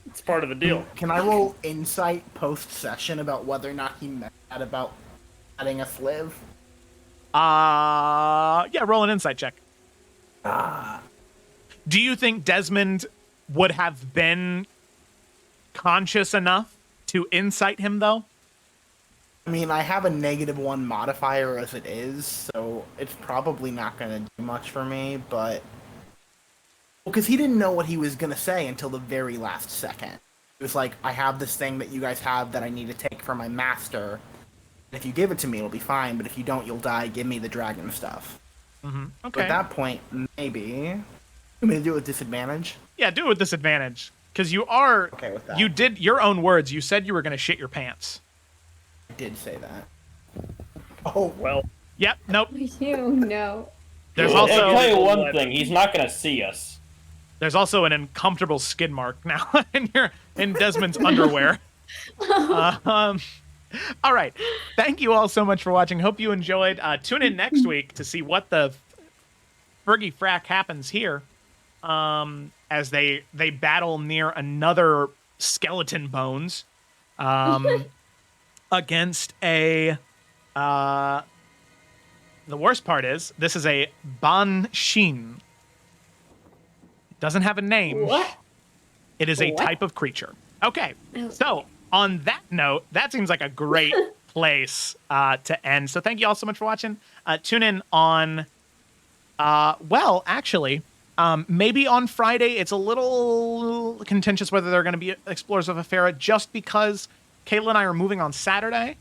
S5: It's part of the deal.
S2: Can I roll insight post-session about whether or not he meant that about letting us live?
S1: Yeah, roll an insight check.
S2: Ah.
S1: Do you think Desmond would have been conscious enough to insight him, though?
S2: I mean, I have a -1 modifier as it is, so it's probably not going to do much for me, but... Because he didn't know what he was going to say until the very last second. It was like, I have this thing that you guys have that I need to take from my master. If you give it to me, it'll be fine, but if you don't, you'll die. Give me the dragon stuff.
S1: Mm-hmm. Okay.
S2: So at that point, maybe... You want me to do it with disadvantage?
S1: Yeah, do it with disadvantage. Because you are...
S2: Okay with that.
S1: You did your own words. You said you were going to shit your pants.
S2: I did say that. Oh,
S5: well.
S1: Yep, nope.
S4: You know.
S1: There's
S3: I'll
S1: also...
S3: tell you one thing. He's not going to see us.
S1: There's also an uncomfortable skid mark now in Desmond's underwear. All right. Thank you all so much for watching. Hope you enjoyed. Tune in next week to see what the friggy frack happens here as they battle near another skeleton bones against a... the worst part is, this is a Ban Shin. Doesn't have a name.
S4: What?
S1: It is a
S4: What?
S1: type of creature. Okay,
S4: Oh.
S1: so on that note, that seems like a great place to end. So thank you all so much for watching. Tune in on, well, actually, maybe on Friday. It's a little contentious whether they're going to be Explorers of Afera just because Kayla and I are moving on Saturday.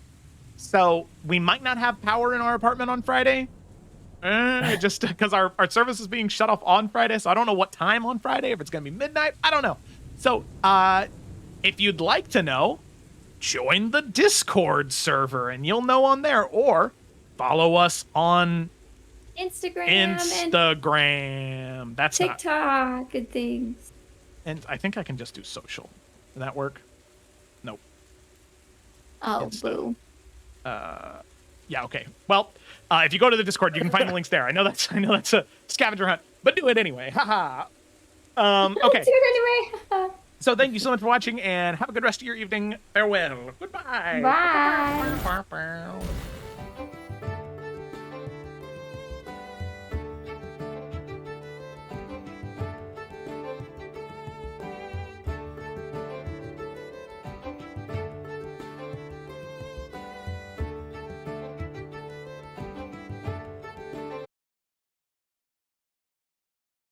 S1: So we might not have power in our apartment on Friday. Just because our service is being shut off on Friday. So I don't know what time on Friday, if it's going to be midnight. I don't know. So if you'd like to know, join the Discord server and you'll know on there, or follow us on
S4: Instagram
S1: That's
S4: and
S1: not.
S4: TikTok and things.
S1: And I think I can just do social. Does that work? Nope.
S4: Oh,
S1: Insta.
S4: boo.
S1: Yeah, okay. Well, if you go to the Discord, you can find the links there. I know that's a scavenger hunt, but do it anyway. Haha. Okay.
S4: Do it anyway.
S1: So thank you so much for watching, and have a good rest of your evening. Farewell. Goodbye.
S4: Bye.
S1: Bye.